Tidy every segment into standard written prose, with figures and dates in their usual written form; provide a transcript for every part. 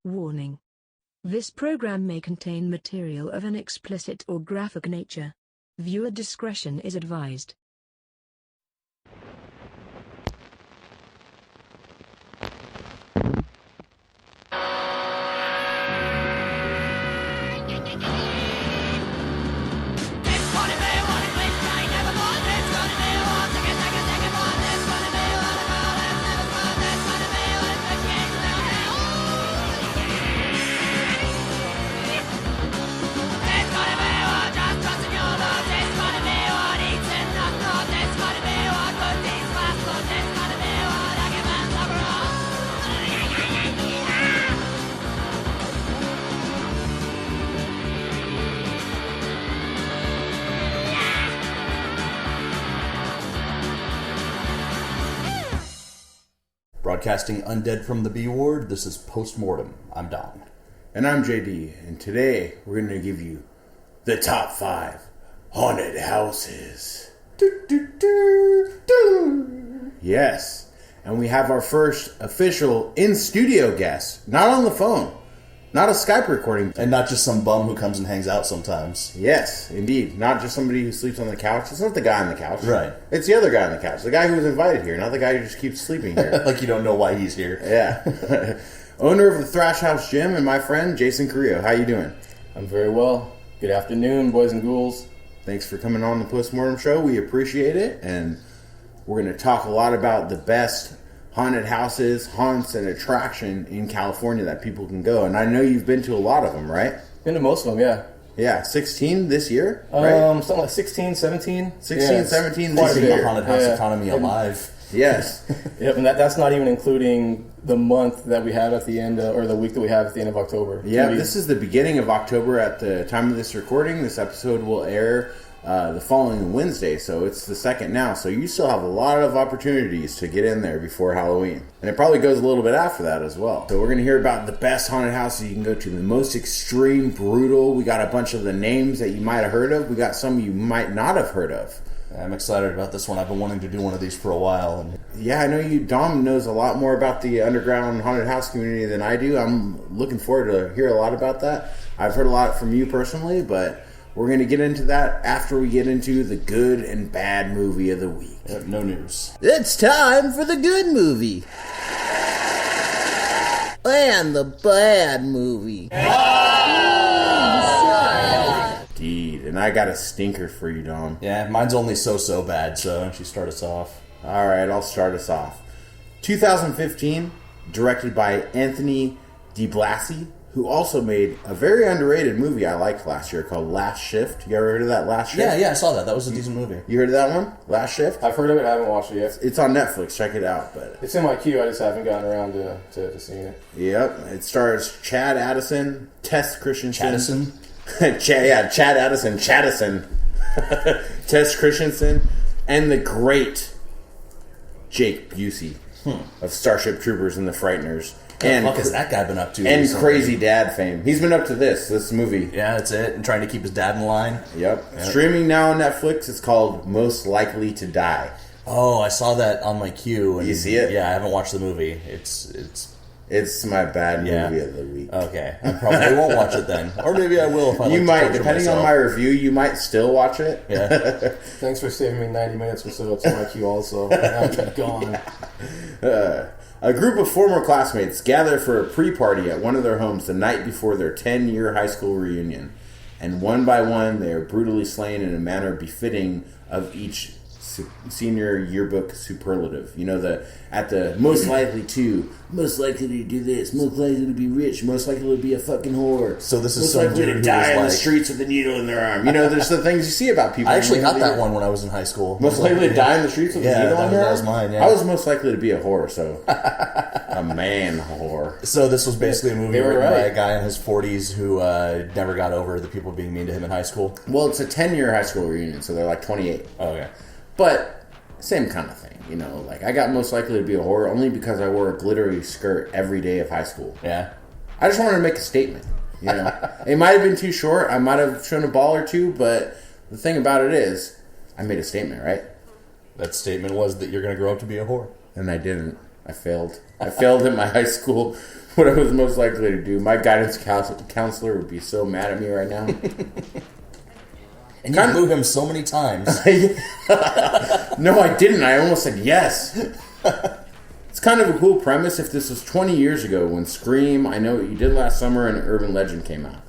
Warning. This program may contain material of an explicit or graphic nature. Viewer discretion is advised. Broadcasting undead from the B ward, this is Mortem. I'm Dom. And I'm JD, and today we're going to give you the top 5 haunted houses. Yes, and we have our first official in-studio guest, not on the phone, not a Skype recording. And not just some bum who comes and hangs out sometimes. Yes, indeed, not just somebody who sleeps on the couch. It's not the guy on the couch. Right. It's the other guy on the couch, the guy who was invited here, not the guy who just keeps sleeping here. Like you don't know why he's here. Yeah. Owner of the Thrash House Gym and my friend, Jason Carrillo. How you doing? I'm very well. Good afternoon, boys and ghouls. Thanks for coming on the Postmortem Show. We appreciate it, and we're going to talk a lot about the best haunted houses, haunts, and attraction in California that people can go. And I know you've been to a lot of them, right? Been to most of them, yeah. Yeah, 16 this year, right? Something like 16, 17. 16, 17 this year. The haunted house economy alive. Yes. Yep, and that's not even including the month that we have at the end, or the week that we have at the end of October. Yeah, this is the beginning of October at the time of this recording. This episode will air the following Wednesday, so it's the second now. So you still have a lot of opportunities to get in there before Halloween. And it probably goes a little bit after that as well. So we're going to hear about the best haunted houses you can go to, the most extreme, brutal. We got a bunch of the names that you might have heard of. We got some you might not have heard of. I'm excited about this one. I've been wanting to do one of these for a while. And yeah, I know Dom knows a lot more about the underground haunted house community than I do. I'm looking forward to hear a lot about that. I've heard a lot from you personally, but we're going to get into that after we get into the good and bad movie of the week. Yep, no news. It's time for the good movie. And the bad movie. Indeed. And I got a stinker for you, Dom. Yeah, mine's only so bad, so why don't you start us off? All right, I'll start us off. 2015, directed by Anthony DiBlasi, who also made a very underrated movie I liked last year called Last Shift. You ever heard of that, Last Shift? Yeah, I saw that. That was a decent movie. You heard of that one? Last Shift? I've heard of it. I haven't watched it yet. It's on Netflix. Check it out. But it's in my queue. I just haven't gotten around to seeing it. Yep. It stars Chad Addison, Tess Christensen. Chaddison? Chad Addison. Chaddison. Tess Christensen. And the great Jake Busey of Starship Troopers and the Frighteners. And what has that guy been up to? And recently? Crazy Dad fame. He's been up to this movie. Yeah, that's it. And trying to keep his dad in line. Yep. Streaming now on Netflix. It's called Most Likely to Die. Oh, I saw that on my queue. And you see it? Yeah, I haven't watched the movie. It's my bad movie of the week. Okay. I probably won't watch it then. Or maybe I will if I like You might, to depending on my review, you might still watch it. Yeah. Thanks for saving me 90 minutes or so. It's on my queue also. Now I'm gone. A group of former classmates gather for a pre-party at one of their homes the night before their 10-year high school reunion. And one by one, they are brutally slain in a manner befitting of each senior yearbook superlative. You know, at the most likely to do this, most likely to be rich, most likely to be a fucking whore. So this is most some likely dude to who die was in like, the streets with a needle in their arm. You know, there's the things you see about people. I actually got that one when I was in high school. Most likely to die in the streets with a needle in their arm? that was mine, yeah. I was most likely to be a whore, so a man whore. So this was basically a movie written right. by a guy in his 40s who never got over the people being mean to him in high school. Well, it's a 10-year high school reunion, so they're like 28. Oh, okay. But same kind of thing, you know. Like, I got most likely to be a whore only because I wore a glittery skirt every day of high school. Yeah. I just wanted to make a statement, you know. It might have been too short. I might have shown a ball or two, but the thing about it is, I made a statement, right? That statement was that you're going to grow up to be a whore. And I didn't. I failed. I failed in my high school what I was most likely to do. My guidance counselor would be so mad at me right now. And you blew him so many times. No, I didn't. I almost said yes. It's kind of a cool premise if this was 20 years ago when Scream, I Know What You Did Last Summer, and Urban Legend came out.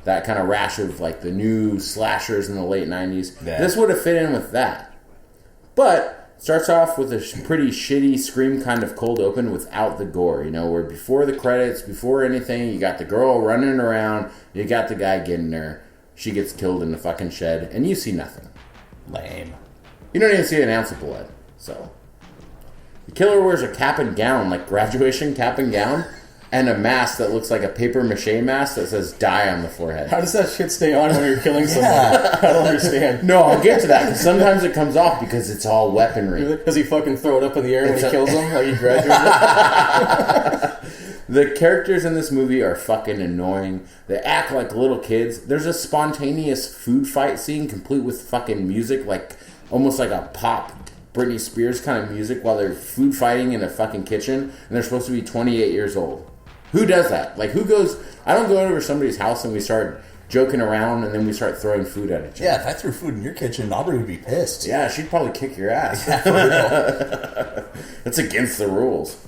That kind of rash of like the new slashers in the late 90s. Yeah. This would have fit in with that. But starts off with a pretty shitty Scream kind of cold open without the gore. You know, where before the credits, before anything, you got the girl running around, you got the guy getting her. She gets killed in the fucking shed, and you see nothing. Lame. You don't even see an ounce of blood. So, the killer wears a cap and gown, like graduation cap and gown, and a mask that looks like a paper mache mask that says "die" on the forehead. How does that shit stay on when you're killing somebody? I don't understand. No, I'll get to that, because sometimes it comes off because it's all weaponry. Does he fucking throw it up in the air when he kills them? Like he graduated? The characters in this movie are fucking annoying. They act like little kids. There's a spontaneous food fight scene complete with fucking music, like almost like a pop Britney Spears kind of music while they're food fighting in a fucking kitchen, and they're supposed to be 28 years old. Who does that? Like, who goes... I don't go over to somebody's house and we start joking around and then we start throwing food at each other. Yeah, if I threw food in your kitchen, Aubrey would be pissed. Yeah, she'd probably kick your ass. Yeah, for real. That's against the rules.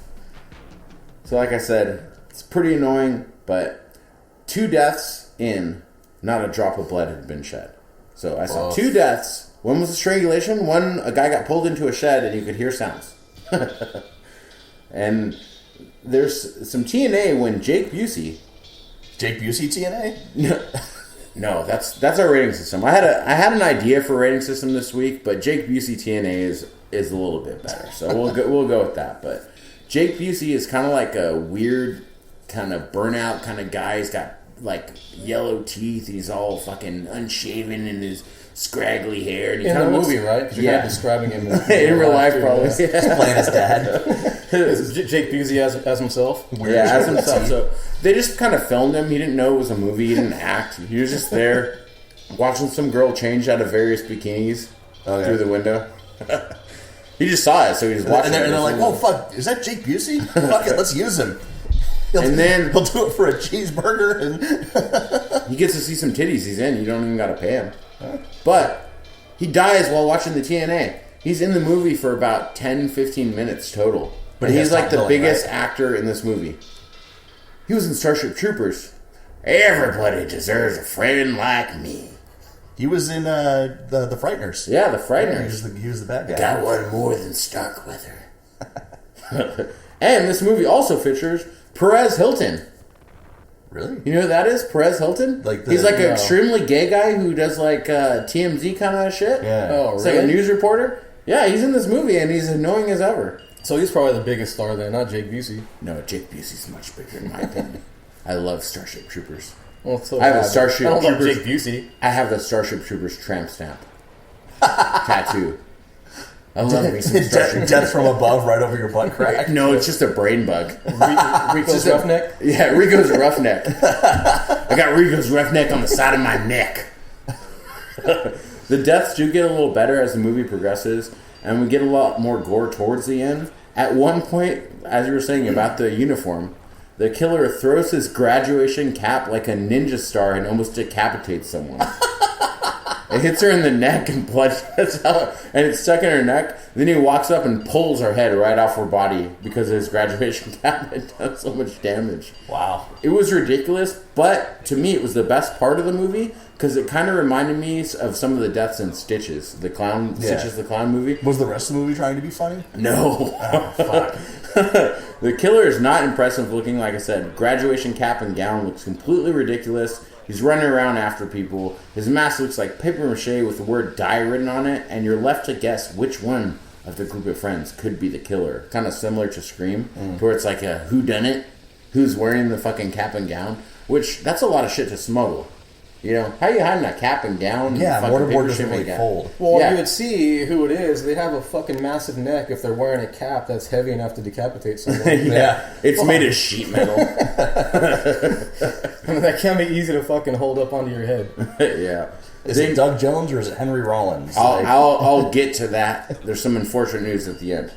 So like I said, it's pretty annoying, but 2 deaths in, not a drop of blood had been shed. So I saw 2 deaths. One was a strangulation. One, a guy got pulled into a shed and you could hear sounds. And there's some TNA when Jake Busey... Jake Busey TNA? No, that's our rating system. I had an idea for a rating system this week, but Jake Busey TNA is a little bit better. So we'll go with that. But Jake Busey is kind of like a weird kind of burnout kind of guy. He's got like yellow teeth. He's all fucking unshaven in his scraggly hair. And he in the looks, movie, right? Because you're kind of describing him in real life, probably. He's playing his dad. Is Jake Busey as himself? Yeah, as himself. So they just kind of filmed him. He didn't know it was a movie. He didn't act. He was just there watching some girl change out of various bikinis through the window. He just saw it, so he was watching and they're like, "Oh fuck, is that Jake Busey? Fuck it, let's use him." Then he'll do it for a cheeseburger, and he gets to see some titties. He's in. You don't even got to pay him. But he dies while watching the TNA. He's in the movie for about 10-15 minutes total. But he's like the biggest actor in this movie. He was in Starship Troopers. Everybody deserves a friend like me. He was in the Frighteners. Yeah, the Frighteners. Yeah, he was the bad guy. Got one more than Starkweather. And this movie also features Perez Hilton. Really? You know who that is? Perez Hilton? He's like an extremely gay guy who does like TMZ kind of shit. Yeah. Oh, He's really? like a news reporter. Yeah, he's in this movie and he's annoying as ever. So he's probably the biggest star then, not Jake Busey. No, Jake Busey's much bigger in my opinion. I love Starship Troopers. Well, so I have a Starship I don't love Troopers. Jake Busey. I have the Starship Troopers tramp stamp tattoo. I love me some Starship Death from above, right over your butt crack. No, it's just a brain bug. Rico's roughneck? Yeah, Rico's roughneck. I got Rico's roughneck on the side of my neck. The deaths do get a little better as the movie progresses, and we get a lot more gore towards the end. At one point, as you were saying about the uniform, the killer throws his graduation cap like a ninja star and almost decapitates someone. It hits her in the neck and blood gets out, and it's stuck in her neck. Then he walks up and pulls her head right off her body because his graduation cap had done so much damage. Wow. It was ridiculous, but to me it was the best part of the movie because it kind of reminded me of some of the deaths in Stitches, the clown, Stitches the Clown movie. Was the rest of the movie trying to be funny? No. Oh, fuck. The killer is not impressive looking, like I said. Graduation cap and gown looks completely ridiculous. He's running around after people. His mask looks like paper mache with the word die written on it, and you're left to guess which one of the group of friends could be the killer. Kind of similar to Scream, where it's like a whodunit, who's wearing the fucking cap and gown, which that's a lot of shit to smuggle. You know, how are you hiding a cap and gown? Yeah, and mortarboard doesn't really fold. Well, you would see who it is. They have a fucking massive neck if they're wearing a cap that's heavy enough to decapitate someone. Yeah, it's made of sheet metal. I mean, that can't be easy to fucking hold up onto your head. Yeah. Is it Doug Jones or is it Henry Rollins? I'll get to that. There's some unfortunate news at the end.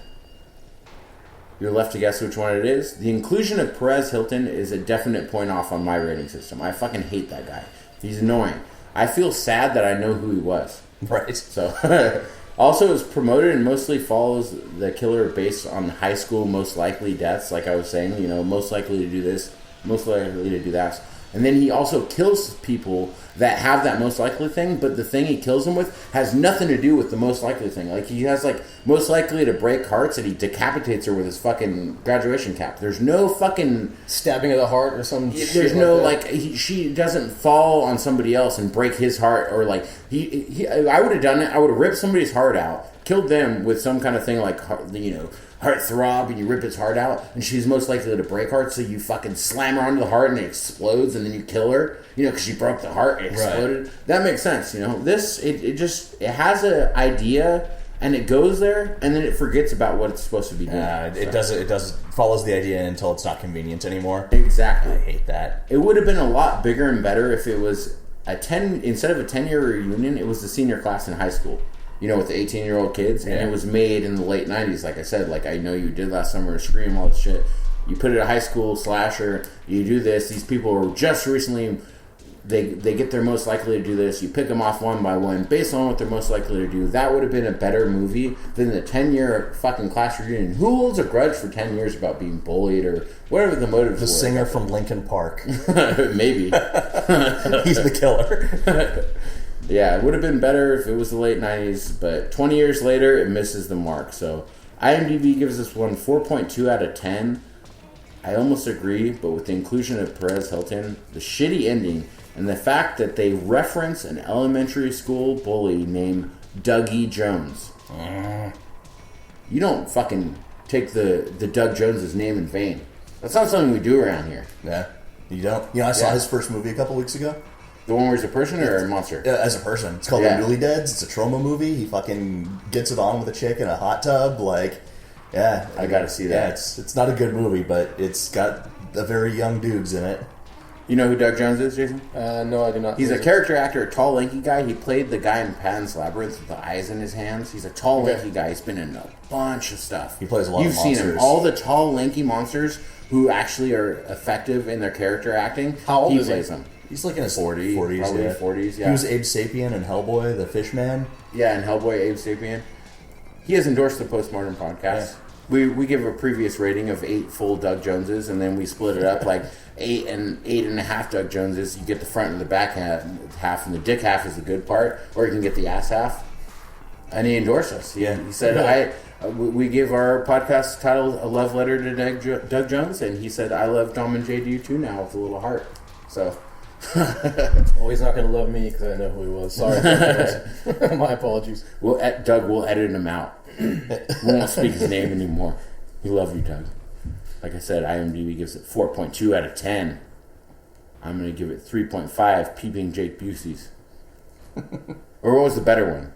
You're left to guess which one it is. The inclusion of Perez Hilton is a definite point off on my rating system. I fucking hate that guy. He's annoying. I feel sad that I know who he was. Right. So, also is promoted and mostly follows the killer based on high school most likely deaths. Like I was saying, you know, most likely to do this, most likely to do that. And then he also kills people that have that most likely thing, but the thing he kills them with has nothing to do with the most likely thing. Like, he has, like, most likely to break hearts, and he decapitates her with his fucking graduation cap. There's no fucking... Stabbing of the heart or some shit. There's no, like she doesn't fall on somebody else and break his heart, or, like, I would have done it. I would have ripped somebody's heart out, killed them with some kind of thing like, you know, heart throb, and you rip his heart out, and she's most likely to break heart, so you fucking slam her onto the heart and it explodes, and then you kill her, you know, because she broke the heart, it exploded. Right. That makes sense, you know. This, it has an idea, and it goes there, and then it forgets about what it's supposed to be doing. It follows the idea until it's not convenient anymore. Exactly. I hate that. It would have been a lot bigger and better if it was instead of a 10-year reunion, it was the senior class in high school. You know, with the 18-year-old kids, and it was made in the late 90s, like I said, like I know you did last summer, Scream, all this shit. You put it a high school slasher, you do this, these people are just recently, they get their most likely to do this, you pick them off one by one, based on what they're most likely to do. That would have been a better movie than the 10-year fucking class reunion. Who holds a grudge for 10 years about being bullied, or whatever the motives were? The singer from Linkin Park. Maybe. He's the killer. Yeah, it would have been better if it was the late 90s, but 20 years later, it misses the mark. So, IMDb gives this one 4.2 out of 10. I almost agree, but with the inclusion of Perez Hilton, the shitty ending, and the fact that they reference an elementary school bully named Dougie Jones. You don't fucking take the Doug Jones' name in vain. That's not something we do around here. Yeah, you don't? You know, I saw his first movie a couple weeks ago. The one where he's a person or a monster? As a person. It's called The Newly Deads. It's a trauma movie. He fucking gets it on with a chick in a hot tub. Like, yeah. I gotta see that. Yeah, it's not a good movie, but it's got the very young dudes in it. You know who Doug Jones is, Jason? No, I do not. He's a character actor, a tall, lanky guy. He played the guy in Pan's Labyrinth with the eyes in his hands. He's a tall, lanky guy. He's been in a bunch of stuff. He plays a lot of monsters. You've seen him. All the tall, lanky monsters who actually are effective in their character acting. How old is he? Plays them. He's like in his 40s, probably 40s, yeah. He was Abe Sapien in Hellboy, the fish man. Yeah, in Hellboy, Abe Sapien. He has endorsed the Postmortem podcast. Yeah. We give a previous rating of 8 full Doug Joneses, and then we split it up like 8 and 8.5 Doug Joneses. You get the front and the back half, and the dick half is the good part, or you can get the ass half. And he endorsed us. He said, we give our podcast title a love letter to Doug Jones, and he said, I love Dom and JD too now with a little heart. So... Well, he's not going to love me because I know who he was. Sorry. My apologies. Doug, we'll edit him out. We won't speak his name anymore. We love you, Doug. Like I said, IMDb gives it 4.2 out of 10. I'm going to give it 3.5 Peeping Jake Busey's. Or what was the better one?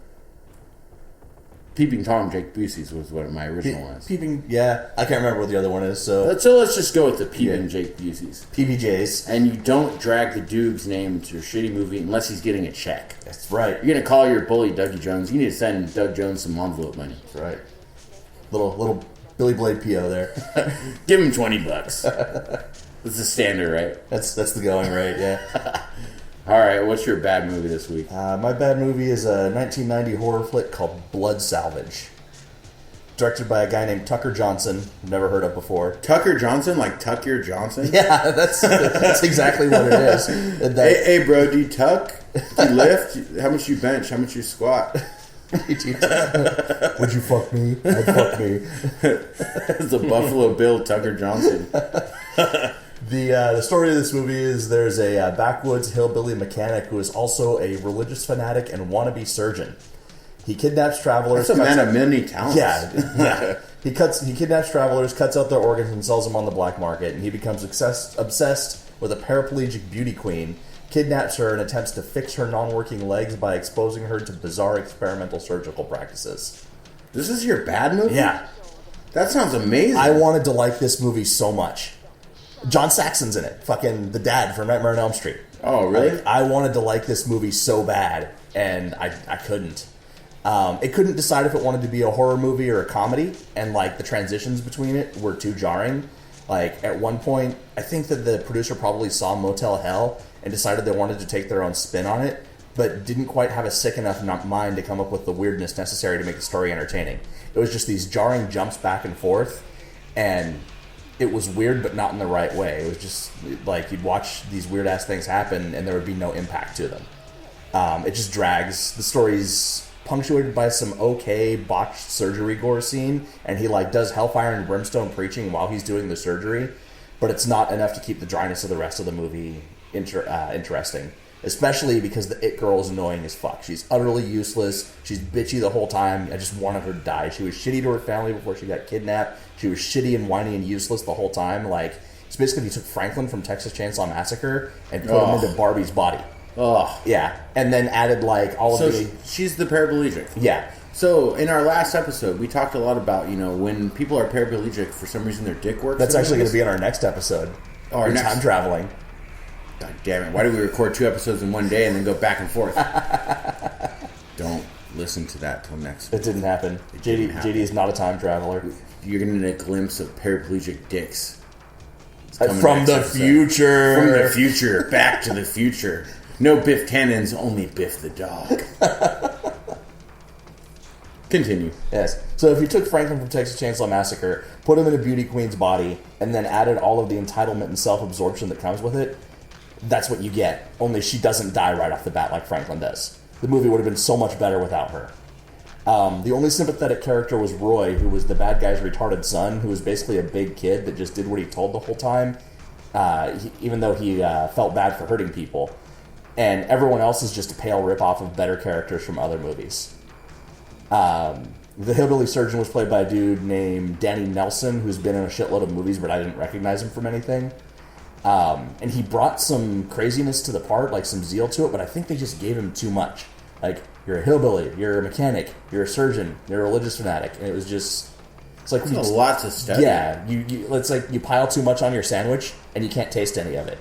Peeping Tom Jake Busey's was what my original was. Peeping, yeah. I can't remember what the other one is. So let's just go with the Peeping Jake Busey's. PBJ's. And you don't drag the dude's name into your shitty movie unless he's getting a check. That's right. You're going to call your bully Dougie Jones. You need to send Doug Jones some envelope money. That's right. Little Billy Blade P.O. there. Give him $20. That's the standard, right? That's the going rate, yeah. All right, what's your bad movie this week? My bad movie is a 1990 horror flick called Blood Salvage. Directed by a guy named Tucker Johnson, never heard of before. Tucker Johnson? Like Tuck Your Johnson? Yeah, that's exactly what it is. Hey, bro, do you tuck? Do you lift? How much you bench? How much you squat? Would you fuck me? I'd fuck me. It's a Buffalo Bill Tucker Johnson. The story of this movie is there's a backwoods hillbilly mechanic who is also a religious fanatic and wannabe surgeon. He kidnaps travelers. That's a man of many talents. Yeah. He kidnaps travelers, cuts out their organs, and sells them on the black market. And he becomes obsessed with a paraplegic beauty queen, kidnaps her, and attempts to fix her non-working legs by exposing her to bizarre experimental surgical practices. This is your bad movie? Yeah. That sounds amazing. I wanted to like this movie so much. John Saxon's in it. Fucking the dad from Nightmare on Elm Street. Oh, really? I wanted to like this movie so bad, and I couldn't. It couldn't decide if it wanted to be a horror movie or a comedy, and like the transitions between it were too jarring. Like at one point, I think that the producer probably saw Motel Hell and decided they wanted to take their own spin on it, but didn't quite have a sick enough mind to come up with the weirdness necessary to make the story entertaining. It was just these jarring jumps back and forth, and it was weird, but not in the right way. It was just like you'd watch these weird ass things happen, and there would be no impact to them. It just drags. The story's punctuated by some okay botched surgery gore scene, and he like does hellfire and brimstone preaching while he's doing the surgery, but it's not enough to keep the dryness of the rest of the movie interesting. Especially because the it girl is annoying as fuck. She's utterly useless. She's bitchy the whole time. I just wanted her to die. She was shitty to her family before she got kidnapped. She was shitty and whiny and useless the whole time. Like, it's basically he took Franklin from Texas Chainsaw Massacre and put him into Barbie's body. Oh. Yeah. And then added, like, all of the... So she's the paraplegic. Yeah. So, in our last episode, we talked a lot about, when people are paraplegic, for some reason their dick works. That's actually going to be in our next episode. Oh, our next... time traveling. God damn it. Why do we record 2 episodes in one day and then go back and forth? Don't listen to that till next week. It didn't happen. JD is not a time traveler. You're getting a glimpse of paraplegic dicks. From the future. From the future. Back to the future. No Biff cannons, only Biff the dog. Continue. Yes. So if you took Franklin from Texas Chainsaw Massacre, put him in a beauty queen's body, and then added all of the entitlement and self-absorption that comes with it, that's what you get. Only she doesn't die right off the bat like Franklin does. The movie would have been so much better without her. The only sympathetic character was Roy, who was the bad guy's retarded son, who was basically a big kid that just did what he told the whole time, even though he felt bad for hurting people. And everyone else is just a pale ripoff of better characters from other movies. The hillbilly surgeon was played by a dude named Danny Nelson, who's been in a shitload of movies, but I didn't recognize him from anything. And he brought some craziness to the part, like some zeal to it, but I think they just gave him too much. Like, you're a hillbilly, you're a mechanic, you're a surgeon, you're a religious fanatic, and it was just... It's like... That's a lot to study. Yeah, it's like you pile too much on your sandwich, and you can't taste any of it.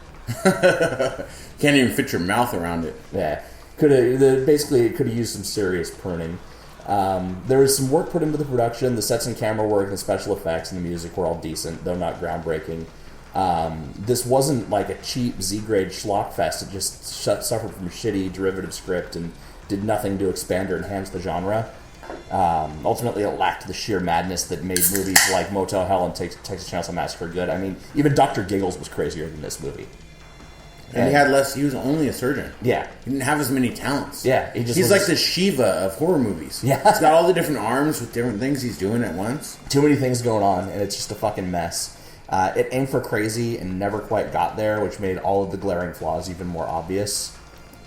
Can't even fit your mouth around it. Yeah. Basically, it could have used some serious pruning. There was some work put into the production. The sets and camera work and the special effects and the music were all decent, though not groundbreaking. This wasn't like a cheap Z-grade schlock fest. It just suffered from a shitty derivative script and did nothing to expand or enhance the genre. Ultimately, it lacked the sheer madness that made movies like Motel Hell and Texas Chainsaw Massacre good. I mean, even Dr. Giggles was crazier than this movie. And he had less... He was only a surgeon. Yeah. He didn't have as many talents. Yeah. He's like the Shiva of horror movies. Yeah. He's got all the different arms with different things he's doing at once. Too many things going on, and it's just a fucking mess. It aimed for crazy and never quite got there, which made all of the glaring flaws even more obvious.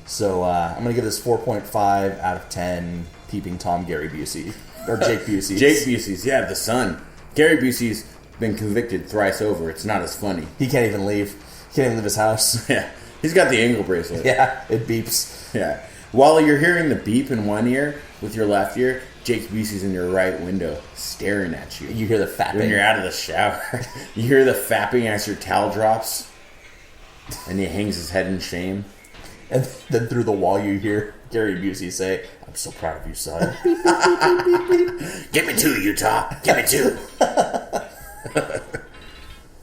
So I'm going to give this 4.5 out of 10 Peeping Tom Gary Busey. Or Jake Busey. Jake Busey's, yeah, the son. Gary Busey's been convicted thrice over. It's not as funny. He can't even leave. He can't even leave his house. Yeah. He's got the ankle bracelet. Yeah, it beeps. Yeah. While you're hearing the beep in one ear with your left ear, Jake Busey's in your right window staring at you. You hear the fapping. When you're out of the shower. You hear the fapping as your towel drops. And he hangs his head in shame. And then through the wall you hear Gary Busey say, "I'm so proud of you, son." Get me 2, Utah. Get me 2.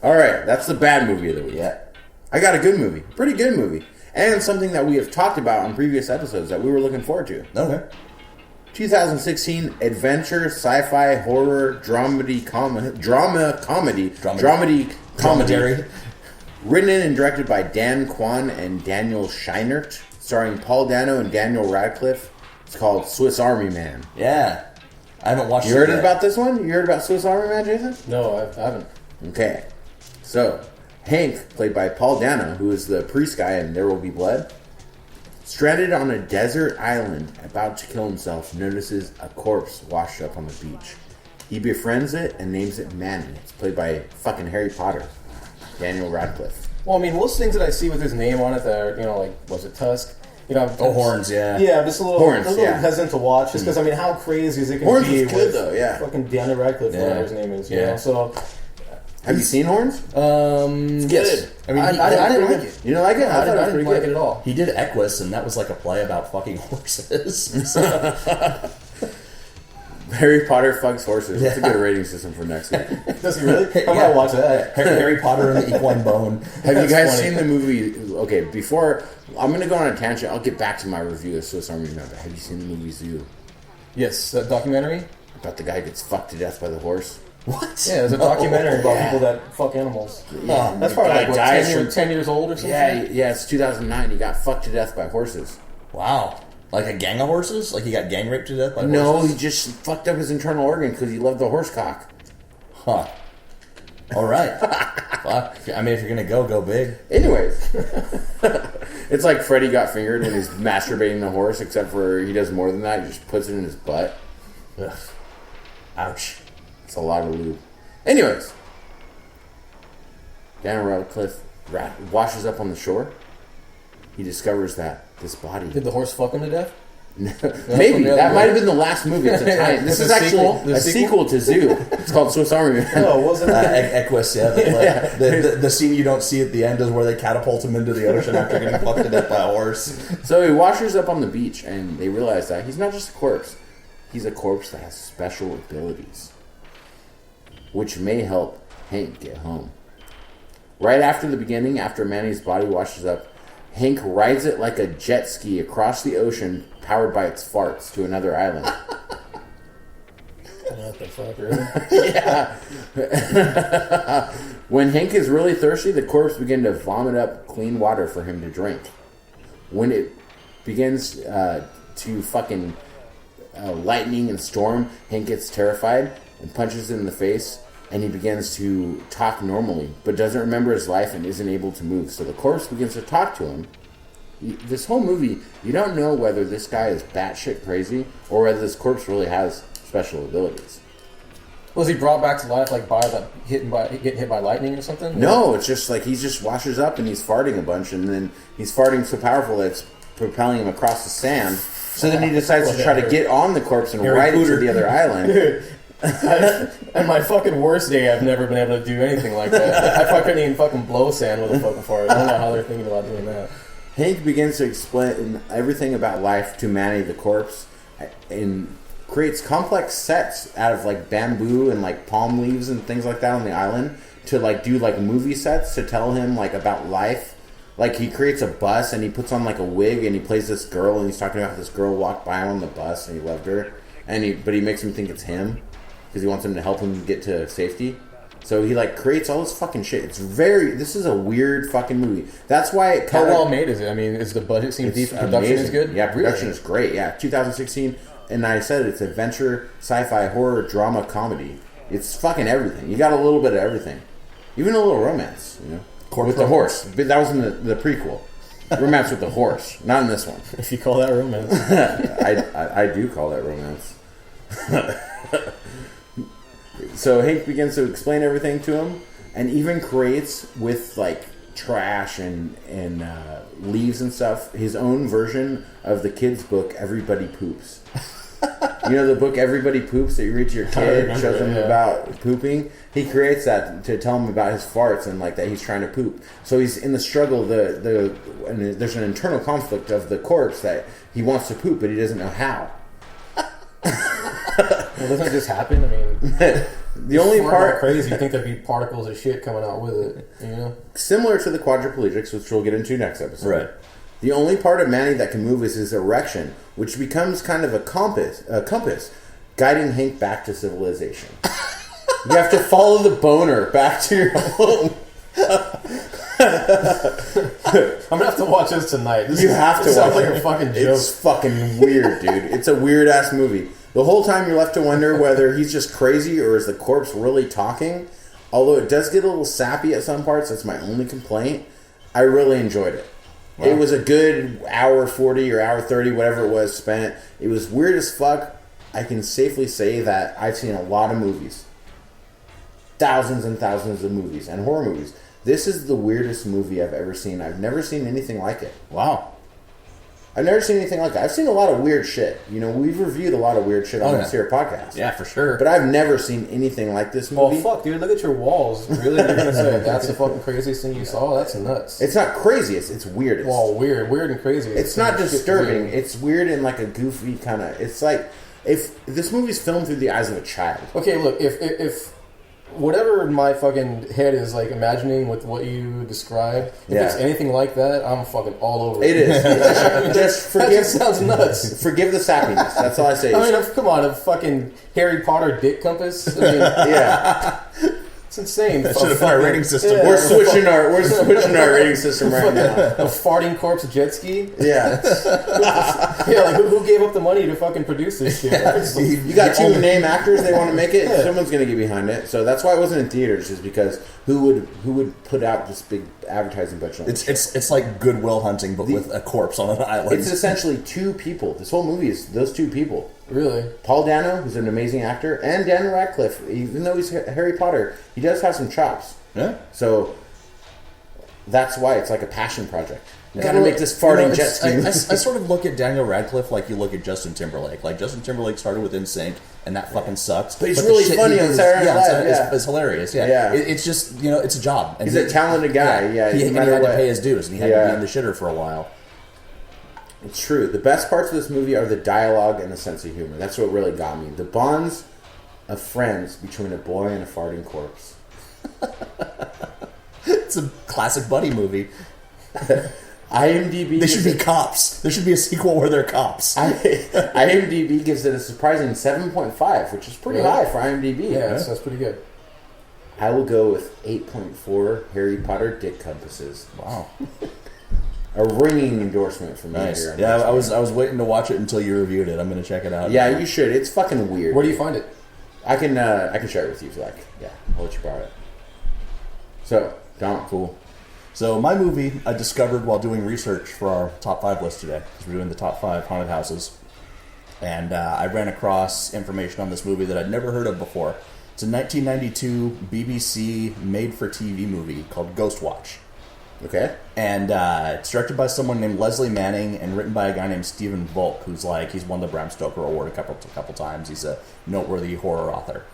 Alright, that's the bad movie of the week. Yeah. I got a good movie. Pretty good movie. And something that we have talked about on previous episodes that we were looking forward to. Okay. 2016 adventure, sci-fi, horror, dramedy comedy. Written and directed by Dan Kwan and Daniel Scheinert. Starring Paul Dano and Daniel Radcliffe. It's called Swiss Army Man. Yeah. I haven't watched it. You heard about this one? You heard about Swiss Army Man, Jason? No, I haven't. Okay. So, Hank, played by Paul Dano, who is the priest guy in There Will Be Blood, stranded on a desert island, about to kill himself, notices a corpse washed up on the beach. He befriends it and names it Manny. It's played by fucking Harry Potter, Daniel Radcliffe. Well, I mean, most things that I see with his name on it that are, like, was it Tusk? Horns, yeah. Yeah, just a little, Horns, hesitant to watch, just because, I mean, how crazy is it going to be? Horns is good, though, yeah. Fucking Daniel Radcliffe, whatever his name is, you know, so... Have you seen Horns? Yes. I mean, I didn't like it. You don't like it? I didn't like it at all. He did Equus, and that was like a play about fucking horses. Harry Potter fucks horses. That's a good rating system for next week. Does he really? I'm gonna watch that. Harry Potter and the Equine Bone. Have you guys funny. seen the movie? Okay, before I'm gonna go on a tangent. I'll get back to my review of Swiss Army Man. But have you seen the movie Zoo? Yes, that documentary. About the guy who gets fucked to death by the horse. What? Yeah, there's a documentary about Yeah. people that fuck animals. Yeah, That's probably the like guy what, dies 10, from- 10 years old or something. Yeah, it's 2009. He got fucked to death by horses. Wow. Like a gang of horses? Like he got gang raped to death by No, horses? he just fucked up his internal organ because he loved the horse cock. Huh. All right. Fuck. I mean, if you're going to go big. Anyways, it's like Freddy got fingered when he's masturbating the horse, except for he does more than that. He just puts it in his butt. Ugh. Ouch. It's a lot of lube. Anyways, Daniel Radcliffe washes up on the shore. He discovers that this body... Did the horse fuck him to death? Maybe. That might have been the last movie at the time. This is actually a sequel to Zoo. It's called Swiss Army Man. Oh, wasn't it? Equus, yeah. The scene you don't see at the end is where they catapult him into the ocean after getting fucked to death by a horse. So he washes up on the beach, and they realize that he's not just a corpse. He's a corpse that has special abilities, which may help Hank get home. Right after the beginning, after Manny's body washes up, Hank rides it like a jet ski across the ocean, powered by its farts, to another island. What the fuck, really? Yeah. When Hank is really thirsty, the corpse begins to vomit up clean water for him to drink. When it begins to fucking lightning and storm, Hank gets terrified and punches it in the face, and he begins to talk normally, but doesn't remember his life and isn't able to move. So the corpse begins to talk to him. This whole movie, you don't know whether this guy is batshit crazy or whether this corpse really has special abilities. Was he brought back to life like by the getting hit by lightning or something? No, it's just like he just washes up and he's farting a bunch, and then he's farting so powerful that it's propelling him across the sand. So then he decides to try to get on the corpse and ride it to the other island. On my fucking worst day, I've never been able to do anything like that. I probably couldn't even fucking blow sand with a fucking fart. I don't know how they're thinking about doing that. Hank begins to explain everything about life to Manny the corpse and creates complex sets out of like bamboo and like palm leaves and things like that on the island to like do like movie sets to tell him like about life. Like he creates a bus and he puts on like a wig and he plays this girl and he's talking about this girl walked by him on the bus and he loved her, but he makes him think it's him because he wants him to help him get to safety. So he like creates all this fucking shit. This is a weird fucking movie. That's why it How well made is it? I mean, is the budget seem deep? Production is good? Yeah, production is great. Yeah, 2016. And I said it's adventure, sci-fi, horror, drama, comedy. It's fucking everything. You got a little bit of everything. Even a little romance, you know? With the horse. But that was in the prequel. Romance with the horse. Not in this one. If you call that romance. I do call that romance. So Hank begins to explain everything to him, and even creates with like trash and leaves and stuff his own version of the kids' book Everybody Poops. You know the book Everybody Poops that you read to your kid, shows them about pooping. He creates that to tell him about his farts and like that he's trying to poop. So he's in the struggle. And there's an internal conflict of the corpse that he wants to poop, but he doesn't know how. Well, doesn't it just happen? I mean, the only part crazy. You think there'd be particles of shit coming out with it? You know, similar to the quadriplegics, which we'll get into next episode. Right. The only part of Manny that can move is his erection, which becomes kind of a compass guiding Hank back to civilization. You have to follow the boner back to your home. I'm gonna have to watch this tonight. You have to watch sounds like it. a fucking joke. It's fucking weird, dude. It's a weird ass movie. The whole time you're left to wonder whether he's just crazy or is the corpse really talking. Although it does get a little sappy at some parts, that's my only complaint. I really enjoyed it. Wow. It was a good hour 40 or hour 30, whatever it was, spent. It was weird as fuck. I can safely say that I've seen a lot of movies. Thousands and thousands of movies and horror movies. This is the weirdest movie I've ever seen. I've never seen anything like it. Wow. I've never seen anything like that. I've seen a lot of weird shit. You know, we've reviewed a lot of weird shit on this here podcast. Yeah, for sure. But I've never seen anything like this movie. Well, fuck, dude. Look at your walls. Really? You're going to say that's the fucking craziest thing you saw? That's nuts. It's not crazy. It's weird. Well, weird and crazy. It's not disturbing. It's weird in like a goofy kind of... It's like... if this movie's filmed through the eyes of a child. Okay, look, if whatever my fucking head is like imagining with what you described, if it's anything like that, I'm fucking all over it. It is. Just forgive. That just sounds nuts. Forgive the sappiness. That's all I say. I mean, come on, a fucking Harry Potter dick compass. I mean, yeah. It's insane. That should have been our rating system. Yeah. We're switching our rating system right now. A farting corpse jet ski? Yeah. Yeah, like who gave up the money to fucking produce this shit? You got two name actors, they want to make it, someone's going to get behind it. So that's why it wasn't in theaters, is because who would put out this big advertising budget? It's like Goodwill Hunting, but with a corpse on an island. It's essentially two people. This whole movie is those two people. Really? Paul Dano, who's an amazing actor, and Daniel Radcliffe, even though he's Harry Potter, he does have some chops. Yeah. So that's why it's like a passion project. You gotta make this farting jet ski. I sort of look at Daniel Radcliffe like you look at Justin Timberlake. Like, Justin Timberlake started with NSYNC, and that fucking sucks. But he's really funny on Saturday Night Live. It's hilarious. Yeah. It's just, it's a job. And he's a talented guy. Yeah. He had to pay his dues, and he had to be in the shitter for a while. It's true. The best parts of this movie are the dialogue and the sense of humor. That's what really got me. The bonds of friends between a boy and a farting corpse. It's a classic buddy movie. IMDb. They should be cops. There should be a sequel where they're cops. IMDb gives it a surprising 7.5, which is pretty high for IMDb. Yeah, that's pretty good. I will go with 8.4 Harry Potter dick compasses. Wow. A ringing endorsement from me here. Yeah, I was waiting to watch it until you reviewed it. I'm going to check it out. Yeah, you should. It's fucking weird. Where do you find it? I can share it with you if you like. Yeah, I'll let you borrow it. So, Dom. Cool. So my movie I discovered while doing research for our top 5 list today, because we're doing the top 5 haunted houses. And I ran across information on this movie that I'd never heard of before. It's a 1992 BBC made-for-TV movie called Ghost Watch. Okay. And it's directed by someone named Leslie Manning and written by a guy named Stephen Volk, he's won the Bram Stoker Award a couple times. He's a noteworthy horror author.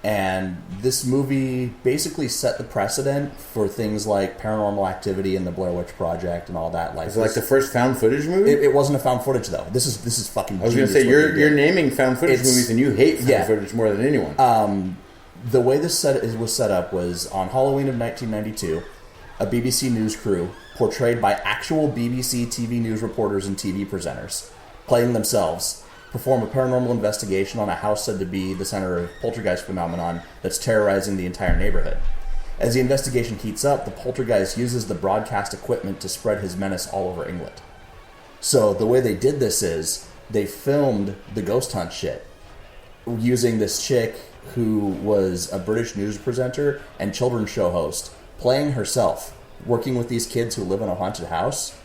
And this movie basically set the precedent for things like Paranormal Activity and the Blair Witch Project and all that. Is it like the first found footage movie? It wasn't a found footage though. This is fucking. I was going to say you're naming found footage movies and you hate found footage more than anyone. The way this was set up was on Halloween of 1992. A BBC News crew, portrayed by actual BBC TV news reporters and TV presenters, playing themselves, perform a paranormal investigation on a house said to be the center of poltergeist phenomenon that's terrorizing the entire neighborhood. As the investigation heats up, the poltergeist uses the broadcast equipment to spread his menace all over England. So the way they did this is, they filmed the ghost hunt shit using this chick who was a British news presenter and children's show host, playing herself, working with these kids who live in a haunted house.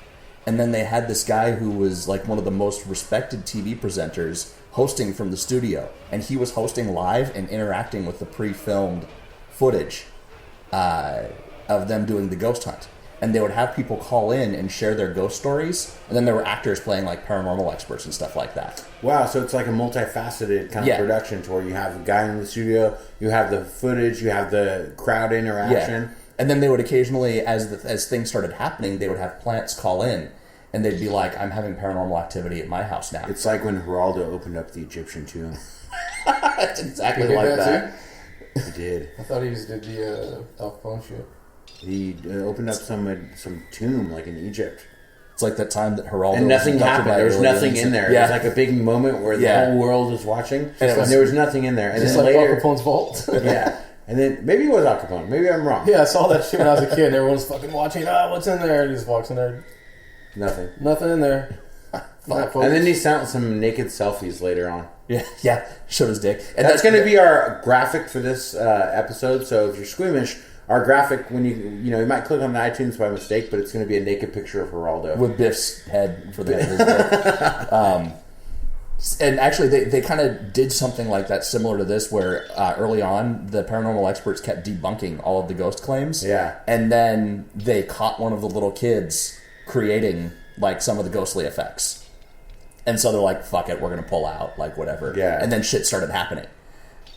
And then they had this guy who was like one of the most respected TV presenters hosting from the studio. And he was hosting live and interacting with the pre-filmed footage of them doing the ghost hunt. And they would have people call in and share their ghost stories. And then there were actors playing like paranormal experts and stuff like that. Wow, so it's like a multifaceted kind of production to where you have a guy in the studio, you have the footage, you have the crowd interaction. Yeah. And then they would occasionally, as things started happening, they would have plants call in, and they'd be like, "I'm having paranormal activity at my house now." It's like when Geraldo opened up the Egyptian tomb. It's exactly like that. He did. I thought he just did the Al Capone shit. He opened up some tomb like in Egypt. It's like that time that Geraldo and nothing happened. There was nothing in there. Yeah. It was like a big moment where the whole world was watching, and there was nothing in there. And just then like later, Al Capone's vault. Yeah. And then, maybe it was Al Capone. Maybe I'm wrong. Yeah, I saw that shit when I was a kid, and everyone's fucking watching. What's in there? And he just walks in there. Nothing. Nothing in there. And then he sent some naked selfies later on. Yeah. Showed his dick. And that's going to be our graphic for this episode. So if you're squeamish, our graphic, when you might click on the iTunes by mistake, but it's going to be a naked picture of Geraldo. With Biff's head for the end of his dick. And actually, they kind of did something like that, similar to this, where early on, the paranormal experts kept debunking all of the ghost claims. Yeah. And then they caught one of the little kids creating, like, some of the ghostly effects. And so they're like, fuck it, we're going to pull out, like, whatever. Yeah. And then shit started happening.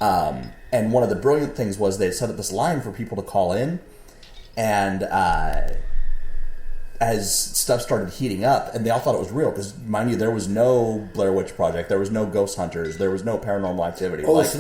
And one of the brilliant things was they set up this line for people to call in, and stuff started heating up, and they all thought it was real, because, mind you, there was no Blair Witch Project, there was no Ghost Hunters, there was no Paranormal Activity. Oh, so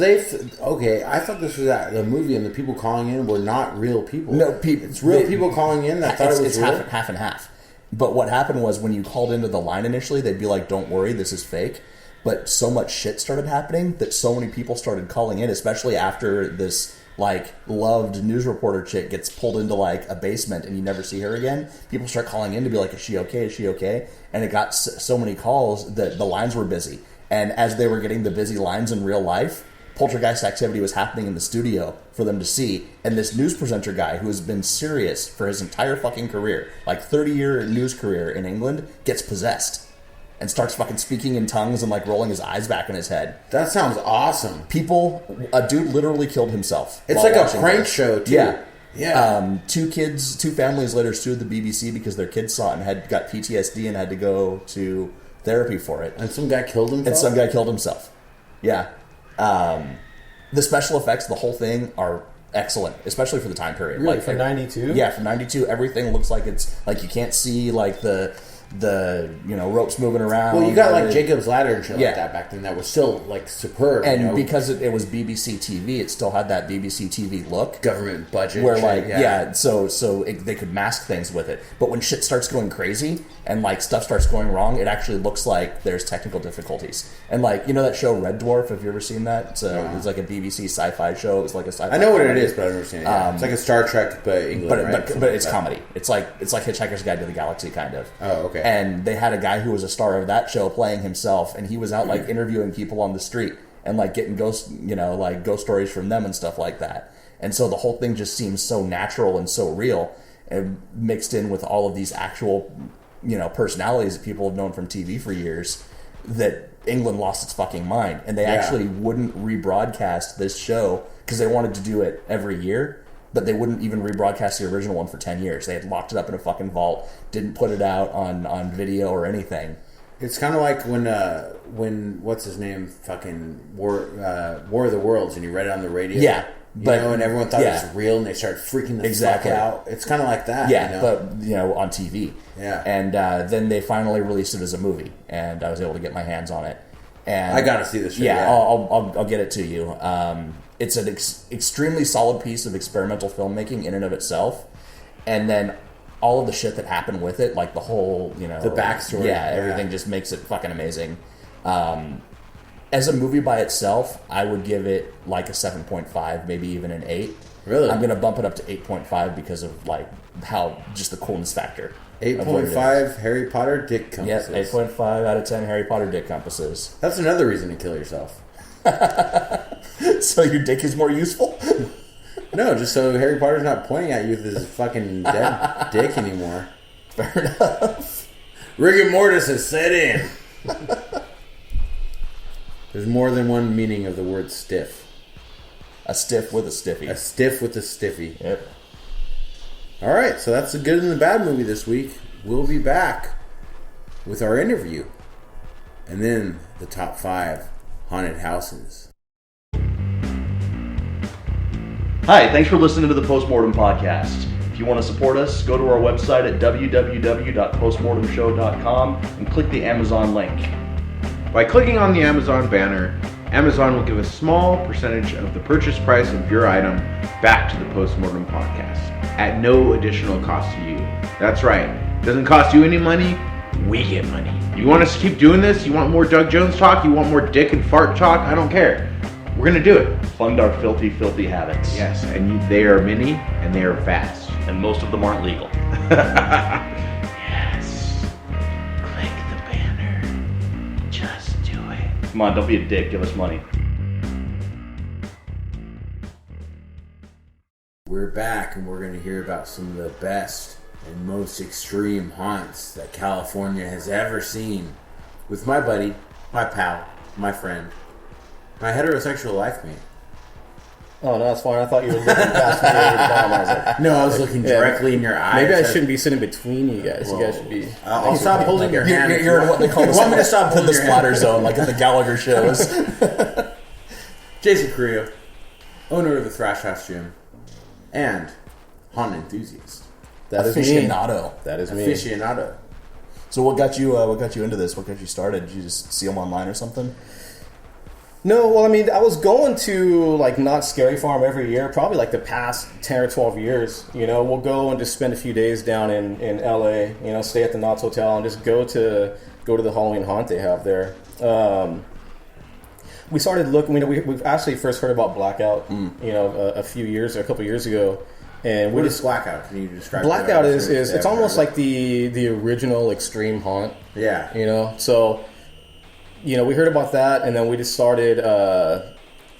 okay, I thought this was the movie, and the people calling in were not real people. No, it's real people calling in that thought it was real? It's half and half. But what happened was, when you called into the line initially, they'd be like, don't worry, this is fake. But so much shit started happening that so many people started calling in, especially after this like loved news reporter chick gets pulled into like a basement and you never see her again. People start calling in to be like, is she okay? Is she okay? And it got so many calls that the lines were busy. And as they were getting the busy lines in real life, poltergeist activity was happening in the studio for them to see. And this news presenter guy, who has been serious for his entire fucking career, like 30-year news career in England, gets possessed and starts fucking speaking in tongues and like rolling his eyes back in his head. That sounds awesome. A dude literally killed himself. It's like a prank show too. Yeah. Two families later sued the BBC because their kids saw it and got PTSD and had to go to therapy for it. And some guy killed himself? Yeah. The special effects, the whole thing, are excellent, especially for the time period. Really? Like, for 92? Yeah, for 92, everything looks like it's like you can't see like the ropes moving around. Well, you got like Jacob's Ladder and shit like that back then. That was still like superb. And because it was BBC TV, it still had that BBC TV look. Government budget. Where they could mask things with it. But when shit starts going crazy and like stuff starts going wrong, it actually looks like there's technical difficulties. And like, you know that show Red Dwarf? Have you ever seen that? It was like a BBC sci-fi show. It was like a sci-fi. I know what it is, but I've never seen it. Yeah. It's like a Star Trek, but England, right? But it's comedy. It's like Hitchhiker's Guide to the Galaxy, kind of. Oh, okay. And they had a guy who was a star of that show playing himself, and he was out like interviewing people on the street and like getting ghost stories from them and stuff like that. And so the whole thing just seems so natural and so real, and mixed in with all of these actual, personalities that people have known from TV for years, that England lost its fucking mind. And they actually wouldn't rebroadcast this show because they wanted to do it every year. But they wouldn't even rebroadcast the original one for 10 years. They had locked it up in a fucking vault, didn't put it out on video or anything. It's kind of like when what's his name fucking War of the Worlds, and you read it on the radio. Yeah. And everyone thought it was real, and they started freaking the fuck out. It's kind of like that. Yeah, but on TV. Yeah. And then they finally released it as a movie, and I was able to get my hands on it. And I got to see this shit. Yeah, I'll get it to you. It's an extremely solid piece of experimental filmmaking in and of itself, and then all of the shit that happened with it, like the whole, the backstory, everything just makes it fucking amazing. As a movie by itself, I would give it like a 7.5, maybe even an 8. Really? I'm going to bump it up to 8.5 because of like how just the coolness factor. 8.5 Harry Potter dick compasses. Yep, 8.5 out of 10 Harry Potter dick compasses. That's another reason to kill yourself. So your dick is more useful? No, just so Harry Potter's not pointing at you with his fucking dead dick anymore. Fair enough. Rigor mortis has set in. There's more than one meaning of the word stiff. A stiff with a stiffy. A stiff with a stiffy. Yep. Alright, so that's the good and the bad movie this week. We'll be back with our interview. And then the top 5 haunted houses. Hi, thanks for listening to the Postmortem Podcast. If you want to support us, go to our website at www.postmortemshow.com and click the Amazon link. By clicking on the Amazon banner, Amazon will give a small percentage of the purchase price of your item back to the Postmortem Podcast at no additional cost to you. That's right. It doesn't cost you any money. We get money. You want us to keep doing this? You want more Doug Jones talk? You want more dick and fart talk? I don't care. We're going to do it. Fund our filthy, filthy habits. Yes, and they are many and they are fast. And most of them aren't legal. Yes. Click the banner. Just do it. Come on, don't be a dick. Give us money. We're back, and we're going to hear about some of the best and most extreme haunts that California has ever seen with my buddy, my pal, my friend, my heterosexual life mate. Oh, no, that's fine. I thought you were looking past me. I was like, no, I was looking directly in your eyes. Maybe I shouldn't be sitting between you guys. Whoa. You guys should be... I'll stop holding your hand. You're in what they call the splatter zone, like in the Gallagher shows. Jason Carrillo, owner of the Thrash House Gym, and haunt enthusiast. That is me. Aficionado. That is me. Aficionado. So what got you into this? What got you started? Did you just see them online or something? No, well, I mean, I was going to, like, Knott's Scary Farm every year, probably, like, the past 10 or 12 years. You know, we'll go and just spend a few days down in L.A., you know, stay at the Knott's Hotel and just go to the Halloween haunt they have there. We started looking, you know, we've actually first heard about Blackout, you know, a couple years ago. And What is Blackout? Can you describe Blackout is it's almost like the original extreme haunt. Yeah. You know, so... You know, we heard about that, and then we just started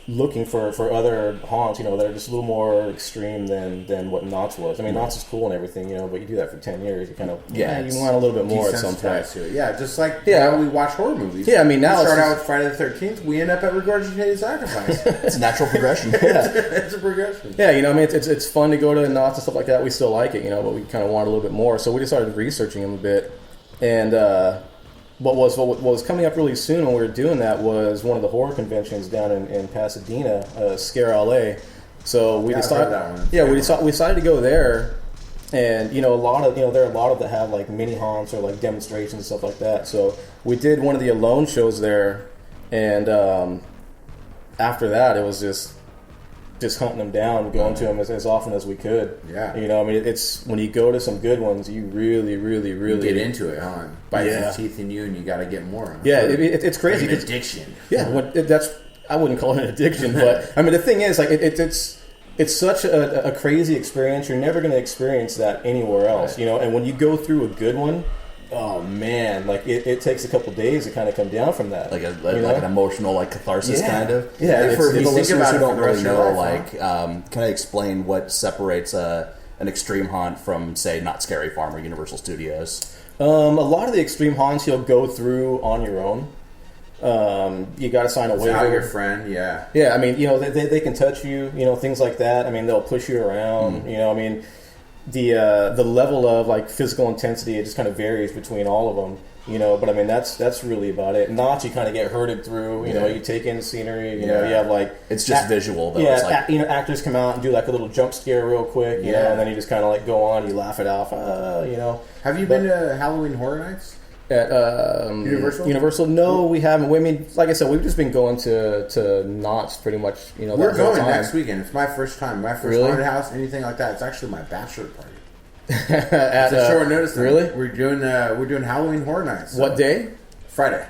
looking for other haunts, you know, that are just a little more extreme than what Knott's was. I mean, Knott's is cool and everything, you know, but you do that for 10 years, you kind of, you want a little bit more at some point. To it. Yeah, just like how we watch horror movies. Yeah, I mean, now we start out with Friday the 13th, we end up at Regurgitated Sacrifice. It's a natural progression. It's a progression. Yeah, you know, I mean, it's fun to go to Knott's and stuff like that. We still like it, you know, but we kind of want a little bit more. So we just started researching them a bit, and... What was coming up really soon when we were doing that was one of the horror conventions down in Pasadena, Scare LA. So we decided, we decided to go there, and you know, there are a lot of that have like mini haunts or like demonstrations and stuff like that. So we did one of the Alone shows there, and after that, it was just hunting them down, going to them as often as we could. Yeah. You know, I mean, it's when you go to some good ones, you really, really, really... get into it, huh? Bites his teeth in you and you got to get more. Yeah, it's crazy. Like an addiction. Yeah, I wouldn't call it an addiction, but I mean, the thing is, like, it's such a crazy experience. You're never going to experience that anywhere else, right. You know, and when you go through a good one, oh man, like it takes a couple days to kind of come down from that, like an emotional like catharsis kind of. Yeah, for the listeners who don't really know, life, can I explain what separates an extreme haunt from, say, Knott's Scary Farm or Universal Studios? A lot of the extreme haunts you'll go through on your own. You got to sign a waiver. Without your friend, yeah. Yeah, I mean, you know, they can touch you, you know, things like that. I mean, they'll push you around. You know, I mean. The level of like physical intensity, it just kind of varies between all of them, you know. But I mean, that's really about it. Knott's, you kind of get herded through, you know. You take in the scenery, you know. You have like it's just visual though. Yeah, it's like, you know, actors come out and do like a little jump scare real quick, you know, and then you just kind of like go on, you laugh it off, you know. Have you been to Halloween Horror Nights? At Universal? No, we haven't. I mean, like I said, we've just been going to Knott's pretty much. You know, we're going next weekend. It's my first time. My first haunted house, anything like that. It's actually my bachelor party. It's a short notice thing. Really? We're doing Halloween Horror Nights. So. What day? Friday.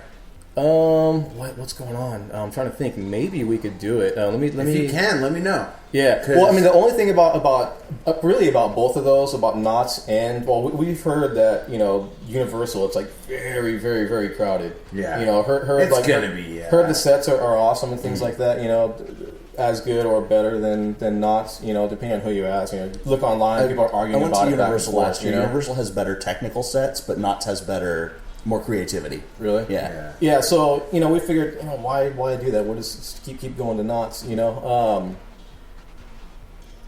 What's going on? I'm trying to think. Maybe we could do it. Let me. If you can, let me know. Yeah. Well, I mean, the only thing about both of those, about Knott's and we've heard that, you know, Universal, it's like very, very, very crowded. Yeah. You know, heard it's like gonna be. Yeah. Heard the sets are awesome and things like that. You know, as good or better than Knott's. You know, depending on who you ask. You know, look online. People are arguing about it. Universal last year. Universal has better technical sets, but Knott's has more creativity. Really? Yeah. So, you know, we figured, you know, why do that? We'll just keep going to Knott's, you know.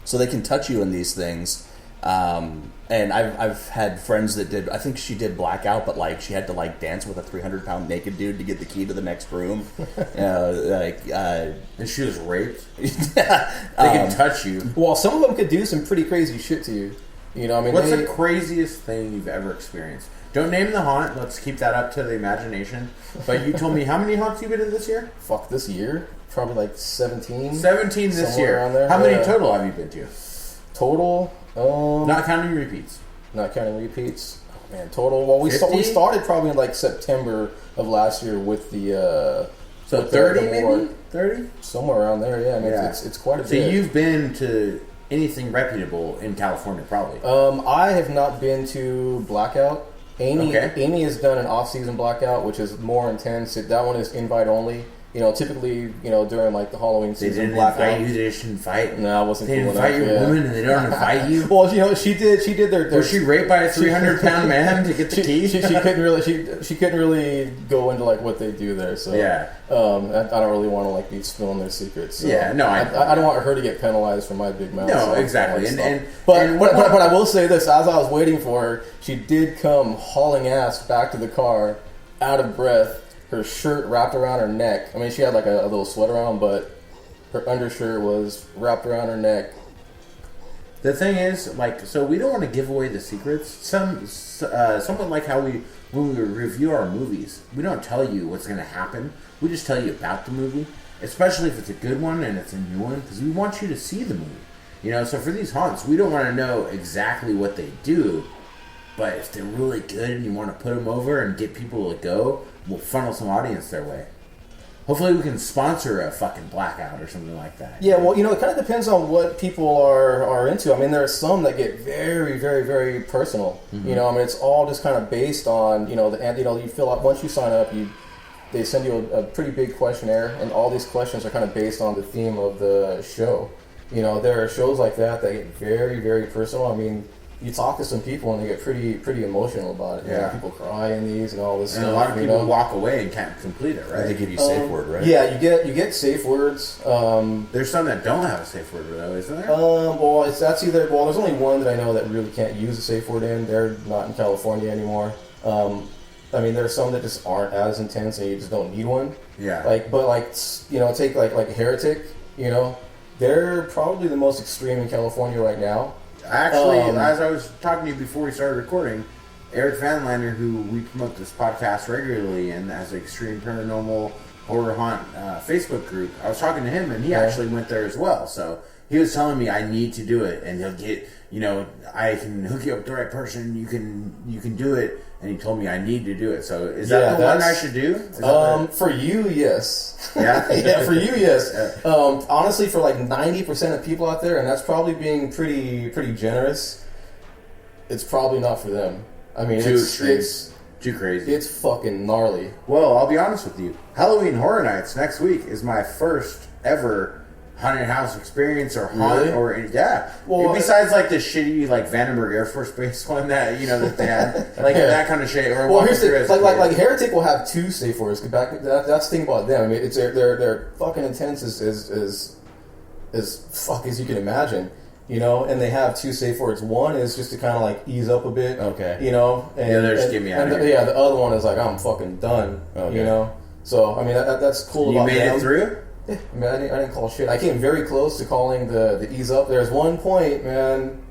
So they can touch you in these things. And I've had friends that did, I think she did Blackout, but like she had to like dance with a 300-pound naked dude to get the key to the next room. And she was raped. They can touch you. Well, some of them could do some pretty crazy shit to you. You know, I mean, what's the craziest thing you've ever experienced? Don't name the haunt. Let's keep that up to the imagination. But you told me how many haunts you've been in this year? Fuck, this year? Probably like 17. 17 this year. How many total have you been to? Total? Not counting repeats. Not counting repeats. Oh, man, total. Well, we started probably in like September of last year with the... so 30 maybe? 30? Somewhere around there, yeah. I mean, it's quite a bit. So you've been to anything reputable in California, probably? I have not been to Blackout. Amy has done an off-season Blackout, which is more intense. That one is invite only. You know, typically, you know, during like the Halloween season, they didn't invite you. They shouldn't fight. No, I wasn't. They didn't invite your woman, and they don't invite you. Well, you know, she did their. Was she raped by a 300-pound man to get the key? She couldn't really. She couldn't really go into like what they do there. So yeah. I don't really want to like be spilling their secrets. So yeah. No, I don't want her to get penalized for my big mouth. No, exactly. But I will say this: as I was waiting for her, she did come hauling ass back to the car, out of breath. Her shirt wrapped around her neck. I mean, she had like a little sweater on, but her undershirt was wrapped around her neck. The thing is, like, so we don't want to give away the secrets. Somewhat like how when we review our movies, we don't tell you what's going to happen. We just tell you about the movie, especially if it's a good one and it's a new one, because we want you to see the movie. You know, so for these haunts, we don't want to know exactly what they do, but if they're really good and you want to put them over and get people to go, we'll funnel some audience their way. Hopefully we can sponsor a fucking blackout or something like that. Yeah, well, you know, it kind of depends on what people are into. I mean, there are some that get very, very, very personal. You know, I mean, it's all just kind of based on, you know, you fill out, once you sign up, they send you a pretty big questionnaire, and all these questions are kind of based on the theme of the show. You know, there are shows like that get very, very personal. I mean, you talk to some people and they get pretty emotional about it. Yeah. You know, people cry in these and all this And stuff. a lot of people walk away and can't complete it, right? They give you safe word, right? Yeah, you get safe words. There's some that don't have a safe word, though, isn't there? Well, there's only one that I know that really can't use a safe word in. They're not in California anymore. I mean, there's some that just aren't as intense and you just don't need one. Yeah. Take like Heretic, you know, they're probably the most extreme in California right now. Actually, as I was talking to you before we started recording, Eric Van Lander, who we promote this podcast regularly and has an extreme paranormal horror haunt Facebook group, I was talking to him and he actually went there as well. So he was telling me I need to do it and he'll get, you know, I can hook you up with the right person. You can do it. And he told me I need to do it. So is that the one I should do? For you, yes. Yeah? Yeah, for you, yes. Honestly, for like 90% of people out there, and that's probably being pretty generous, it's probably not for them. I mean, it's too crazy. It's fucking gnarly. Well, I'll be honest with you. Halloween Horror Nights next week is my first ever haunted house experience or haunt Well, besides like the shitty like Vandenberg Air Force Base one that that they had like that kind of shit. Or here's the like Heretic will have 2 safe words. That's the thing about them. I mean, it's they're fucking intense as fuck as you can imagine. You know, and they have 2 safe words. One is just to kind of like ease up a bit. Okay. You know, and they're just get me out of here. The other one is like I'm fucking done. Okay. You know, so I mean that's cool. You about made them. it through. Yeah, I mean, I didn't call shit. I came very close to calling the ease up. There's one point, man.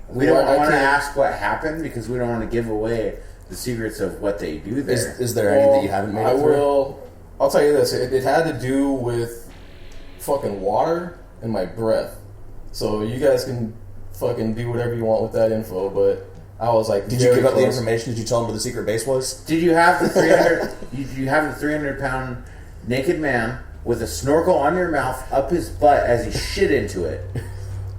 We don't want to ask what happened because we don't want to give away the secrets of what they do there. Is there any that you haven't made it through? I'll tell you this. It had to do with fucking water and my breath. So you guys can fucking do whatever you want with that info, but I was like, did you give up the information? Did you tell them where the secret base was? Did you have the 300? you have the 300-pound naked man with a snorkel on your mouth up his butt as he shit into it.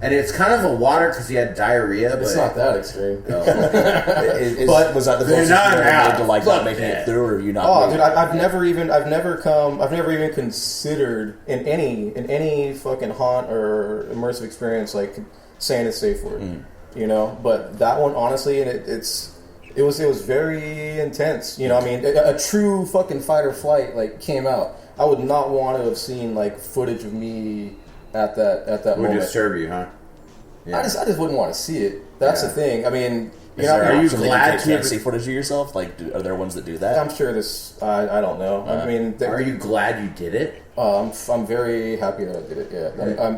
And it's kind of a water because he had diarrhea. But it's not that extreme. No. But was that the closest you ever made to like not making it through, or are you not? Oh, dude, I've never even considered in any fucking haunt or immersive experience like saying a safe word. You know, but that one honestly, and it was very intense. You know, I mean, a true fucking fight or flight like came out. I would not want to have seen like footage of me at that moment. Would disturb you, huh? Yeah. I just wouldn't want to see it. That's the thing. I mean, are you glad to see footage of yourself? Like, are there ones that do that? I'm sure this. I don't know. I mean, are you glad you did it? I'm very happy that I did it. Yeah,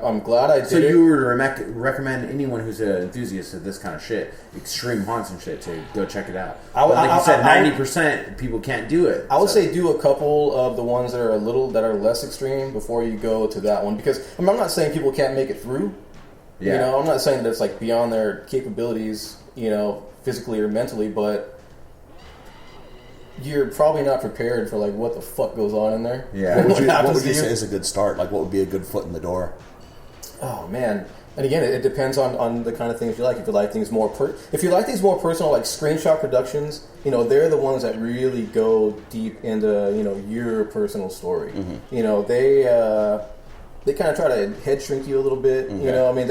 I'm glad I did it. So you would recommend anyone who's an enthusiast of this kind of shit, extreme haunts and shit, to go check it out. Like you said, 90% people can't do it. I would say do a couple of the ones that are less extreme before you go to that one, because I'm not saying people can't make it through. Yeah. You know, I'm not saying that it's like beyond their capabilities, you know, physically or mentally, but you're probably not prepared for like what the fuck goes on in there. Yeah. What would you say is a good start? Like, what would be a good foot in the door? Oh man. And again, it depends on the kind of things you like. If you like things more personal, like Screenshot Productions, you know, they're the ones that really go deep into, you know, your personal story. Mm-hmm. You know, they kind of try to head shrink you a little bit. Okay. You know, I mean,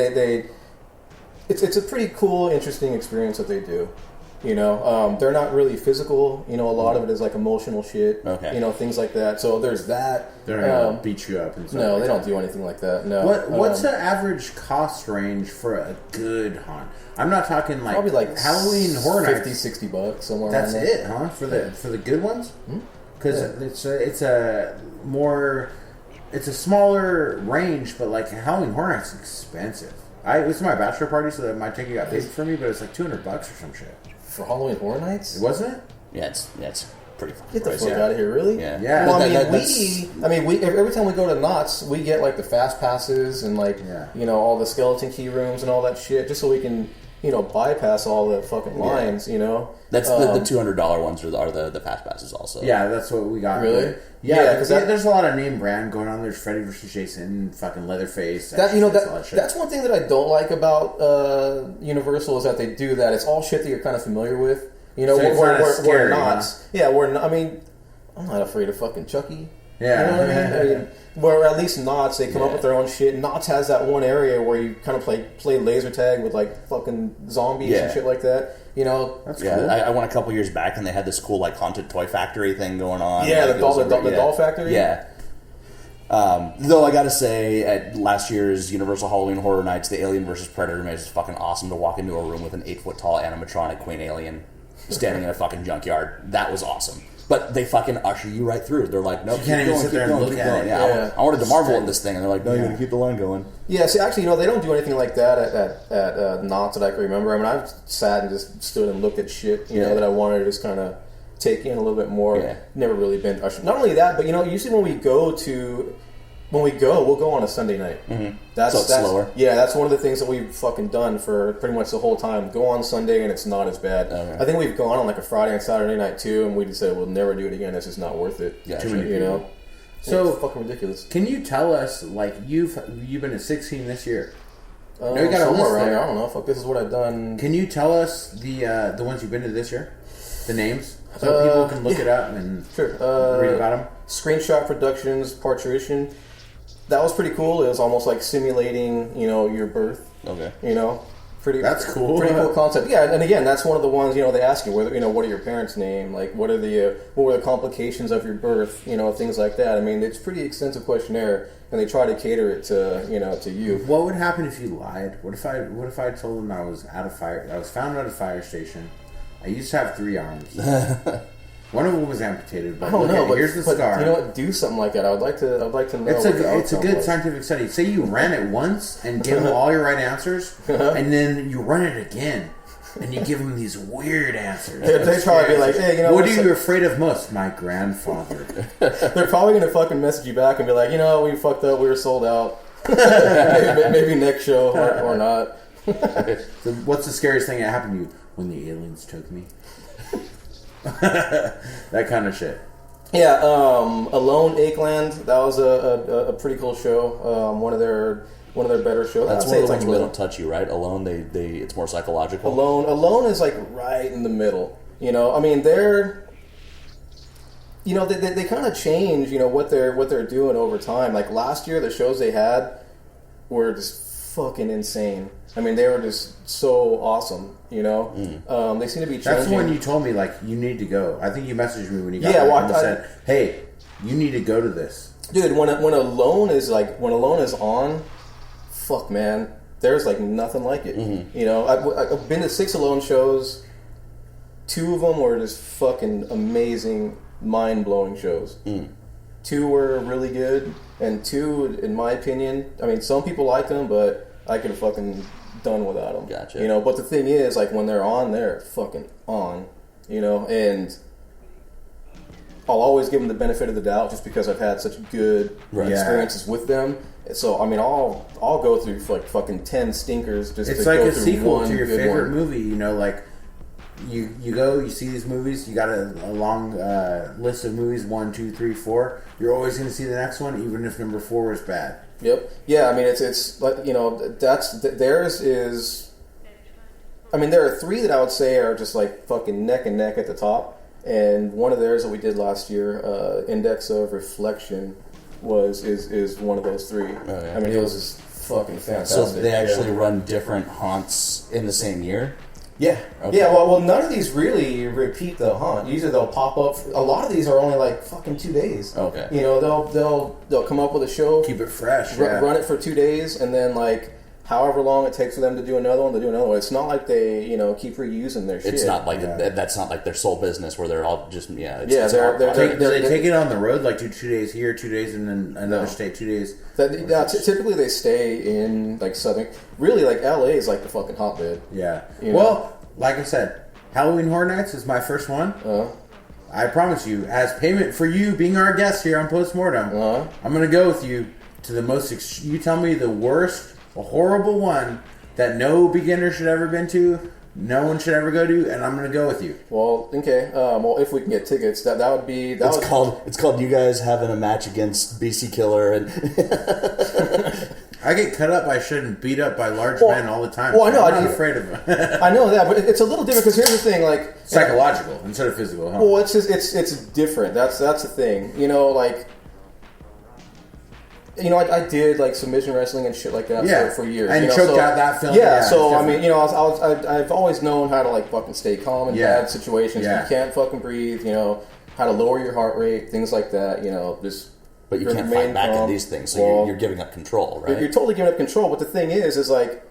it's a pretty cool, interesting experience that they do. You know, they're not really physical. You know, a lot of it is like emotional shit. Okay. You know, things like that. So there's that. They're not gonna beat you up and stuff. No, like they don't do anything like that. No. What's the average cost range for a good haunt? I'm not talking like probably like Halloween Horror Nights. $50-$60 somewhere. That's it, huh? For the good ones? Because it's a smaller range, but like Halloween Horror Nights is expensive. It was my bachelor party, so that my ticket got paid for me, but it's like $200 or some shit. For Halloween Horror Nights? Wasn't it? Yeah, it's pretty fucking Get the pricey. fuck out of here, really? Yeah. Yeah. Well, But every time we go to Knott's, we get like the fast passes and like all the skeleton key rooms and all that shit, just so we can bypass all the fucking lines. That's the $200 ones are the fast passes also. Yeah, that's what we got. Really? Yeah, because there's a lot of name brand going on. There's Freddy vs. Jason, fucking Leatherface. That's one thing that I don't like about Universal is that they do that. It's all shit that you're kind of familiar with. We're not. Yeah, I'm not afraid of fucking Chucky. Yeah. You know what I mean? Where at least Knott's, they come up with their own shit. Knott's has that one area where you kind of play laser tag with like fucking zombies and shit like that. That's cool. I went a couple years back and they had this cool like haunted toy factory thing going on. Yeah, like, the doll factory. Yeah. Though I gotta say, at last year's Universal Halloween Horror Nights, the Alien vs. Predator made it fucking awesome to walk into a room with an 8-foot tall animatronic queen alien standing in a fucking junkyard. That was awesome. But they fucking usher you right through. They're like, no, you can't even sit there and look at it. Yeah. I wanted to marvel at this thing, and they're like, no, you gotta keep the line going. Yeah, see, actually, they don't do anything like that at Knott's that I can remember. I mean, I've sat and just stood and looked at shit, that I wanted to just kind of take in a little bit more. Yeah. Never really been ushered. Not only that, but usually when we go, we'll go on a Sunday night. Mm-hmm. That's slower. Yeah, that's one of the things that we've fucking done for pretty much the whole time. Go on Sunday and it's not as bad. Okay. I think we've gone on like a Friday and Saturday night too, and we just said we'll never do it again. It's just not worth it. Yeah, too many people. So it's fucking ridiculous. Can you tell us, like, you've been at 16 this year? No, you got a list around there. here. I don't know. Fuck, this is what I've done. Can you tell us the ones you've been to this year? The names? So people can look it up and read about them? Screenshot Productions, Parturition. That was pretty cool. It was almost like simulating, your birth. Okay. That's cool. Pretty cool concept. Yeah, and again, that's one of the ones, they ask you, whether, what are your parents' name? Like, what were the complications of your birth? Things like that. I mean, it's a pretty extensive questionnaire, and they try to cater it to, to you. What would happen if you lied? What if I told them I was found at a fire station. I used to have 3 arms. One of them was amputated, but I don't know. But here's the scar. You know what? Do something like that. I'd like to know. It's a good scientific study. Say you ran it once and give them all your right answers, and then you run it again, and you give them these weird answers. They probably be like, "Hey, what are you afraid of most?" My grandfather. They're probably gonna fucking message you back and be like, we fucked up. We were sold out. maybe next show or not. So what's the scariest thing that happened to you? When the aliens took me. That kind of shit. Yeah, Alone Akeland. That was a pretty cool show. One of their better shows. That's one of the ones where they don't touch you, right? Alone, it's more psychological. Alone is like right in the middle. I mean, they're. They kind of change. What they're doing over time. Like last year, the shows they had were just fucking insane. I mean, they were just so awesome, They seem to be changing. That's when you told me, like, you need to go. I think you messaged me when you got there and said, hey, you need to go to this. Dude, when Alone is on, fuck, man, there's, like, nothing like it. Mm-hmm. I've been to 6 Alone shows. 2 of them were just fucking amazing, mind-blowing shows. 2 were really good, and 2, in my opinion, I mean, some people like them, but I could have fucking done without them. Gotcha. But the thing is, like, when they're on, they're fucking on, and I'll always give them the benefit of the doubt just because I've had such good experiences with them. So, I mean, I'll go through, like, fucking 10 stinkers just it's to like go a through sequel one to your good favorite one. movie, like, you go, you see these movies, you got a long list of movies, 1, 2, 3, 4. You're always going to see the next one, even if number 4 is bad. Yep. Yeah, I mean, it's like, theirs is, I mean, there are 3 that I would say are just like fucking neck and neck at the top. And one of theirs that we did last year, Index of Reflection, is one of those 3. Oh, yeah. I mean, it was just fucking fantastic. So they actually run different haunts in the same year? Yeah. Okay. Yeah, well, none of these really repeat the haunt. Usually they'll pop up. A lot of these are only like fucking 2 days. Okay. They'll come up with a show. Keep it fresh. Run it for 2 days, and then like however long it takes for them to do another one, It's not like they, keep reusing their shit. It's not like that's not like their sole business where they're all just Do they take it on the road, like do 2 days here, 2 days in another state, 2 days? Typically they stay in like southern. Really, like LA is like the fucking hotbed. Yeah. Well, like I said, Halloween Horror Nights is my first one. I promise you, as payment for you being our guest here on Postmortem, I'm going to go with you to the most. You tell me the worst, a horrible one that no beginner should ever been to, no one should ever go to, and I'm going to go with you. Well, okay. Well, if we can get tickets, that would be. It's called you guys having a match against BC Killer and. I get cut up by shit and beat up by large men all the time. Well, I know. I'm not afraid of them. I know that, but it's a little different because here's the thing, like psychological instead of physical. Huh? Well, it's different. That's the thing. I did like submission wrestling and shit like that for years. And choked out that film. Yeah. So I mean, I've always known how to like fucking stay calm in bad situations. You can't fucking breathe. How to lower your heart rate, things like that. But you can't fight back in these things, so you're giving up control, right? You're totally giving up control, but the thing is like,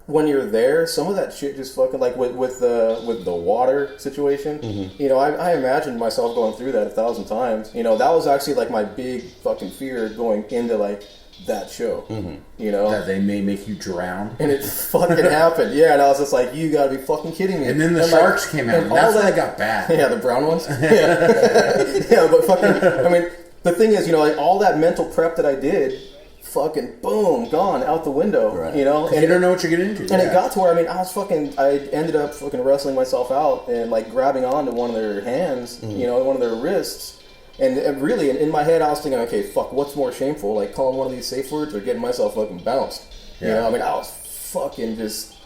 when you're there, some of that shit just fucking, like, with the water situation, I imagined myself going through that 1,000 times. That was actually, like, my big fucking fear going into, like, that show, That they may make you drown. And it fucking happened, and I was just like, you gotta be fucking kidding me. And then the sharks came out, and that's when I got bad. Yeah, the brown ones? But fucking, I mean... The thing is, like all that mental prep that I did, fucking boom, gone out the window. Right. And you don't know what you're getting into. And it got to where I ended up fucking wrestling myself out and like grabbing onto one of their hands, one of their wrists, and really in my head I was thinking, okay, fuck, what's more shameful, like calling one of these safe words or getting myself fucking bounced? I was fucking just,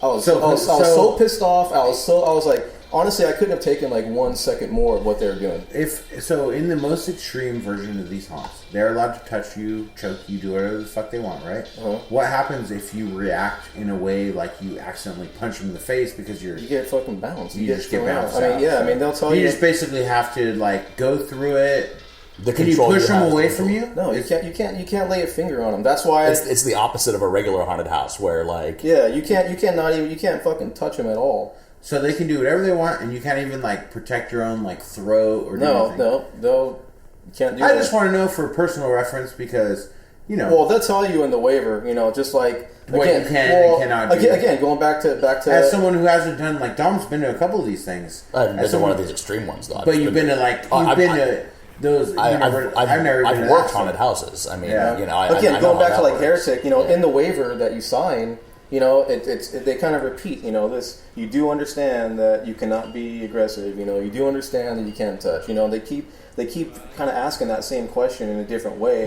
I was so pissed off. I was like. Honestly, I couldn't have taken like 1 second more of what they were doing. In the most extreme version of these haunts, they're allowed to touch you, choke you, do whatever the fuck they want, right? What happens if you react in a way like you accidentally punch them in the face because you get fucking bounced? You just get bounced out. I mean, they'll tell you. You just basically have to like go through it. Can you push them away from you? No, you can't lay a finger on them. That's why it's the opposite of a regular haunted house where like you can't fucking touch them at all. So they can do whatever they want, and you can't even like protect your own like throat or anything. No, you can't do that. I just want to know for personal reference because Well, they'll tell you in the waiver, just like what you can and cannot do. Again, going back to as someone who hasn't done like Dom's been to a couple of these things. I haven't been to one of these extreme ones though. But you've been to like to those. I've worked haunted houses. I mean, again, going back to like Heretic, in the waiver that you sign. They kind of repeat, this, you do understand that you cannot be aggressive, you do understand that you can't touch, they keep kind of asking that same question in a different way,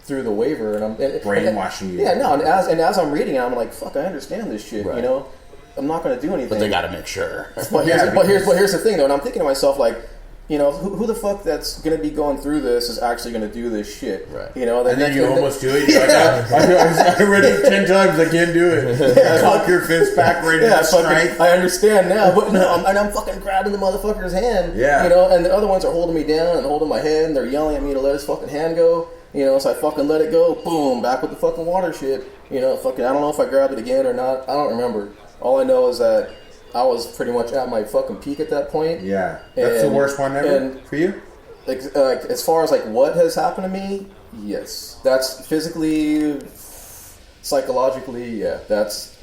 through the waiver, and I'm brainwashing you. Yeah, no, and as I'm reading it, I'm like, fuck, I understand this shit, right. I'm not going to do anything. But they got to make sure. But here's the thing, though, and I'm thinking to myself, like, who the fuck that's going to be going through this is actually going to do this shit? Right. And then you almost do it. You're like, I read it 10 times. I can't do it. Cock your fist back, ready to strike. I understand now, but no, I'm fucking grabbing the motherfucker's hand. Yeah. And the other ones are holding me down and holding my head, and they're yelling at me to let his fucking hand go. So I fucking let it go. Boom, back with the fucking water shit. Fucking, I don't know if I grabbed it again or not. I don't remember. All I know is that I was pretty much at my fucking peak at that point. Yeah, that's the worst one ever for you. Like, as far as like what has happened to me, yes, that's physically, psychologically, yeah, that's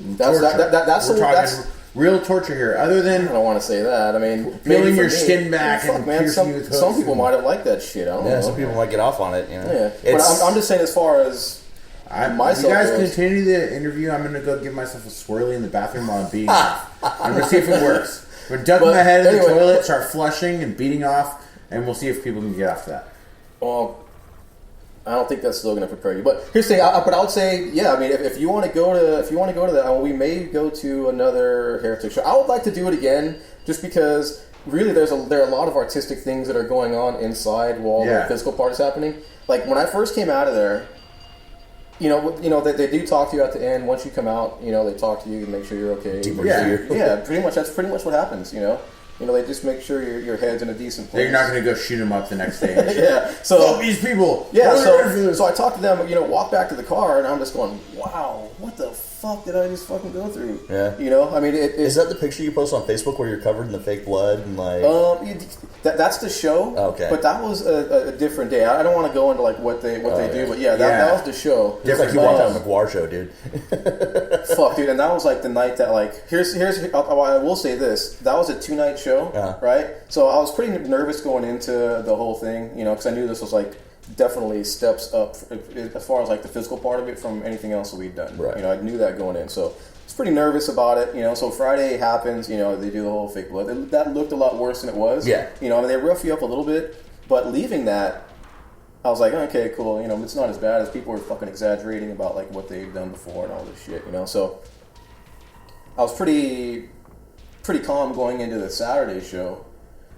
real torture here. Other than I don't want to say that. I mean, peeling your skin back and piercing you with hooks. Some people might have liked that shit. I don't know. Some people might get off on it. Yeah, but I'm just saying as far as. You guys continue the interview. I'm going to go give myself a swirly in the bathroom while I'm beating off. I'm going to see if it works. I'm going to duck my head in the toilet, start flushing and beating off, and we'll see if people can get off that. Well, I don't think that's still going to prepare you. But here's the thing. I would say, yeah. I mean, if you want to go to that, we may go to another Heretic show. I would like to do it again, just because really there are a lot of artistic things that are going on inside while the physical part is happening. Like when I first came out of there. They do talk to you at the end. Once you come out, they talk to you and make sure you're okay. Yeah, pretty much. That's pretty much what happens, You know, they just make sure your head's in a decent place. You're not going to go shoot them up the next day. Yeah. So fuck these people. Yeah. So I talked to them. You know, walk back to the car, and I'm just going, wow, what the fuck did I just fucking go through? Yeah. You know, I mean, is that the picture you post on Facebook where you're covered in the fake blood and like? That's the show. Okay. But that was a different day. I don't want to go into like what they do, but that was the show. It's like you walked on a McGuire show, dude. Fuck, dude, and that was like the night that like here's I will say this, that was a 2-night show, right? So I was pretty nervous going into the whole thing, you know, because I knew this was like definitely steps up as far as like the physical part of it from anything else that we'd done. Right. You know, I knew that going in, so I was pretty nervous about it. You know, so Friday happens, you know, they do the whole fake blood. That looked a lot worse than it was. Yeah. You know, I mean, they rough you up a little bit, but leaving that, I was like, okay, cool. You know, it's not as bad as people were fucking exaggerating about like what they've done before and all this shit. You know, so I was pretty calm going into the Saturday show,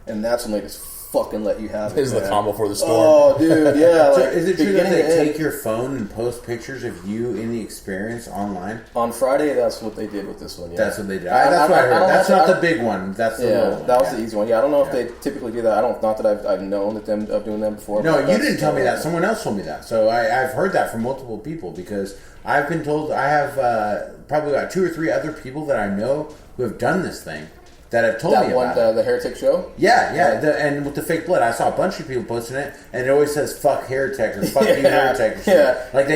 and that's when they just fucking let you have it. This is the calm before the storm. Oh, dude, yeah. So like, is it true that they take your phone and post pictures of you in the experience online? On Friday, that's what they did with this one. Yeah, that's what they did. That's what I heard. That's not the big one. That's the little one. That was the easy one. Yeah, I don't know if they typically do that. Not that I've known of doing them before. No, you didn't tell me that. Someone else told me that. So I've heard that from multiple people because I've been told I have probably got 2 or 3 other people that I know who have done this thing. That have told me about the Heretic show? Yeah. And with the fake blood, I saw a bunch of people posting it, and it always says "fuck Heretic" or "fuck you Heretic." Or shit. Yeah. Like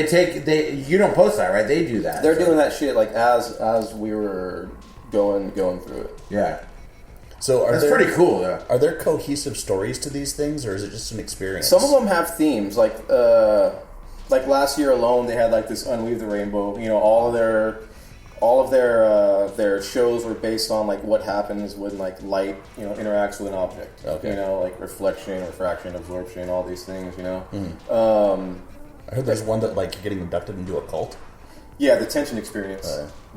you don't post that, right? They do that. They're doing that shit like as we were going through it. Yeah. So that's pretty cool, though. Are there cohesive stories to these things, or is it just an experience? Some of them have themes, like last year alone, they had like this Unweave the Rainbow. You know, all of their shows were based on like what happens when like light, you know, interacts with an object. Okay. You know, like reflection, refraction, absorption, all these things. You know. I heard there's one that like you're getting inducted into a cult. Yeah, the tension experience.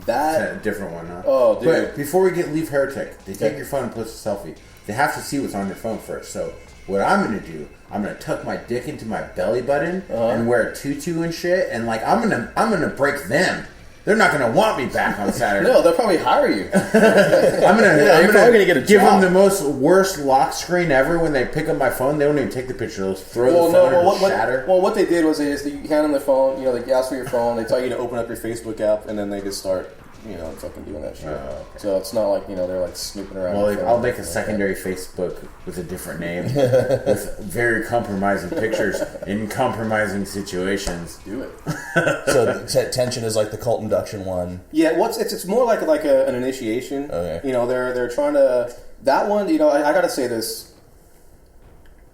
That's a different one, huh? Oh, dude. But before we leave Heretic, they take your phone and post a selfie. They have to see what's on your phone first. So what I'm going to do, I'm going to tuck my dick into my belly button and wear a tutu and shit, and like I'm gonna break them. They're not going to want me back on Saturday. No, they'll probably hire you. I'm gonna get a give job. them the most worst lock screen ever when they pick up my phone. They don't even take the picture. They'll throw the phone and shatter. Well, what they did was you hand them the phone. You know, they ask for your phone. They tell you to open up your Facebook app, and then they just start, you know, fucking doing that shit. Okay. So it's not like, you know, they're like snooping around. Well, I'll make a secondary Facebook with a different name, with very compromising pictures in compromising situations. Do it. So tension is like the cult induction one. Yeah, it's more like an initiation. Okay. You know, they're trying to that one. You know, I got to say this: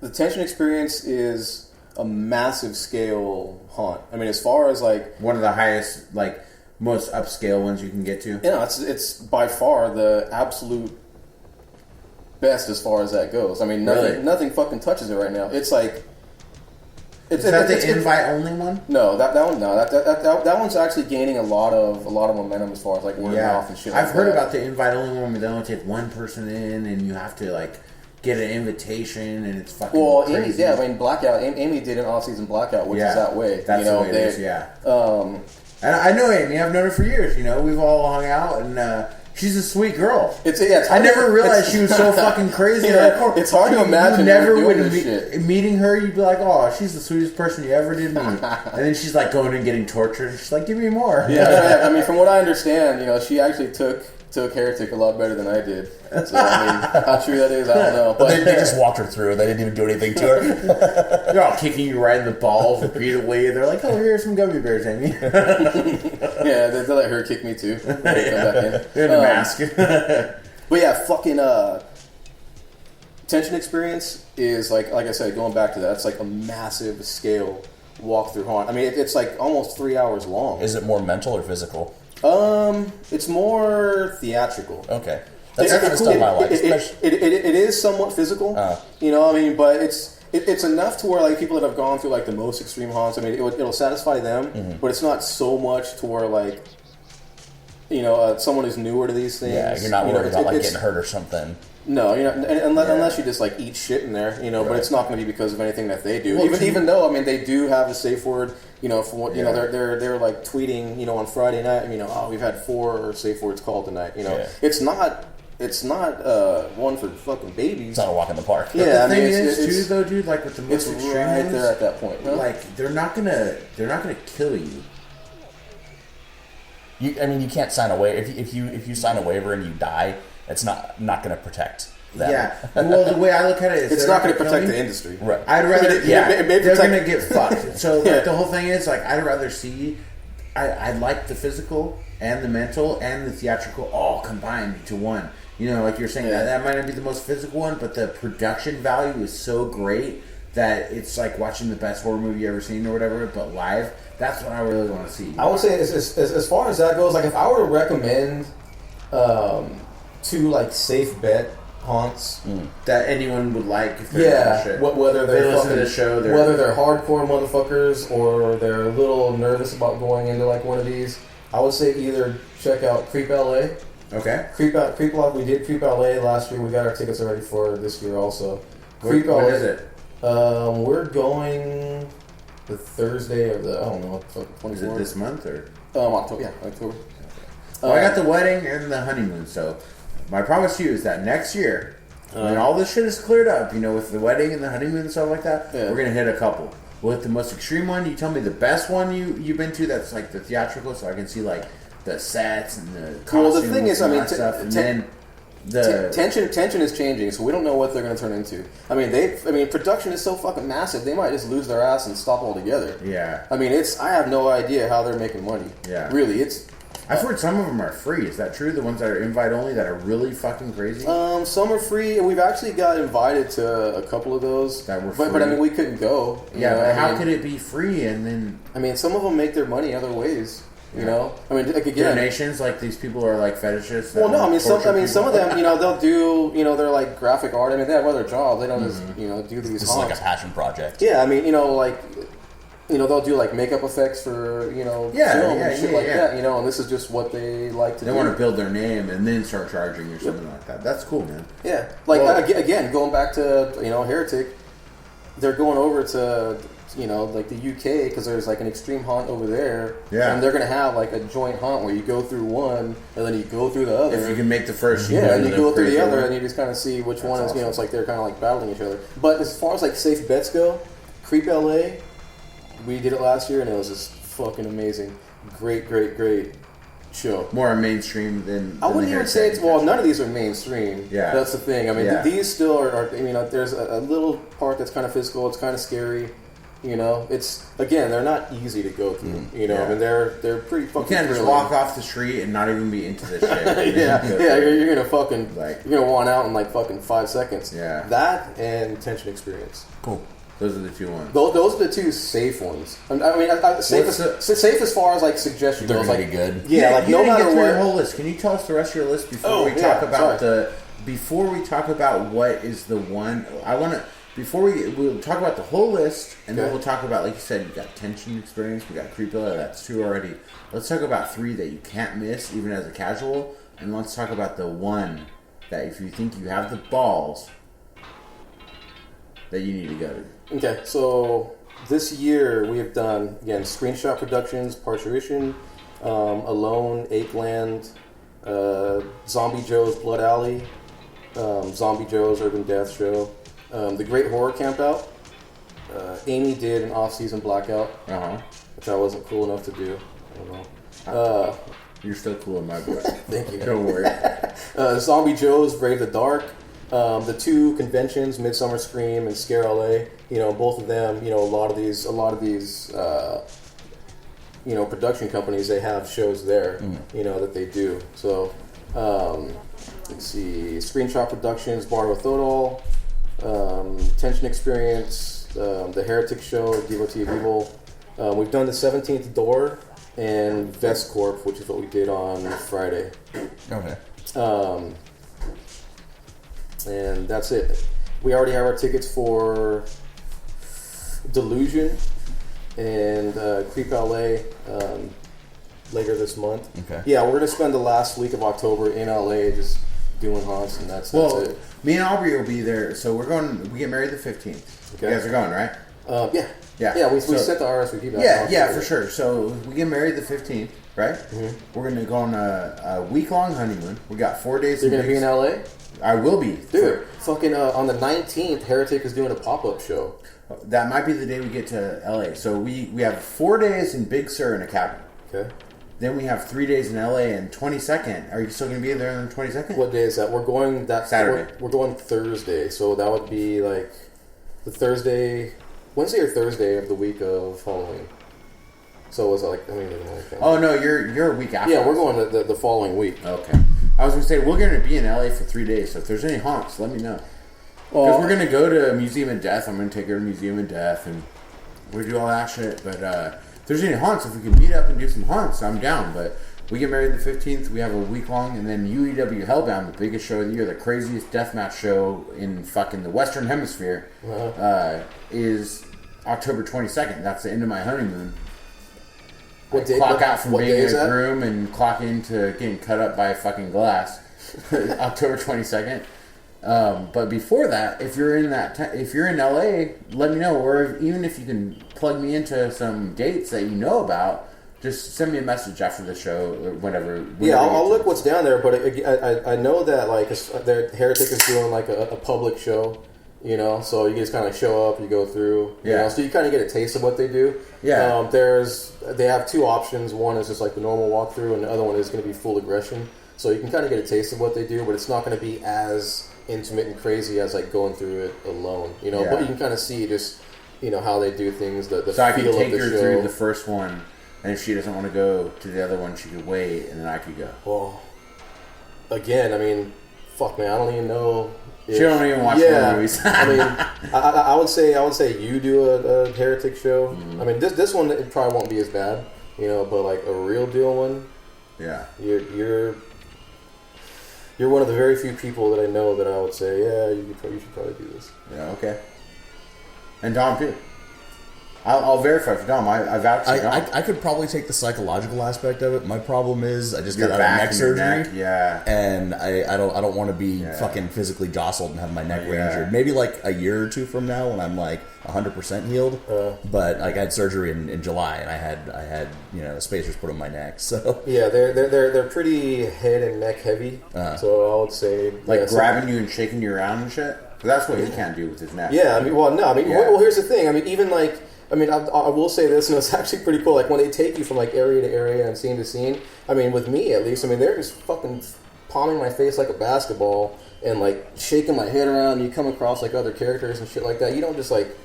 the tension experience is a massive scale haunt. I mean, as far as like one of the highest, like most upscale ones you can get to. Yeah, it's by far the absolute best as far as that goes. I mean, nothing fucking touches it right now. It's like. Is that the invite only one? No, that one. No, that one's actually gaining a lot of momentum as far as like word of mouth and shit. I've heard about the invite only one where they only take one person in, and you have to like get an invitation, and it's fucking crazy. I mean, Blackout. Amy did an off-season Blackout, which is that way. That's the way it is. Yeah. And I know Amy. I've known her for years. You know, we've all hung out, and she's a sweet girl. I never realized she was so fucking crazy. It's hard to imagine. You never would meeting her. You'd be like, "Oh, she's the sweetest person you ever did meet." And then she's like going and getting tortured. She's like, "Give me more." Yeah, I mean, from what I understand, you know, she actually took Heretic a lot better than I did. So, I mean, how true that is, I don't know. But they just walked her through. They didn't even do anything to her. They're all kicking you right in the balls repeatedly. They're like, "Oh, here's some gummy bears, Amy." Yeah, they let her kick me too. Come back in. In a mask. But yeah, fucking tension experience is like I said, going back to that, it's like a massive scale walkthrough haunt. I mean, it's like almost 3 hours long. Is it more mental or physical? It's more theatrical. Okay. That's the kind of stuff I like. It is somewhat physical, you know. I mean, but it's enough to where like people that have gone through like the most extreme haunts. I mean, it'll satisfy them, but it's not so much to where like, you know, someone who's newer to these things. Yeah, you're not worried about like getting hurt or something. No, you're not, unless you just like eat shit in there, you know. Right. But it's not going to be because of anything that they do. Well, even though I mean they do have a safe word. You know, for what you know, they're like tweeting, you know, on Friday night. You know, we've had 4 safe words called tonight. You know, it's not it's not one for fucking babies. It's not a walk in the park. Yeah, the thing it's is, too, though, dude, like with the most it's extreme right ones, there at that point. Huh? like they're not gonna kill you. You can't sign a waiver. If you sign a waiver and you die, it's not going to protect them. Yeah. Well, the way I look at it is it's not going to protect the industry. Right. I'd rather. They're going to get fucked. So Yeah. like, the whole thing is like I'd rather see. I like the physical and the mental and the theatrical all combined into one. You know, like you're saying, that might not be the most physical one, but the production value is so great that it's like watching the best horror movie you ever seen or whatever, but live. That's what I really want to see. I would say as far as that goes, like if I were to recommend two like safe bet haunts that anyone would like if they're shit. Whether They they're listen to fucking, the show, whether they're hardcore motherfuckers or they're a little nervous about going into like one of these, I would say either check out Creep LA. Okay. Creep LA. We did Creep LA last year. We got our tickets already for this year also. Creep LA. When is it? We're going the Thursday of the 24th. Is it this month or? October. Yeah, October. Well, I got the wedding and the honeymoon, so my promise to you is that next year, when all this shit is cleared up, you know, with the wedding and the honeymoon and stuff like that, we're gonna hit a couple. With the most extreme one, you tell me the best one you've been to that's like the theatrical, so I can see like the sets and the costumes. Well, the thing is, I mean, stuff, and then the tension is changing, so we don't know what they're going to turn into. I mean, production is so fucking massive; they might just lose their ass and stop altogether. Yeah. I mean, I have no idea how they're making money. Yeah. Really, I've heard some of them are free. Is that true? The ones that are invite only that are really fucking crazy? Some are free, and we've actually got invited to a couple of those that were free. But I mean, we couldn't go. Yeah, but how could it be free and then? I mean, some of them make their money other ways. You know, I mean, like again, donations. Like these people are like fetishists. Well, no, I mean, some of them, you know, they'll do, you know, they're like graphic art. I mean, they have other jobs. They don't just, you know, do these. This is like a passion project. Yeah, I mean, you know, like, you know, they'll do like makeup effects for, you know, film and shit like that. You know, and this is just what they like to do. They want to build their name and then start charging or something like that. That's cool, man. Yeah, like again, going back to Heretic, they're going over to. You know, like the UK, because there's like an extreme haunt over there. Yeah. And they're going to have like a joint haunt where you go through one and then you go through the other. If you can make the first, and you go through the other and you just kind of see which one is, you know, it's like they're kind of like battling each other. But as far as like safe bets go, Creep LA, we did it last year and it was just fucking amazing. Great show. More mainstream than I wouldn't even say it's, well, none of these are mainstream. Yeah. That's the thing. I mean, these still are, I mean, there's a little part that's kind of physical, it's kind of scary. You know, it's again, they're not easy to go through. You know, I mean, they're pretty fucking. You can't just walk off the street and not even be into this shit. You're gonna fucking you're gonna want out in like fucking 5 seconds. Yeah, that and tension experience. Cool. Those are the two ones. Those are the two safe ones. I mean, safe as far as like suggestion goes. They're like good. Yeah, like no matter what. Your whole list. Can you tell us the rest of your list before we talk about Before we talk about what is the one I want to. Before we'll talk about the whole list, and then we'll talk about, like you said, you got tension experience, we got Creep LA, that's 2 already. Let's talk about 3 that you can't miss, even as a casual, and let's talk about the one that if you think you have the balls, that you need to go to. Okay, so this year we have done, again, Screenshot Productions, Parturition, Alone, Apeland, Zombie Joe's Blood Alley, Zombie Joe's Urban Death Show, The Great Horror Campout. Amy did an off-season blackout, which I wasn't cool enough to do. I don't know. You're still cool in my book. Thank you. Don't worry. Zombie Joe's Brave the Dark. The 2 conventions, Midsummer Scream and Scare LA. You know, both of them. You know, a lot of these. You know, production companies, they have shows there. You know, that they do. So, let's see. Screenshot Productions, Bar with Thodol. Tension Experience, the Heretic Show, Devotee of Evil. We've done the 17th Door and Vest Corp, which is what we did on Friday. Okay. And that's it. We already have our tickets for Delusion and Creep LA later this month. Okay. Yeah, we're going to spend the last week of October in LA just doing haunts, and that's it. Me and Aubrey will be there, so we're going. We get married the 15th. Okay. You guys are going, right? Yeah. We sent the RSVP back. Yeah, for sure. So we get married the 15th, right? Mm-hmm. We're going to go on a week-long honeymoon. We got 4 days. You're going to be in LA? I will be. Dude, fucking on the 19th, Heretic is doing a pop-up show. That might be the day we get to LA. So we have 4 days in Big Sur in a cabin. Okay. Then we have 3 days in LA and 22nd. Are you still going to be there on the 22nd? What day is that? We're going that Saturday. We're going Thursday, so that would be like the Wednesday or Thursday of the week of Halloween. So was it like Oh no, you're a week after. Yeah, we're going the following week. Okay. I was going to say we're going to be in LA for 3 days. So if there's any haunts, let me know. Because we're going to go to Museum of Death. I'm going to take her to Museum of Death and we'll do all that shit. But if there's any haunts, if we can meet up and do some haunts, I'm down. But we get married the 15th. We have a week long. And then UEW Hellbound, the biggest show of the year, the craziest deathmatch show in fucking the Western Hemisphere, is October 22nd. That's the end of my honeymoon. Clock out from being in a groom and clock into getting cut up by a fucking glass. October 22nd. But before that, if you're in LA, let me know. Or even if you can plug me into some dates that you know about, just send me a message after the show or whatever. Yeah, I'll look what's down there. But I know that like Heretic is doing like a public show. You know, so you just kind of show up, you go through, you know, so you kind of get a taste of what they do. Yeah. They have two options. One is just like the normal walkthrough, and the other one is going to be full aggression. So you can kind of get a taste of what they do, but it's not going to be as intimate and crazy as like going through it alone. You know, but you can kind of see just, you know, how they do things. The so I can feel take of the her show. through the first one, and if she doesn't want to go to the other one, she could wait, and then I could go. Well, again, I mean, fuck, man, I don't even know. She don't even watch the movies. I mean, I would say you do a Heretic show. Mm-hmm. I mean, this one it probably won't be as bad, you know, but like a real deal one. Yeah. You're one of the very few people that I know that I would say, yeah, you should probably do this. Yeah. Okay. And Dom too. I'll verify for Dom. I vouch for Dom. I could probably take the psychological aspect of it. My problem is I just Your got out of back neck and your surgery, neck, and I don't want to be fucking physically jostled and have my neck re-injured. Maybe like a year or two from now when I'm like 100% healed. But like I had surgery in July, and I had you know spacers put on my neck. So yeah, they're pretty head and neck heavy. So I would say like grabbing you and shaking you around and shit. That's what he can't do with his neck. Yeah, I mean, well, here's the thing. I mean, even like. I mean, I will say this, and it's actually pretty cool. Like, when they take you from, like, area to area and scene to scene, I mean, with me, at least, I mean, they're just fucking palming my face like a basketball and, like, shaking my head around. You come across, like, other characters and shit like that. You don't just, like,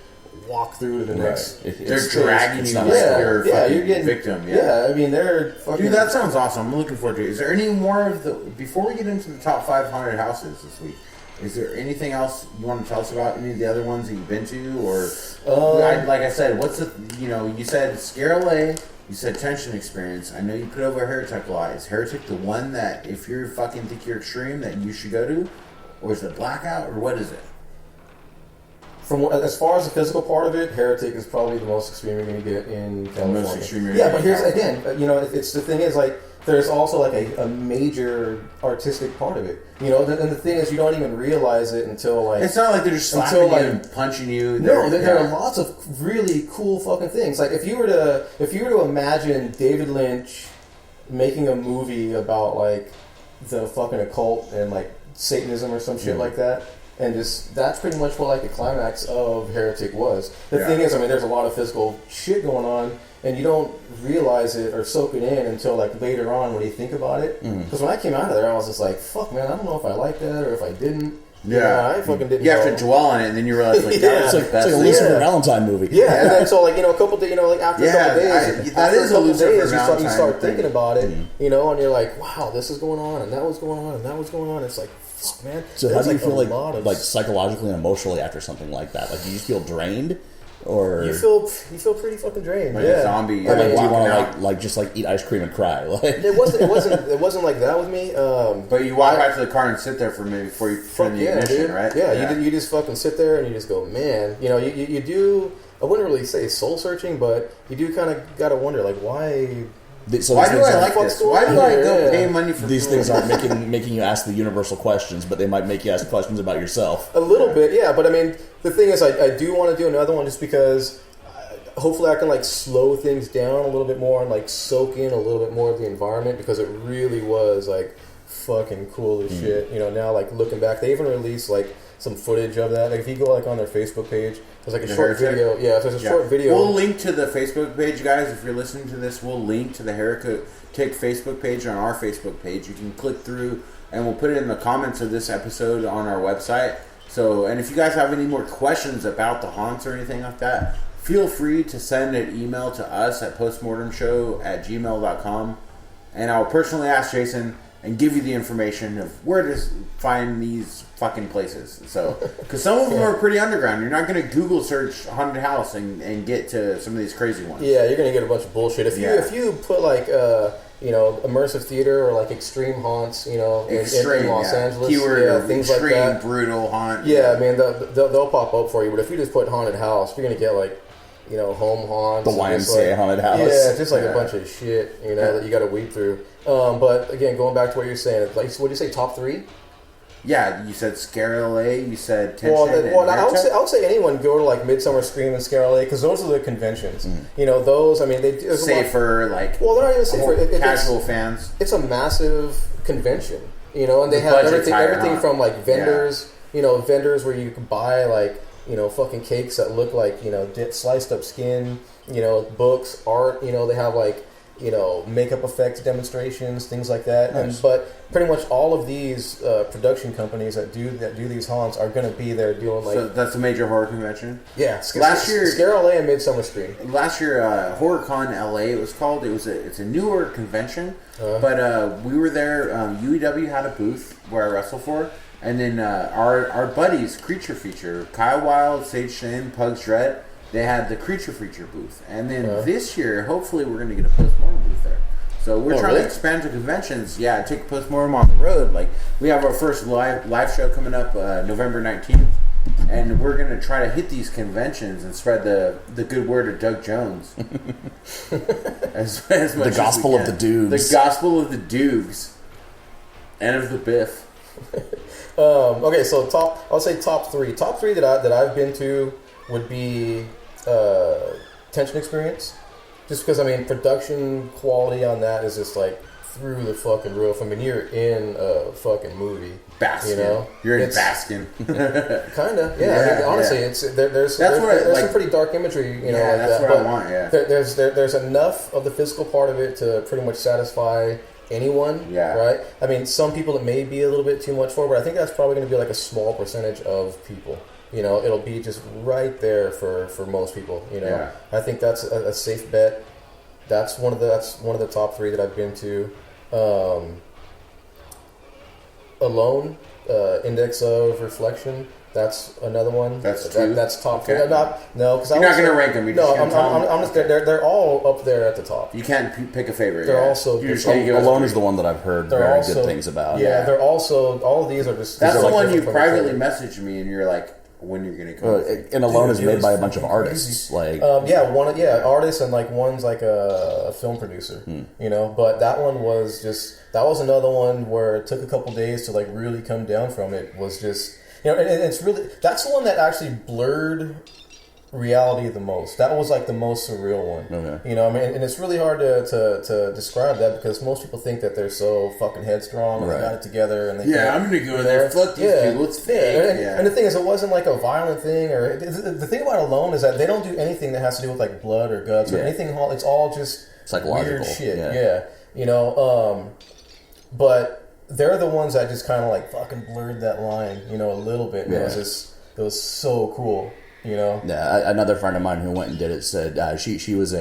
walk through to the next... They're dragging you like you're fucking getting, victim. Yeah, I mean, they're fucking... Dude, that sounds awesome. I'm looking forward to it. Is there any more of the... Before we get into the top 5 haunted houses this week, is there anything else you want to tell us about? Any of the other ones that you've been to? Or, like I said, what's the, you know, you said Scare LA, you said Tension Experience. I know you put over Heretic a lot. Is Heretic the one that, if you're fucking think you're extreme, that you should go to? Or is it Blackout, or what is it? As far as the physical part of it, Heretic is probably the most extreme you're going to get in California. Most extreme but here's, again, you know, it's the thing is, like, there's also like a major artistic part of it, you know. And the thing is, you don't even realize it until like it's not like they're just slapping you and punching you. No, there are lots of really cool fucking things. Like if you were to imagine David Lynch making a movie about like the fucking occult and like Satanism or some shit like that. And that's pretty much what like the climax of Heretic was. The thing is, I mean, there's a lot of physical shit going on, and you don't realize it or soak it in until like later on when you think about it. Because when I came out of there, I was just like, "Fuck, man, I don't know if I liked that or if I didn't." Yeah, I fucking didn't. You have to dwell on it, and then you realize like it's like a Lucifer Valentine movie. Yeah, and then so like, you know, a couple days, you know, like after a couple days, that is a Lucifer Valentine. You start thinking about it, you know, and you're like, "Wow, this is going on, and that was going on, and that was going on." It's like, fuck, man. So how do you feel like psychologically and emotionally after something like that? Like, do you feel drained, or you feel pretty fucking drained? Like a zombie. Or like, do you want to like just like eat ice cream and cry? Like it wasn't like that with me. But you walk back to the car and sit there for a minute before you turn the ignition, dude. right? Yeah, you just fucking sit there and you just go, man. You know, you do. I wouldn't really say soul searching, but you do kind of gotta wonder, like, why. So why do I like this? Why do I go pay money for these things? Aren't making you ask the universal questions, but they might make you ask questions about yourself. A little bit, yeah. But I mean, the thing is, I do want to do another one just because hopefully I can like slow things down a little bit more and like soak in a little bit more of the environment, because it really was like fucking cool as shit. You know, now like looking back, they even released like some footage of that. Like if you go like on their Facebook page, there's like a short video. Yeah, there's a short video. We'll link to the Facebook page, guys. If you're listening to this, we'll link to the Heretic Facebook page on our Facebook page. You can click through, and we'll put it in the comments of this episode on our website. So, and if you guys have any more questions about the haunts or anything like that, feel free to send an email to us at postmortemshow@gmail.com, and I'll personally ask Jason and give you the information of where to find these fucking places. So, because some of them are pretty underground. You're not going to Google search haunted house and get to some of these crazy ones. Yeah, you're going to get a bunch of bullshit. If you put like immersive theater or like extreme haunts, in Los Angeles, keyword things extreme, like that, brutal haunt. Yeah, I mean they'll pop up for you. But if you just put haunted house, you're going to get like home haunts, the YMCA haunted house. Yeah, just like a bunch of shit, that you got to weed through. But again, going back to what you're saying, like, what did you say, top 3? Yeah, you said Scare LA, you said Tension. Well, I would say anyone go to like Midsummer Scream and Scare LA, because those are the conventions. Those, I mean, there's safer, they're not even safer. Casual fans. It's a massive convention, and they have everything from like vendors, vendors where you can buy like fucking cakes that look like sliced up skin, books, art. They have like makeup effects demonstrations, things like that. Nice. But pretty much all of these production companies that do these haunts are going to be there doing like. So that's a major horror convention. Yeah, last year Scare LA and Midsummer Scream. Last year, HorrorCon LA it was called. It's a newer convention, but we were there. UEW had a booth where I wrestle for, and then our buddies Creature Feature, Kyle Wilde, Sage Shane, Pugs Dread. They had the Creature Feature booth. And then this year, hopefully, we're going to get a Postmortem booth there. So we're trying to expand to conventions. Yeah, take Postmortem on the road. Like, we have our first live show coming up November 19th. And we're going to try to hit these conventions and spread the good word of Doug Jones. as much the gospel of the Doogs. The gospel of the Doogs. And of the Biff. Okay, so I'll say top 3. Top 3 that I've been to would be Tension Experience, just because I mean production quality on that is just like through the fucking roof. I mean, you're in a fucking movie. Baskin. You're in Baskin. Kinda, yeah. I mean, honestly, it's there's some pretty dark imagery, Yeah, that's what I want. Yeah, there's enough of the physical part of it to pretty much satisfy anyone. Yeah. Right. I mean, some people it may be a little bit too much for, but I think that's probably going to be like a small percentage of people. It'll be just right there for most people. Yeah. I think that's a safe bet. That's one of the top 3 that I've been to. Alone, Index of Reflection. That's another one. That's 2. That's top 3. Okay. No, because you're not going to rank them. I'm just. They're all up there at the top. You can't pick a favorite. They're also. Alone is the one that I've heard very good things about. Yeah, they're also. All of these are just. That's the one you privately messaged me, and you're like, when you're going to come. And Alone is made by a bunch of artists. Like artists, and like one's like a film producer. But that one was another one where it took a couple days to like really come down from it. It was just and it's really, that's the one that actually blurred reality the most. That was like the most surreal one. Okay. I mean, and it's really hard to describe that, because most people think that they're so fucking headstrong and they got it together. And I'm gonna go in there. Fuck these people. It's fake. And the thing is, it wasn't like a violent thing. Or the thing about Alone is that they don't do anything that has to do with like blood or guts or anything. It's all just psychological weird shit. But they're the ones that just kind of like fucking blurred that line, a little bit. Yeah. It was so cool. Yeah, another friend of mine who went and did it said she was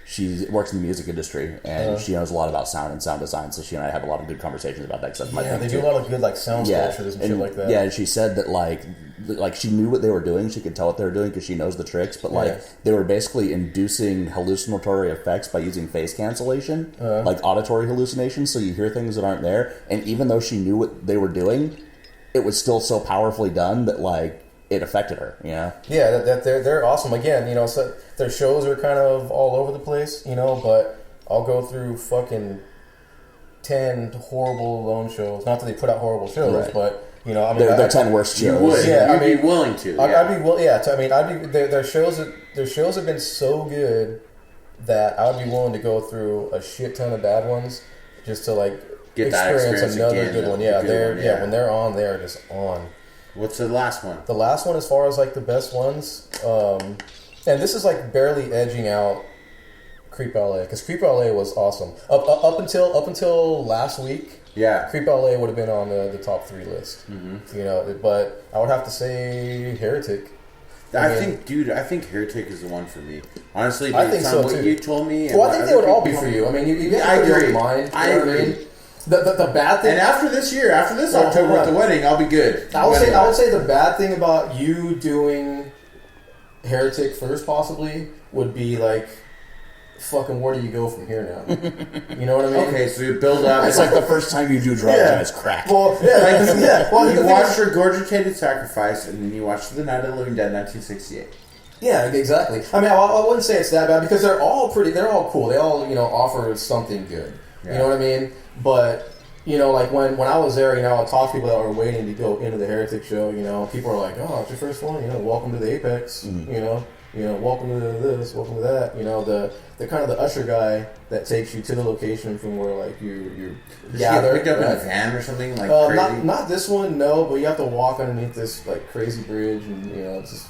she works in the music industry, and she knows a lot about sound and sound design, so she and I have a lot of good conversations about that stuff. They do a lot of good like sound sculptures and shit like that. Yeah, and she said that like she knew what they were doing, she could tell what they were doing because she knows the tricks, but they were basically inducing hallucinatory effects by using face cancellation, like auditory hallucinations, so you hear things that aren't there, and even though she knew what they were doing, it was still so powerfully done that like it affected her, Yeah, they're awesome. Again, so their shows are kind of all over the place, but I'll go through fucking 10 horrible Alone shows. Not that they put out horrible shows, but You know, I mean, They're 10 worst You shows. would. Yeah, You'd I mean, be willing to. I'd be willing. Yeah, I'd be. Their shows have been so good that I would be willing to go through a shit ton of bad ones just to like Get that experience another again, good one. a Yeah, good one, yeah. when they're on, they're just on. What's the last one? The last one, as far as like the best ones, and this is like barely edging out Creep LA, because Creep LA was awesome up until last week. Yeah. Creep LA would have been on the top 3 list. Mm-hmm. You know, but I would have to say Heretic. I think Heretic is the one for me. Honestly, I think so what too. you told me. Well, I think they would all be for you. I mean, you I have to agree. mind. I agree. The bad thing. And after this October hold with on. the wedding, I'll be good. I would say the bad thing about you doing Heretic first, possibly, would be like, fucking, where do you go from here now? You know what I mean? Okay, so you build up. It's like the first time you do drugs and it's crack. Well, yeah. Well, You watched Regurgitated Sacrifice, and then you watched The Night of the Living Dead, 1968. Yeah, exactly. I mean, I wouldn't say it's that bad because they're all cool. They all, offer something good. Yeah. You know what I mean? But, like when I was there, I talked to people that were waiting to go into the Heretic show, people are like, oh, it's your first one, welcome to the Apex, welcome to this, welcome to that, the kind of the usher guy that takes you to the location from where, like, you gather. Picked up in a van or something, like, crazy? Not this one, no, but you have to walk underneath this, like, crazy bridge, and, it's just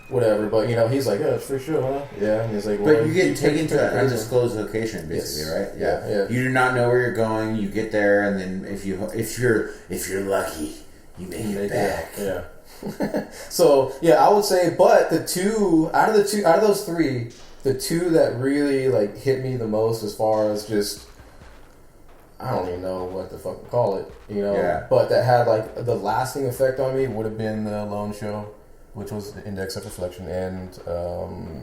whatever, but he's like, oh, it's free show, huh? Yeah, and he's like, well, but you get taken to an undisclosed location, basically, yes. right? Yeah. You do not know where you're going. You get there, and then if you're lucky, you make it back. Yeah. So yeah, I would say, but out of those 3, the 2 that really like hit me the most, as far as just, I don't even know what the fuck to call it, but that had like the lasting effect on me would have been the Lone Show, which was the Index of Reflection, and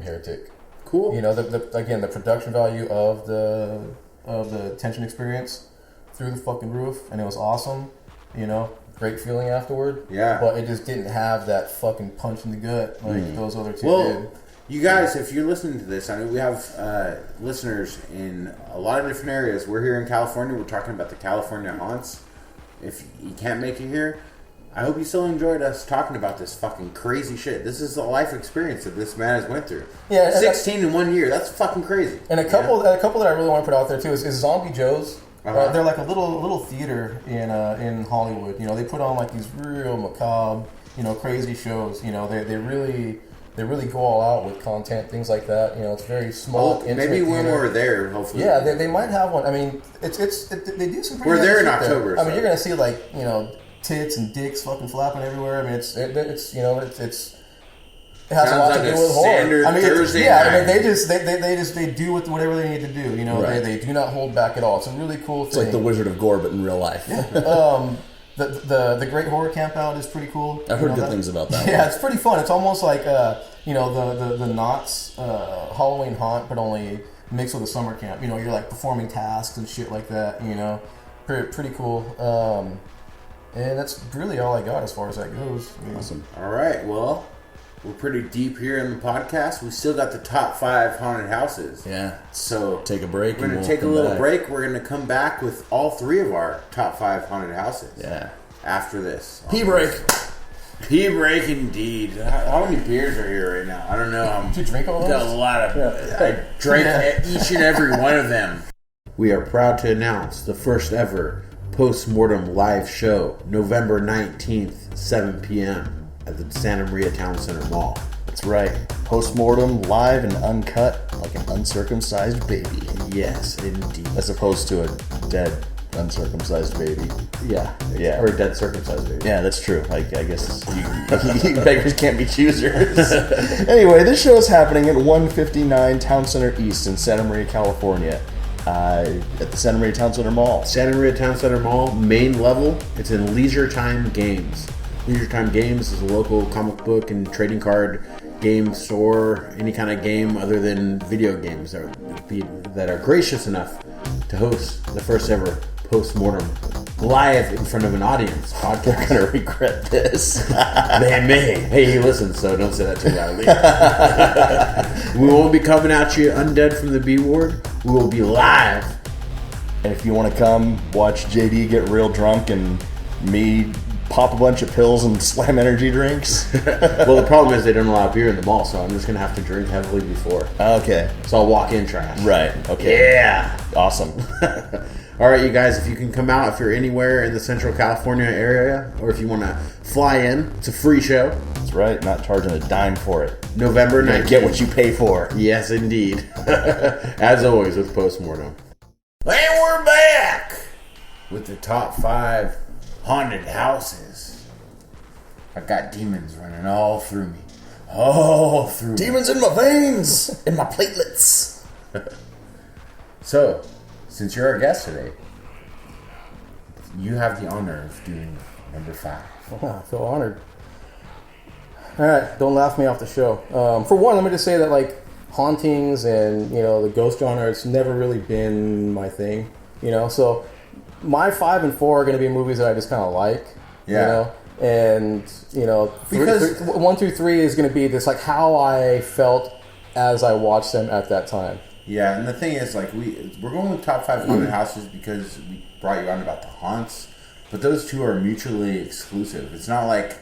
Heretic. Cool. The production value of the tension experience through the fucking roof, and it was awesome. Great feeling afterward. Yeah. But it just didn't have that fucking punch in the gut like those other 2 did. Well, you guys, if you're listening to this, I know we have listeners in a lot of different areas. We're here in California. We're talking about the California haunts. If you can't make it here, I hope you still enjoyed us talking about this fucking crazy shit. This is the life experience that this man has went through. Yeah, 16 in 1 year. That's fucking crazy. And a couple that I really want to put out there too is Zombie Joe's. Uh-huh. They're like a little theater in Hollywood. They put on like these real macabre, crazy shows. They really go all out with content, things like that. It's very small. Maybe when theater. we're there, hopefully. Yeah, they might have one. I mean, they do some. We're there in October. I mean, you're gonna see like tits and dicks fucking flapping everywhere. I mean, it's it has a lot to do with horror. I mean, Thursday night. They do whatever they need to do. Right. They do not hold back at all. It's a really cool thing. It's like the Wizard of Gore, but in real life. The Great Horror Campout is pretty cool. I've heard good things about that. Yeah, it's pretty fun. It's almost like the Knott's Halloween haunt, but only mixed with a summer camp. You're like performing tasks and shit like that. Pretty cool. And that's really all I got as far as that goes. Awesome. All right, well, we're pretty deep here in the podcast. We still got the top 5 haunted houses. Yeah. So take a break. We're going to take a little break. We're going to come back with all 3 of our top 5 haunted houses. Yeah. After this. Pee break. Pee break indeed. How many beers are here right now? I don't know. Did you drink all those? Got a lot of. I drank each and every one of them. We are proud to announce the first ever post-mortem live show, November 19th, 7 p.m. at the Santa Maria Town Center Mall. That's right. Postmortem, live and uncut, like an uncircumcised baby. Yes, indeed. As opposed to a dead, uncircumcised baby. Yeah. Yeah. Or a dead circumcised baby. Yeah, that's true. I guess you beggars can't be choosers. Anyway, this show is happening at 159 Town Center East in Santa Maria, California. At the Santa Maria Town Center Mall. Santa Maria Town Center Mall, main level. It's in Leisure Time Games. Leisure Time Games is a local comic book and trading card game store, any kind of game other than video games that are gracious enough to host the first ever post-mortem live in front of an audience podcast. They're going to regret this. They may. Hey, he listens, so don't say that too loudly. We won't be coming at you undead from the B ward. We will be live. And if you want to come watch JD get real drunk and me pop a bunch of pills and slam energy drinks. Well, the problem is they don't allow beer in the mall, so I'm just going to have to drink heavily before. Okay. So I'll walk in trash. Right. Okay. Yeah. Awesome. All right, you guys, if you can come out, if you're anywhere in the Central California area, or if you want to fly in, it's a free show. That's right. Not charging a dime for it. November 19th. Get what you pay for. Yes, indeed. As always with Postmortem. And we're back with the top 5 haunted houses. I got demons running all through me. All through Demons in my veins. In my platelets. So, since you're our guest today, you have the honor of doing number 5. Oh, I feel honored. All right, don't laugh me off the show. For one, let me just say that like hauntings and the ghost genre, it's never really been my thing. So my 5 and 4 are going to be movies that I just kind of like. Yeah. And Because 1, 2, 3 is going to be this like how I felt as I watched them at that time. Yeah, and the thing is, like, we're going with top 5 haunted houses because we brought you on about the haunts, but those two are mutually exclusive. It's not like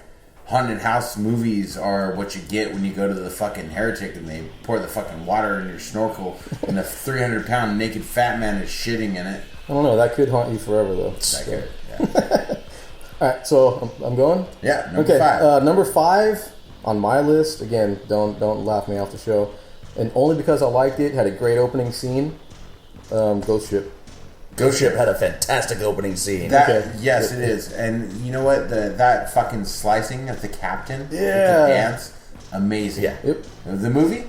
haunted house movies are what you get when you go to the fucking Heretic and they pour the fucking water in your snorkel and the 300-pound naked fat man is shitting in it. I don't know. That could haunt you forever, though. That could, yeah. All right, so I'm going? Yeah, number 5. Number 5 on my list, again, don't laugh me off the show, and only because I liked it, had a great opening scene, Ghost Ship. Ghost Ship had a fantastic opening scene. Yes, it is. And you know what? That fucking slicing of the captain with the dance, amazing. Yeah. Yep. The movie?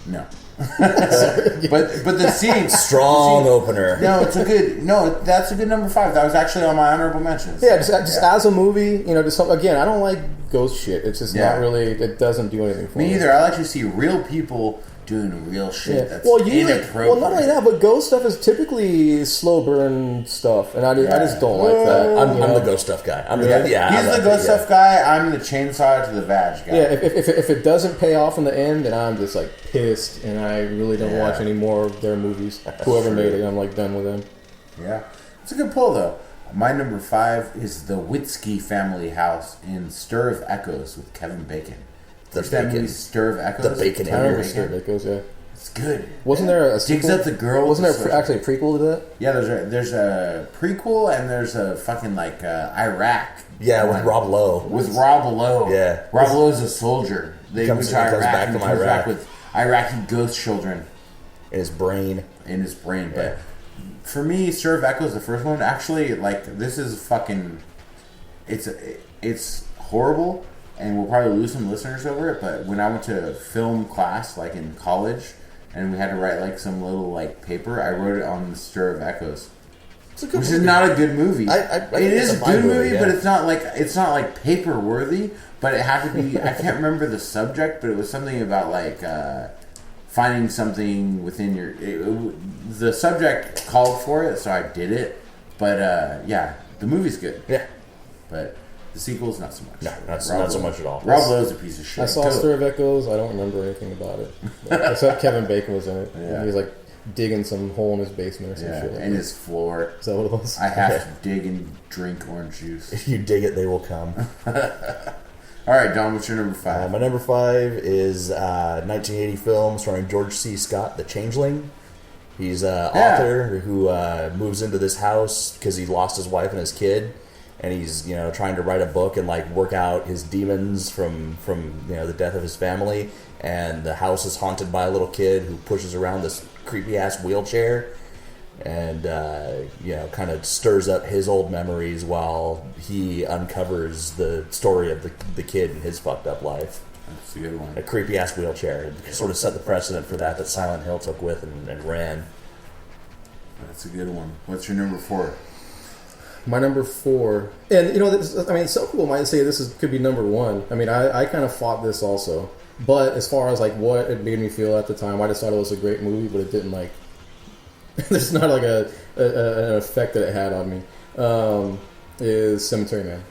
No. but the scene, Strong opener. that's a good number 5. That was actually on my honorable mentions. Yeah, just as a movie, again, I don't like ghost shit. It's just not really, it doesn't do anything for me. Me either. I like to see real people doing real shit. That's inappropriate. Well, not only that, but ghost stuff is typically slow burn stuff, and I just don't like that. I'm the ghost stuff guy. I'm the guy. Yeah, He's the ghost stuff guy. I'm the chainsaw to the vag guy. Yeah, if it doesn't pay off in the end, then I'm just like pissed, and I really don't watch any more of their movies. Whoever made it, I'm like done with them. Yeah, it's a good pull though. My number 5 is the Witzke family house in Stir of Echoes with Kevin Bacon. That movie, Stir of Echoes? The Bacon I remember Stir of Echoes, yeah. It's good. Wasn't there a sequel? Digs up the girl. Wasn't there actually a prequel to that? Yeah, there's a prequel and there's a fucking like Iraq. Yeah, with Rob Lowe. With Rob Lowe. Yeah. Rob Lowe's a soldier. They comes to Iraq back and from comes Iraq back with Iraqi ghost children in his brain. But for me, Stir of Echoes, the first one, actually, like, this is fucking... It's horrible, and we'll probably lose some listeners over it, but when I went to film class, like, in college, and we had to write, like, some little, like, paper, I wrote it on the Stir of Echoes. Which is not a good movie. It is a good movie, but it's not like paper worthy. But it had to be. I can't remember the subject, but it was something about like finding something within your. The subject called for it, so I did it. But yeah, the movie's good. Yeah, but the sequel's not so much. No, not so much at all. Rob Lowe's a piece of shit. I saw Stir of Echoes. I don't remember anything about it, except Kevin Bacon was in it. Yeah. And he was like digging some hole in his basement or some shit. And his floor. Is that what it was? I have to dig and drink orange juice. If you dig it, they will come. All right, Don, what's your number 5? My number 5 is 1980 film starring George C. Scott, The Changeling. He's an author who moves into this house because he lost his wife and his kid, and he's trying to write a book and like work out his demons from the death of his family. And the house is haunted by a little kid who pushes around this creepy ass wheelchair, and kind of stirs up his old memories while he uncovers the story of the kid and his fucked up life. That's a good one. A creepy ass wheelchair. It sort of set the precedent for that Silent Hill took with and ran. That's a good one. What's your number 4? My number 4, and some people might say this could be number 1. I mean, I kind of fought this also, but as far as like what it made me feel at the time, I just thought it was a great movie, but it didn't like. There's not like an effect that it had on me. Is Cemetery Man.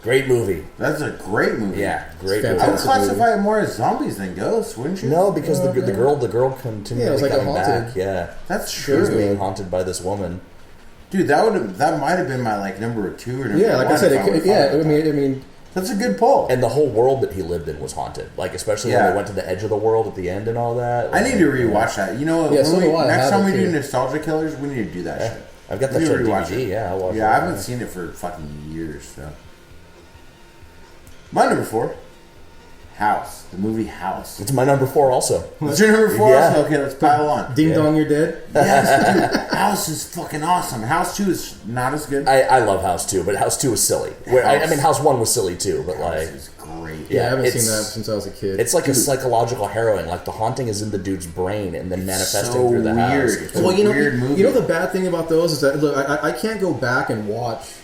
Great movie. That's a great movie. Yeah, great movie. I would classify it more as zombies than ghosts, wouldn't you? No, because the girl continually like coming haunted. back. Yeah, that's she true. was being haunted by this woman. Dude, that might have been my like number 2 or number 1. Yeah, like I said, I mean, that's a good pull. And the whole world that he lived in was haunted. Like, especially when they went to the edge of the world at the end and all that. I need to rewatch that. You know what? Next time we do Nostalgia Killers, we need to do that shit. I've got that shit on DVD. Yeah, I'll watch it. I haven't seen it for fucking years. So. My number 4. House. The movie House. It's my number 4 also. It's your number 4 also? Okay, let's pile on. Ding Dong, You're Dead? Yes, dude. House is fucking awesome. House 2 is not as good. I love House 2, but House 2 was silly. I mean, House 1 was silly too, but House like... is great. Yeah, I haven't seen that since I was a kid. It's like a psychological harrowing. Like, the haunting is in the dude's brain and then manifesting through the house. It's a weird movie. You know the bad thing about those is that, look, I can't go back and watch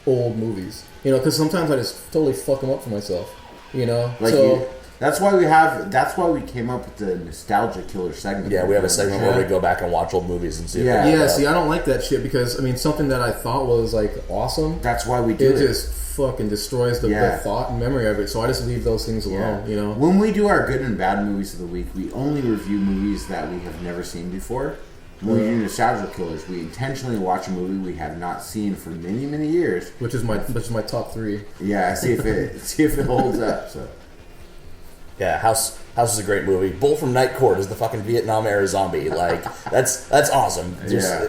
old movies. You know, because sometimes I just totally fuck them up for myself. You know? Like that's why we came up with the Nostalgia Killer segment. Yeah, we have a segment where we go back and watch old movies and see. See, I don't like that shit because I mean, something that I thought was like awesome. That's why we do it. It just fucking destroys the thought and memory of it. So I just leave those things alone. You know, when we do our good and bad movies of the week, we only review movies that we have never seen before. When we do Nostalgia Killers, we intentionally watch a movie we have not seen for many, many years. Which is my top 3. Yeah, see if it holds up. So. Yeah, House is a great movie. Bull from Night Court is the fucking Vietnam era zombie. Like, that's awesome.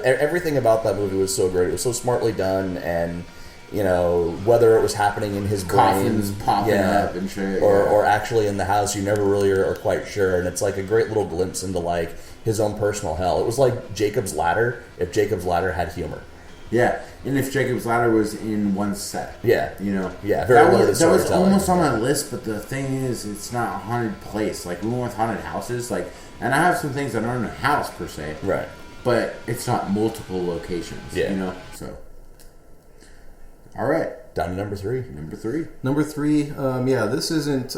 Everything about that movie was so great. It was so smartly done, and you know, whether it was happening in his coffins brain, popping up and shit, or actually in the house, you never really are quite sure. And it's like a great little glimpse into like his own personal hell. It was like Jacob's Ladder if Jacob's Ladder had humor. Yeah, and if Jacob's Ladder was in one set. Yeah. You know? Yeah, very limited that was storytelling. almost on my list, but the thing is, it's not a haunted place. Like, we went with haunted houses, like, and I have some things that aren't a house, per se. Right. But it's not multiple locations, you know? So. All right. Down to number 3. Number 3, this isn't,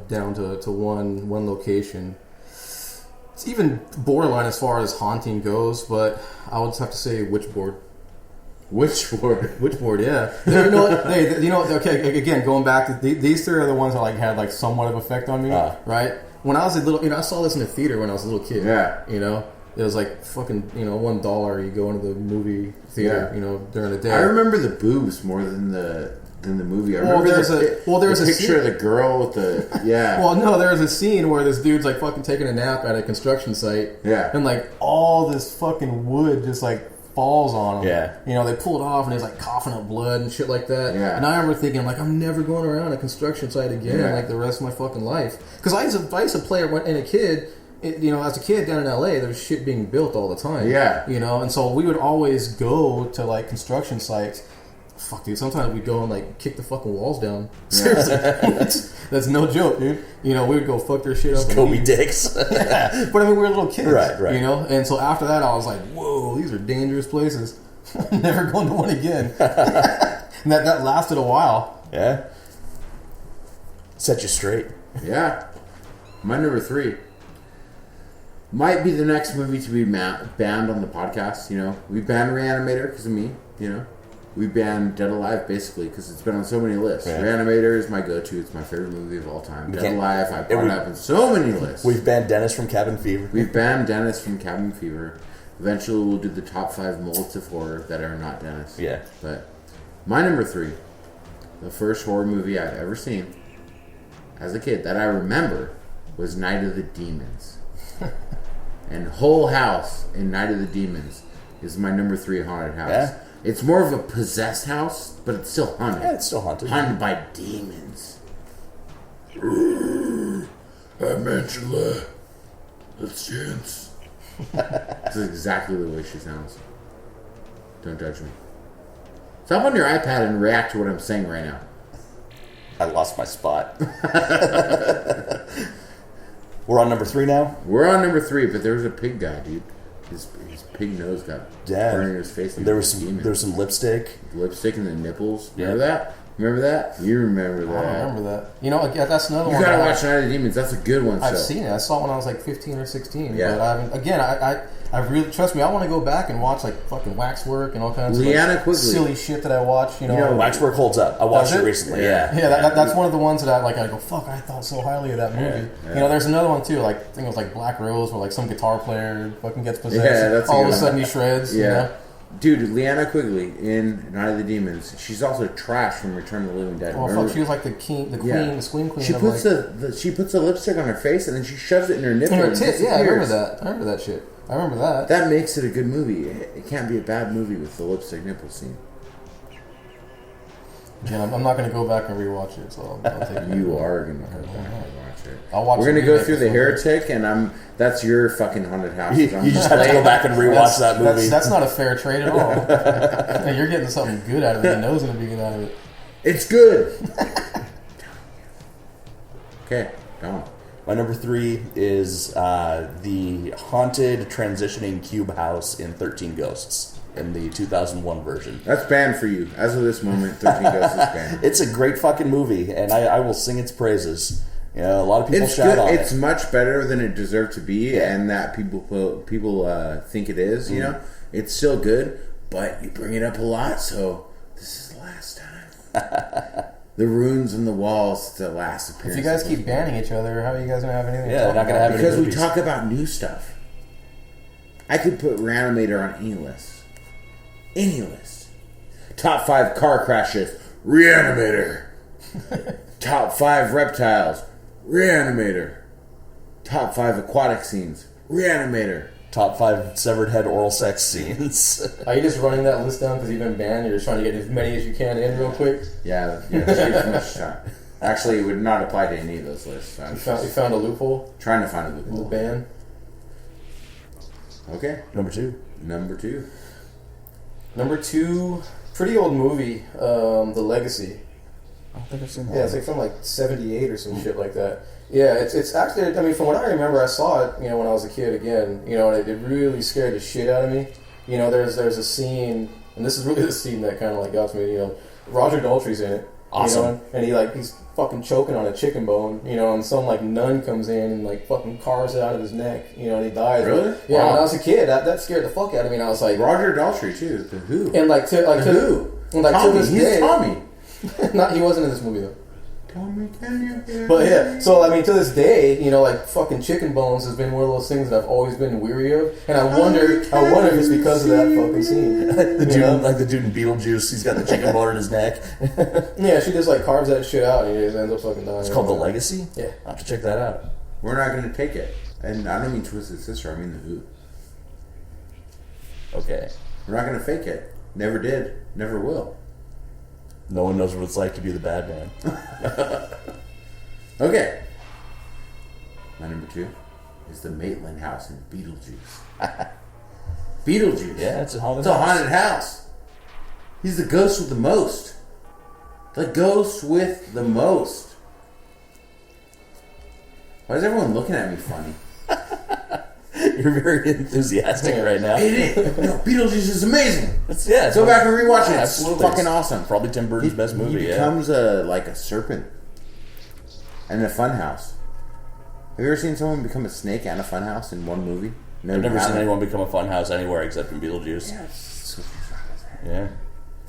down to one location. It's even borderline as far as haunting goes, but I would have to say Witchboard. Witchboard, yeah. Okay, again, going back to these 3 are the ones that like had like somewhat of effect on me, right? When I was a little, I saw this in the theater when I was a little kid. Yeah. You know, it was like fucking, $1. You go into the movie theater, during the day. I remember the boobs more than the movie. I remember there's a picture scene of the girl with the Well, no, there's a scene where this dude's like fucking taking a nap at a construction site. Yeah. And like all this fucking wood just like falls on him. Yeah. You know, they pull it off and he's like coughing up blood and shit like that. Yeah. And I remember thinking like, I'm never going around a construction site again like the rest of my fucking life. Because I used to play when a kid. As a kid down in LA, there's shit being built all the time. Yeah. And so we would always go to like construction sites. Fuck, dude. Sometimes we'd go and like kick the fucking walls down. Seriously, that's no joke, dude. We would go fuck their shit up. Kobe dicks. Yeah. But I mean, we were little kids, right? And so after that, I was like, whoa, these are dangerous places. Never going to one again. And that lasted a while. Yeah. Set you straight. Yeah. My number 3 might be the next movie to be banned on the podcast. We banned Reanimator because of me. We banned Dead Alive, basically, because it's been on so many lists. Yeah. Reanimator is my go-to. It's my favorite movie of all time. Dead Alive, I brought it up in so many lists. We've banned Dennis from Cabin Fever. Eventually, we'll do the top 5 mullets of horror that are not Dennis. Yeah. But my number 3, the first horror movie I've ever seen as a kid that I remember was Night of the Demons. And Whole House in Night of the Demons is my number 3 haunted house. Yeah. It's more of a possessed house, but it's still haunted. Yeah, it's still haunted. Haunted by demons. Angela, that's chance. This is exactly the way she sounds. Don't judge me. Stop on your iPad and react to what I'm saying right now. I lost my spot. We're on number 3 now? We're on number 3, but there was a pig guy, dude. His pig nose got burned in his face. There was some lipstick. Lipstick in the nipples. Remember that? Remember that? You remember that? I don't remember that. You know, yeah, that's another You one. gotta watch Night of the Demons. That's a good one. I've seen it. I saw it when I was like 15 or 16. Yeah. But I haven't, again, I really, trust me, I want to go back and watch like fucking Waxwork and all kinds of like, silly shit that I watch. You know, Waxwork holds up. I watched it recently. Yeah. That's one of the ones that I go, fuck, I thought so highly of that movie. Yeah. You know, there's another one too. Like I think it was like Black Rose, where like some guitar player fucking gets possessed. Yeah, that's all of a sudden he shreds. Yeah. You know? Dude, Leanna Quigley in Night of the Demons. She's also Trash from Return of the Living Dead. Oh fuck, she was like the queen, the scream queen. She puts she puts the lipstick on her face and then she shoves it in her nipple. In her tit. Yeah, I remember that shit. I remember that. That makes it a good movie. It can't be a bad movie with the lipstick nipple scene. Again, I'm not going to go back and rewatch it, so I'll take it. You are going to go back and watch it. I'll watch. We're going to go through The Heretic, and that's your fucking haunted house. You just have to go back and rewatch that movie. That's not a fair trade at all. Hey, you're getting something good out of it. You know it's going to be good out of it. It's good. Okay, go on. My number 3 is the haunted transitioning cube house in 13 Ghosts in the 2001 version. That's banned for you. As of this moment, 13 Ghosts is banned. It's a great fucking movie, and I will sing its praises. You know, a lot of people shout on it. It's much better than it deserved to be, and that people think it is. You know, it's still good, but you bring it up a lot, so this is the last time. The runes on the walls, the last appearance. If you guys keep banning each other, how are you guys going to have anything to talk about? Not gonna have because any we talk about new stuff. I could put Reanimator on any list. Any list. Top 5 car crashes. Reanimator. Top 5 reptiles. Reanimator. Top 5 aquatic scenes. Reanimator. Top 5 severed head oral sex scenes. Are you just running that list down because you've been banned? You're just trying to get as many as you can in real quick? Yeah, saves much time. Actually, it would not apply to any of those lists. You found a loophole? Trying to find a loophole. The ban? Okay. Number 2. Number 2, pretty old movie, The Legacy. I don't think I've seen that. Yeah, it's like from like 78 or some shit like that. Yeah, it's actually, I mean, from what I remember, I saw it, you know, when I was a kid again, you know, and it really scared the shit out of me. You know, there's a scene, and this is really the scene that kind of like got to me, you know, Roger Daltrey's in it. Awesome. You know, and he's fucking choking on a chicken bone, you know, and some like nun comes in and like fucking carves it out of his neck, you know, and he dies. Really? Yeah, Wow. when I was a kid, that scared the fuck out of me, and I was like... Roger Daltrey, too. The Who. And like, to this He's day... Tommy. He wasn't in this movie, though. Tommy, can you hear But yeah, so I mean, to this day, you know, like fucking chicken bones has been one of those things that I've always been weary of, and I wonder if it's because of that fucking scene. Like the dude in Beetlejuice, he's got the chicken bone in his neck. Yeah, she just like carves that shit out, and he just ends up fucking dying. It's called The Legacy? Yeah, I'll have to check that out. We're not going to take it. And I don't mean Twisted Sister, I mean The Who. Okay. We're not going to fake it. Never did. Never will. No one knows what it's like to be the bad man. Okay. My number 2 is the Maitland house in Beetlejuice. Beetlejuice. Yeah, it's a haunted It's a haunted house. He's the ghost with the most. The ghost with the most. Why is everyone looking at me funny? You're very enthusiastic right now. Beetlejuice is amazing. Go back and rewatch it. Absolutely. It's fucking awesome. Probably Tim Burton's best movie. He becomes like a serpent in a funhouse. Have you ever seen someone become a snake and a funhouse in one movie? No, I've never seen anyone become a funhouse anywhere except in Beetlejuice. Yeah.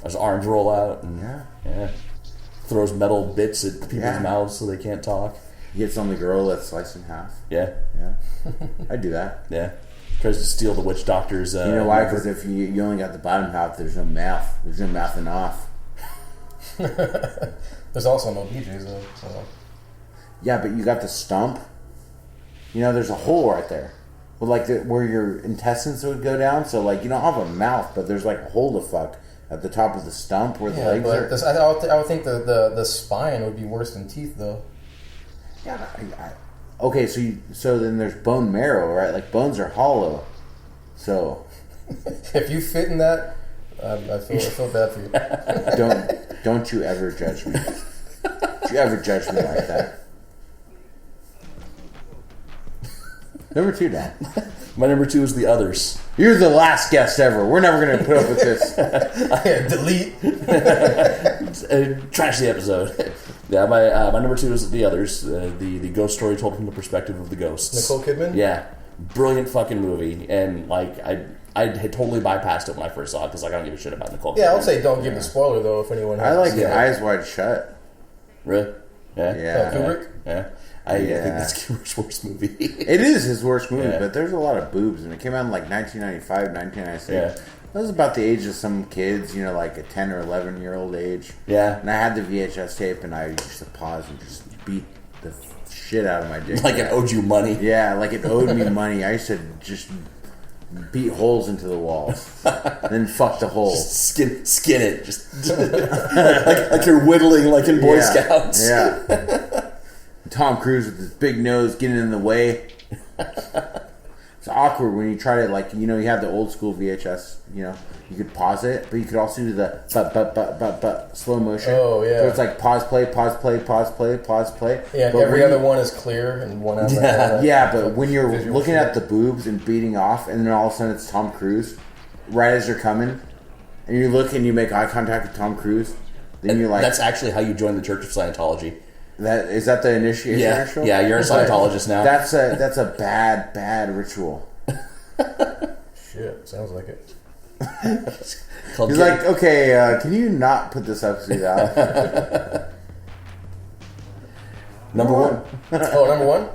His arms roll out and throws metal bits at people's mouths so they can't talk. He hits on the girl that's sliced in half. Yeah. I'd do that. Yeah. Tries to steal the witch doctor's... you know why? Because if you only got the bottom half, there's no mouth. There's no mouthing off. There's also no BJ's though. So. Yeah, but you got the stump. You know, there's a hole right there. Well, like where your intestines would go down. So, like, you don't have a mouth, but there's like a hole to fuck at the top of the stump where the legs are. I would think the spine would be worse than teeth, though. Yeah. Okay, so then there's bone marrow, right? Like bones are hollow. So if you fit in that, I feel bad for you. Don't you ever judge me. Don't you ever judge me like that. Number 2, Dan. My number 2 is The Others. You're the last guest ever. We're never going to put up with this. Delete. Trash the episode. Yeah, my number 2 is The Others, the ghost story told from the perspective of the ghosts. Nicole Kidman? Yeah. Brilliant fucking movie. And, like, I had totally bypassed it when I first saw it because, like, I don't give a shit about Nicole Kidman. Yeah, I would say don't give the spoiler, though, if anyone I has like seen it. Eyes Wide Shut. Really? Yeah. Yeah. Kubrick? Yeah. I think that's Kubrick's worst movie. It is his worst movie, Yeah. but there's a lot of boobs, and it came out in like 1995, 1996. Yeah. That was about the age of some kids, you know, like a 10 or 11-year-old age. Yeah. And I had the VHS tape, and I used to pause and just beat the shit out of my dick. Like it owed you money. Yeah, like it owed me money. I used to just beat holes into the walls, then fuck the hole. Skin it. Just like you're whittling like in Boy Scouts. Yeah. Tom Cruise with his big nose getting in the way. It's awkward when you try to, like, you know, you have the old school VHS, you know, you could pause it, but you could also do the but slow motion. Oh, yeah. So it's like pause, play, pause, play, pause, play, pause, play. Yeah, but every other one is clear and one has yeah, but when you're visual looking shit. at the boobs and beating off, and then all of a sudden it's Tom Cruise, right as you're coming, and you look and you make eye contact with Tom Cruise, then you're like... That's actually how you join the Church of Scientology. Is that the initiation ritual? Yeah, you're a Scientologist now. That's a bad ritual. Shit, sounds like it. He's like, okay, can you not put this episode out? Number 1. Oh, number 1?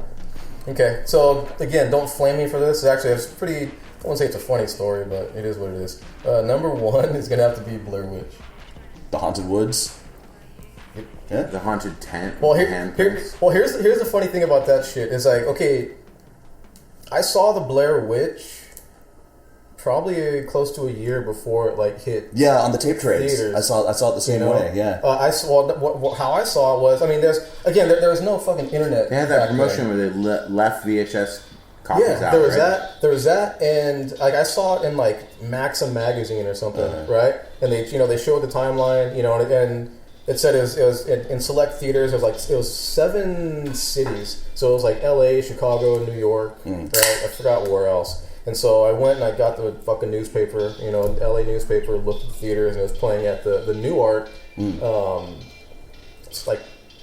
Okay, so again, don't flame me for this. Actually, it's pretty... I won't say it's a funny story, but it is what it is. Number 1 is going to have to be Blair Witch. The Haunted Woods. Yeah. The haunted tent. Well, here's the funny thing about that shit is like, okay, I saw the Blair Witch probably close to a year before it like hit. Yeah, on the tape trades. theaters. I saw it the same way. Yeah. I saw how I saw it was. I mean, there was no fucking internet. They had that back promotion then. where they left VHS copies out. There was right? that. There was that, and like I saw it in like Maxim magazine or something, right? And they showed the timeline, and it said it was in select theaters. It was 7 cities, so it was like L.A., Chicago, New York, right? I forgot where else. And so I went and I got the fucking newspaper, L.A. newspaper, looked at the theaters, and it was playing at the New Art. It's like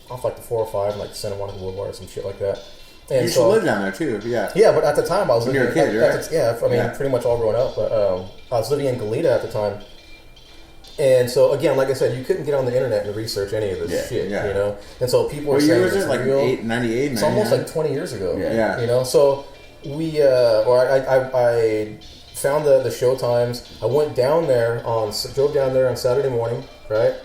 off like the 405, like Santa Monica Boulevard or some shit like that. And You used to live down there too, yeah. Yeah, but at the time I was living. When you were a kid, right? Pretty much all growing up. But I was living in Goleta at the time. And so again, like I said, you couldn't get on the internet and research any of this shit, And so people were saying, "What year was it? Like real. 98, It's almost like 20 years ago. Yeah. So we, I found the show times. I went down there drove down there on Saturday morning, right?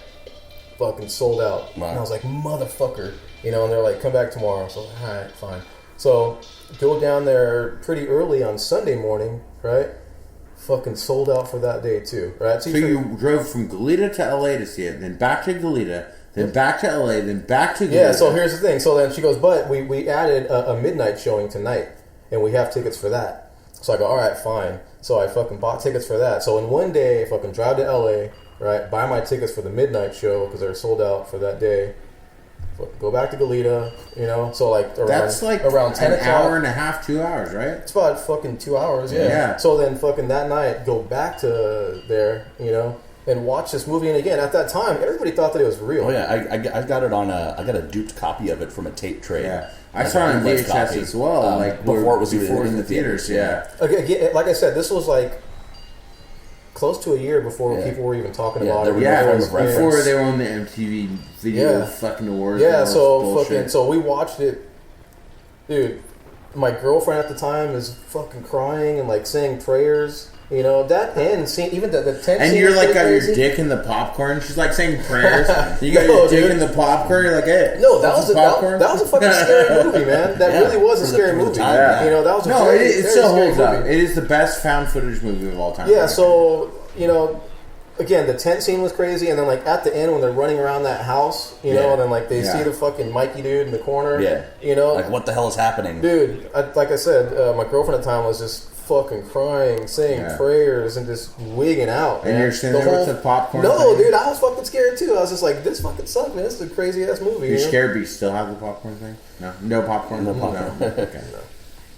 Fucking sold out. Wow. And I was like, motherfucker, and they're like, come back tomorrow. So all right, fine. So go down there pretty early on Sunday morning, right? Fucking sold out for that day too, right? So you drove from Goleta to LA to see it, then back to Goleta, then back to LA, then back to Goleta. Yeah, so here's the thing. So then she goes, but we added a midnight showing tonight, and we have tickets for that. So I go, all right, fine. So I fucking bought tickets for that. So in one day, I fucking drive to LA, right? Buy my tickets for the midnight show because they're sold out for that day. Go back to Goleta, So like around 10 an o'clock. hour and a half, 2 hours, right? It's about fucking 2 hours, yeah. So then fucking that night, go back to there, and watch this movie. And again, at that time, everybody thought that it was real. Oh yeah, I got it on I got a duped copy of it from a tape trade. Yeah, I saw it on VHS as well. Before it was in the theaters. Yeah. Again, like I said, this was like close to a year before people were even talking about it. Before they were on the MTV Video fucking awards. Yeah, so we watched it, dude. My girlfriend at the time is fucking crying and like saying prayers. That end scene, even the tent and scene. You're like got crazy. your dick in the popcorn. She's like saying prayers. You got your dick in the popcorn. You're like, hey, no, that was a fucking scary movie, man. That really was a scary movie. That was it still holds up. It is the best found footage movie of all time. Yeah, so again, the tent scene was crazy, and then like at the end when they're running around that house, and then like they see the fucking Mikey dude in the corner. Like what the hell is happening, dude? Like I said, my girlfriend at the time was just fucking crying, saying prayers, and just wigging out. And you're sitting there with the popcorn. No, dude, I was fucking scared too. I was just like, this fucking sucks, man. This is a crazy ass movie. You're scared, but you still have the popcorn thing? No popcorn. No popcorn. Okay.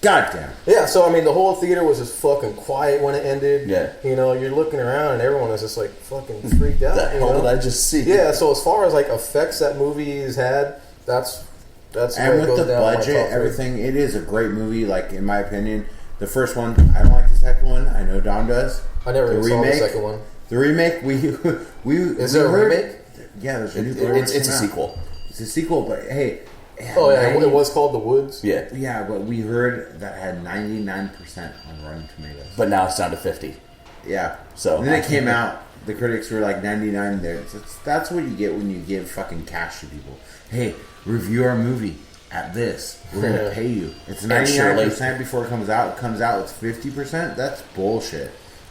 Goddamn. Yeah, so I mean, the whole theater was just fucking quiet when it ended. Yeah. You know, you're looking around and everyone is just like fucking freaked out. The hell did I just see? Yeah, so as far as like effects that movie's had, that's and with the budget, everything, it is a great movie. Like in my opinion, the first one, I don't like the second one. I know Dom does. I never even saw the second one. The remake, we is there a remake? Yeah, there's a new. It's a sequel. It's a sequel, but hey. Oh yeah, it was called The Woods. Yeah, yeah, but we heard that had 99% on Rotten Tomatoes. but now it's down to 50. Yeah. So and then it came out. The critics were like 99 there. That's what you get when you give fucking cash to people. Hey, review our movie at this. We're gonna pay you. It's 99% before it comes out. It comes out with 50%. That's bullshit.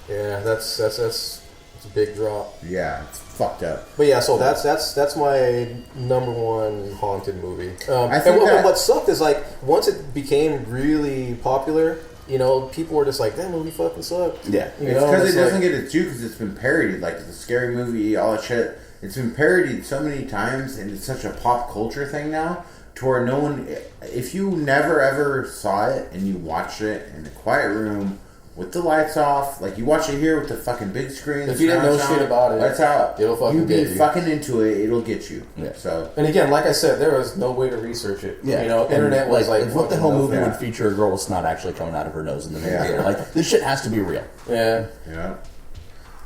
Yeah, that's a big drop. Yeah, it's fucked up. But yeah, so that's my number one haunted movie. I think what sucked is like once it became really popular, you know, people were just like, that movie fucking sucked. Yeah. It's because it doesn't get its due because it's been parodied. Like the scary movie, all that shit. It's been parodied so many times, and it's such a pop culture thing now to where no one, if you never ever saw it and you watched it in a quiet room with the lights off, like you watch it here with the fucking big screen. If you didn't know shit about it, lights out. It'll fucking you get be you. fucking into it. It'll get you. Yeah. So and again, like I said, there was no way to research it. Yeah, you know, internet was like what the hell movie yeah. would feature a girl with snot actually coming out of her nose in the movie Yeah. theater? Like this shit has to be real. Yeah. yeah.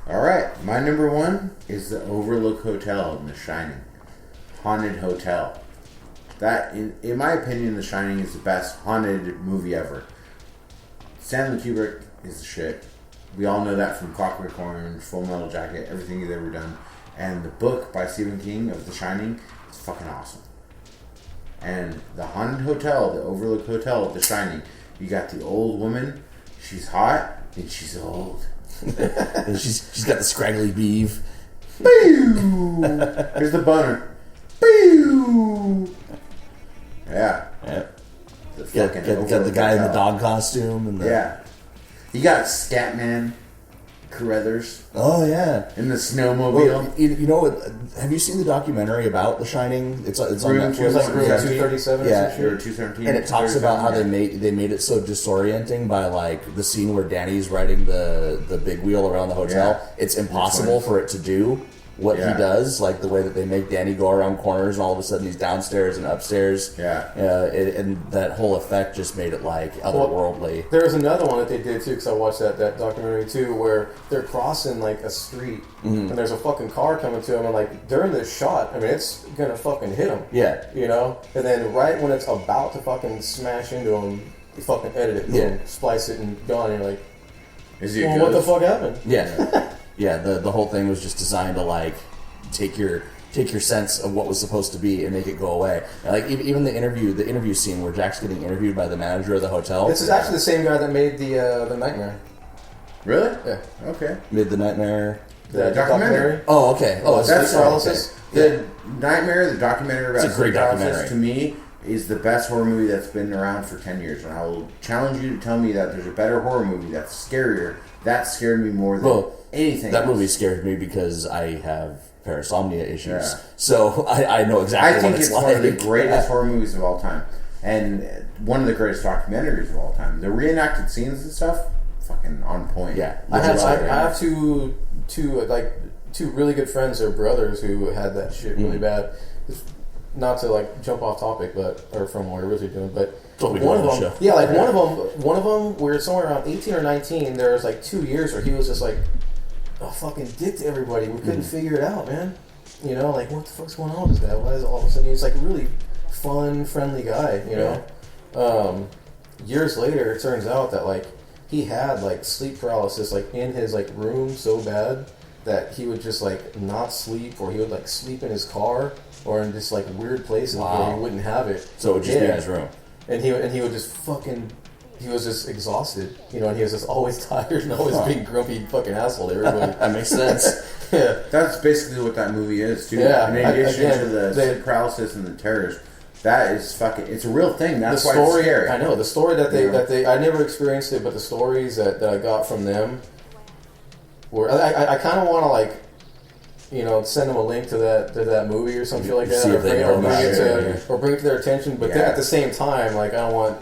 All right, my number one is the Overlook Hotel in The Shining, haunted hotel. That, in my opinion, The Shining is the best haunted movie ever. Stanley Kubrick is the shit. We all know that from Clockwork Orange, Full Metal Jacket, everything he's ever done. And the book by Stephen King of The Shining is fucking awesome. And the haunted hotel, the Overlook Hotel of The Shining, you got the old woman. She's hot and she's old. And she's got the scraggly beeve. Boo! Here's the boner. Boo! Yeah. Yeah. The Got fucking the guy in the hotel. dog costume and the Yeah. You got Scatman Carruthers Oh yeah. in the snowmobile. Well, you know what? Have you seen the documentary about The Shining? It's on Room Netflix. Like Room 217. 237 Yeah. or some shit. 217. And it talks about how they 237, made it so disorienting by like the scene where Danny's riding the big wheel around the hotel. Yeah. It's impossible for it to do what Yeah. he does, like the way that they make Danny go around corners and all of a sudden he's downstairs and upstairs. Yeah. And that whole effect just made it like otherworldly. There was another one that they did too, because I watched that documentary too, where they're crossing like a street and there's a fucking car coming to them, and like during this shot, I mean, it's gonna fucking hit them. Yeah. You know, and then right when it's about to fucking smash into them, you fucking edit it, boom, Yeah. splice it, and gone. And you're like, Is he a well, what the ghost? fuck happened? Yeah. Yeah, the whole thing was just designed to like take your sense of what was supposed to be and make it go away. And, like even the interview scene where Jack's getting interviewed by the manager of the hotel. This is actually the same guy that made the Nightmare. Really? Yeah. Okay. Made the nightmare. The documentary. Oh, okay. Oh, That's sleep paralysis. The Nightmare, the documentary about It's a great sleep paralysis, documentary. to me, is the best horror movie that's been around for 10 years. And I will challenge you to tell me that there's a better horror movie that's scarier. That scared me more than anything that else. movie scared me because I have parasomnia issues, Yeah. so I know I exactly think what it's it's like. one of the greatest horror movies of all time. And one of the greatest documentaries of all time. The reenacted scenes and stuff, fucking on point. Yeah. I have two really good friends. They're brothers who had that shit really bad. Not to like jump off topic, or from what we're really doing, but what we do one on of the them, show. yeah, like one of them, we were somewhere around 18 or 19. There was like 2 years where he was just like a fucking dick to everybody. We couldn't figure it out, man. You know, like what the fuck's going on with this guy? Why is all of a sudden he's like a really fun, friendly guy? You know. Years later, it turns out that like he had like sleep paralysis, like in his like room so bad that he would just like not sleep, or he would like sleep in his car or in just like weird places where he wouldn't have it. So it would just be in his room. And he would just fucking, he was just exhausted, you know, and he was just always tired and always being grumpy fucking asshole to everybody. That makes sense. Yeah. That's basically what that movie is, too. Yeah, In addition again, to the sleep paralysis and the terrors, that is fucking, it's a real thing. That's why it's scary. I know, the story that they I never experienced it, but the stories that I got from them were, I kind of want to like send them a link to that movie or some shit like that, See if they know about it. or bring it to their attention. But then at the same time, like, I don't want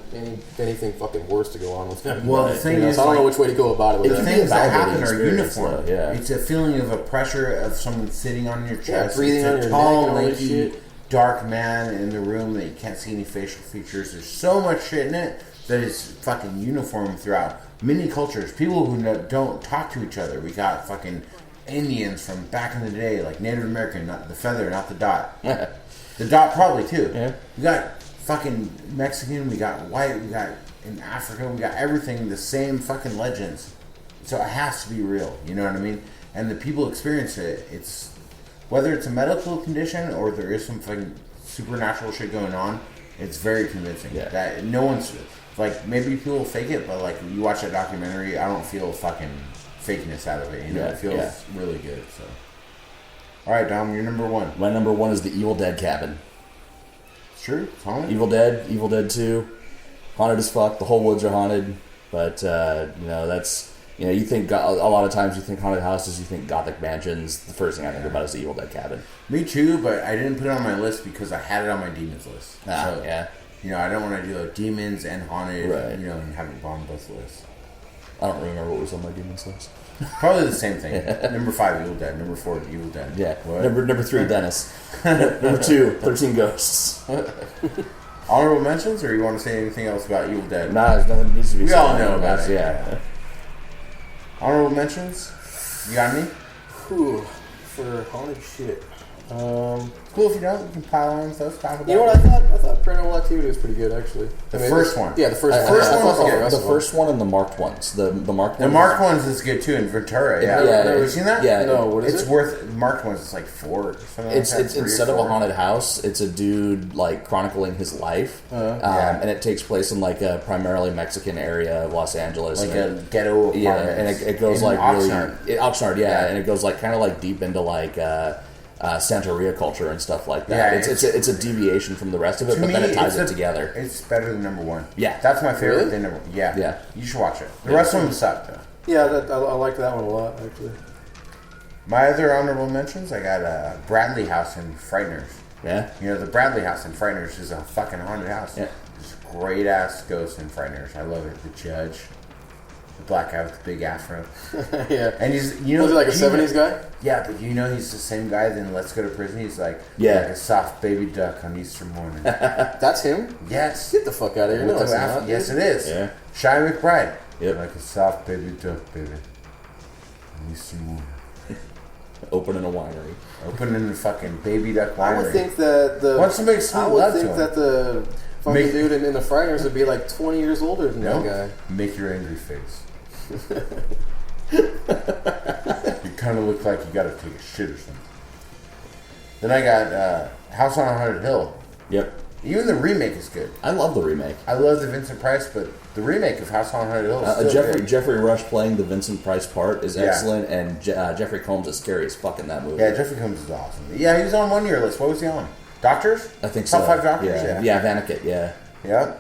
anything fucking worse to go on with them. Well, the thing is, so I don't know which way to go about it. With the things that happen are uniform. Yeah. It's a feeling of a pressure of someone sitting on your chest. Breathing on your tall, neck and all this lanky, shit. dark man in the room that you can't see any facial features. There's so much shit in it that is fucking uniform throughout many cultures. People who don't talk to each other. We got fucking Indians from back in the day, like Native American, not the feather, not the dot. The dot probably too. Yeah. We got fucking Mexican, we got white, we got in Africa, we got everything, the same fucking legends. So it has to be real, you know what I mean? And the people experience it. It's whether it's a medical condition or there is some fucking supernatural shit going on, it's very convincing. Yeah. That no one's like, maybe people fake it, but like you watch that documentary, I don't feel fucking fakeness out of it. You know, it feels really good. So, all right, Dom, you're number one. My number one is the Evil Dead cabin. It's true. It's haunted. Evil Dead 2, haunted as fuck. The whole woods are haunted, but that's you think a lot of times you think haunted houses, you think gothic mansions. The first thing I think about is the Evil Dead cabin. Me too, but I didn't put it on my list because I had it on my demons list. So, I don't want to do like demons and haunted, right. And have it on both lists. I don't remember what was on my demons list. Probably the same thing. Number 5, Evil Dead. Number 4, Evil Dead. Yeah. What? Number 3, Dennis. Number 2, 13 Ghosts. Honorable mentions, or you want to say anything else about Evil Dead? Nah, there's nothing needs to be We said. all know about it. Yeah. Honorable mentions? You got any? Whew, for haunted shit. Cool if you don't. You can pile on stuff. Talk about You know what I thought Paranormal Activity was pretty good, actually. The first one. Yeah, the first one. First one was I thought good. The first one and the marked ones. The marked ones. The marked ones is good too in Ventura. Yeah. Have you seen that? Yeah. No, what is it's it? worth marked ones. It's like 4 or something. It's like that. 3 or instead of 4. a haunted house, it's a dude like chronicling his life, and it takes place in like a primarily Mexican area of Los Angeles, like a ghetto. Yeah, and it goes in like Oxnard. really Oxnard, and it goes like kind of like deep into like Santeria culture and stuff like that. Yeah, it's a deviation from the rest of it, but then it ties it together. It's better than number 1. Yeah. That's my favorite Really? than number 1. Yeah. Yeah. You should watch it. The rest of them suck though. Yeah, I liked that one a lot, actually. My other honorable mentions, I got Bradley House and Frighteners. Yeah. The Bradley House in Frighteners is a fucking haunted house. Yeah. There's great ass ghosts in Frighteners. I love it. The judge. The black guy with the big afro. Yeah. And he's, Was he like a 70s guy? Yeah, but he's the same guy then Let's Go to Prison. He's like, Yeah. like a soft baby duck on Easter morning. That's him? Yes. Get the fuck out of here. With No, the it's afro. not. Yes, it is. Yeah. Shy McBride. Yep. Like a soft baby duck, baby. On Easter morning. Opening a winery. Opening the fucking baby duck winery. I would think that the... Wants to make sweet I would love to think him. that the fucking Make- dude in the Frighteners would be like 20 years older than No. that guy. Make your angry face. You kind of look like you got to take a shit or something. Then I got House on a Haunted Hill. Yep. Even the remake is good. I love the remake. I love the Vincent Price, but the remake of House on a Haunted Hill is still good. Jeffrey Rush playing the Vincent Price part is Yeah. excellent, and Jeffrey Combs is scary as fuck in that movie. Yeah, Jeffrey Combs is awesome. Yeah, he was on one year list. What was he on? Doctors? I think Top so. 5 Doctors? Yeah, Vanikit, yeah. Yeah.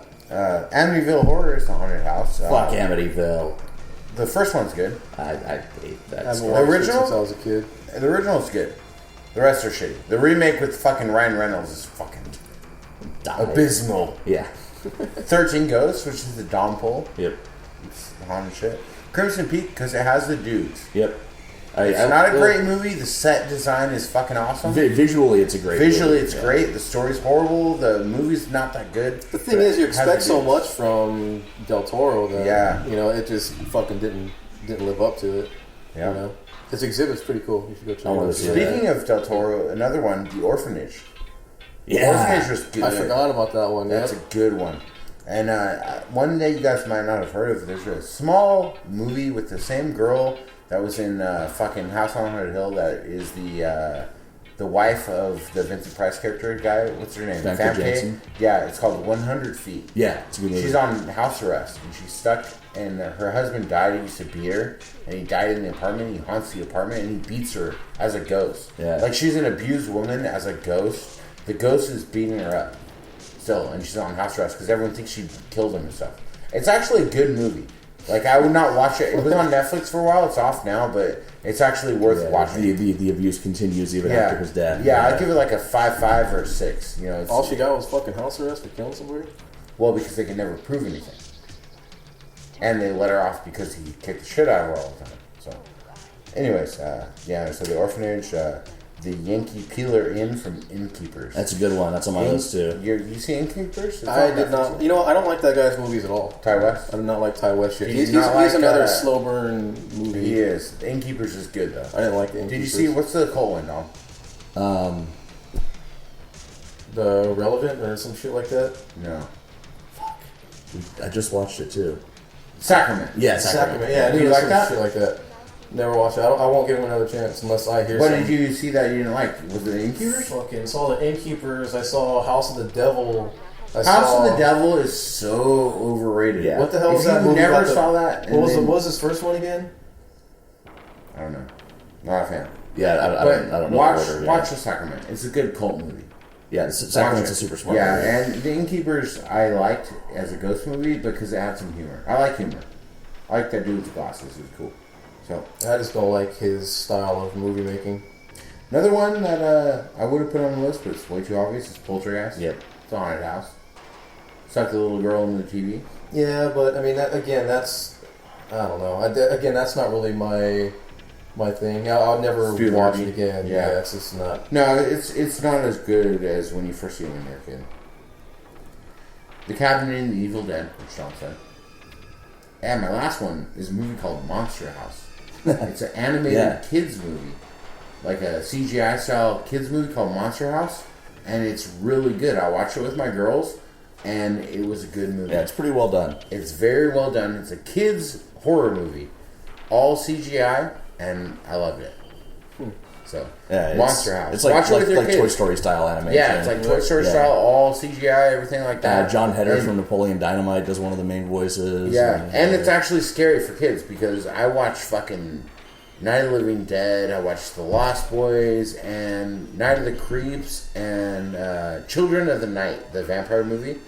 Amityville Horror is the haunted house. Fuck Amityville. The first one's good. I hate that. I haven't story. watched it original? since I was a kid. The original's good. The rest are shitty. The remake with fucking Ryan Reynolds is fucking Die. abysmal. Yeah. 13 Ghosts, which is the Dom pole. Yep. It's haunted shit. Crimson Peak, because it has the dudes. Yep. It's not a great movie. The set design is fucking awesome. Visually, it's a great Visually, movie. it's great. The story's horrible. The movie's not that good. The thing is, you It has expect the so dudes. much from Del Toro that Yeah. it just fucking didn't live up to it. Yeah. You know? His exhibit's pretty cool. You should go check I it wanna out. see that. Speaking of Del Toro, another one, The Orphanage. The Yeah. Orphanage was good. I forgot about that one. That's Yeah. a good one. And one day you guys might not have heard of. There's a small movie with the same girl that was in fucking House on Haunted Hill. That is the wife of the Vincent Price character guy. What's her name? Famke Janssen? Yeah, it's called 100 Feet. Yeah, it's a good movie. She's on house arrest and she's stuck. And her husband died. He used to beat her, and he died in the apartment. He haunts the apartment, and he beats her as a ghost. Yeah. Like she's an abused woman as a ghost. The ghost is beating her up still, and she's on house arrest because everyone thinks she killed him and stuff. It's actually a good movie. Like, I would not watch it. It was on Netflix for a while. It's off now, but it's actually worth watching. The abuse continues even after his death. Yeah, I'd give it like a 5.5 or a 6. You know, all she got was fucking house arrest for killing somebody? Well, because they could never prove anything. And they let her off because he kicked the shit out of her all the time. So, anyways, so The Orphanage, the Yankee Peeler Inn from Innkeepers. That's a good one. That's on my list, too. You see Innkeepers? I did not. You know, I don't like that guy's movies at all. Ty West? I do not like Ty West shit. He's like, another slow burn movie. He is. Innkeepers is good, though. I didn't like the Did Innkeepers. you see, what's the cult one, Dom? The Relevant or some shit like that? No. I just watched it, too. Sacrament. Yeah, Sacrament. Yeah, I Do knew you like that? shit like that. Never watched it. I won't give him another chance unless I hear What something. did you see that you didn't like? Was it Innkeepers? Fucking saw the Innkeepers. I saw House of the Devil. House of the Devil is so overrated. Yeah. What the hell If was that you movie? never about saw that? What was his first one again? I don't know. Not a fan. Yeah, I don't know. Watch The Sacrament. It's a good cult movie. Yeah, Sacrament's a super smart movie. Yeah, and The Innkeepers I liked as a ghost movie because it had some humor. I like humor. I like that dude's glasses. It was cool. So I just don't like his style of movie making. another one that I would have put on the list, but it's way too obvious, is Poltergeist. Yep. It's a haunted house. Suck the little girl in the TV. Yeah, but I mean, that's I don't know. Again, that's not really my thing. I'll never Stupid watch movie. it again. Yeah. It's just not. No, it's not as good as when you first see it when you're a kid. The Cabin in the Evil Dead, which Sean said. And my last one is a movie called Monster House. It's an animated kids movie. Like a CGI style kids movie called Monster House. And it's really good. I watched it with my girls, and it was a good movie. Yeah, it's pretty well done. It's very well done. It's a kids horror movie. All CGI, and I loved it. So, Yeah, Monster House. It's like, Watch it with your kids. Toy Story style animation. Yeah, it's like Toy Story style, all CGI, everything like that. John Heder And- from Napoleon Dynamite does one of the main voices. Yeah, and it's actually scary for kids because I watched fucking Night of the Living Dead, I watched The Lost Boys, and Night of the Creeps, and Children of the Night, the vampire movie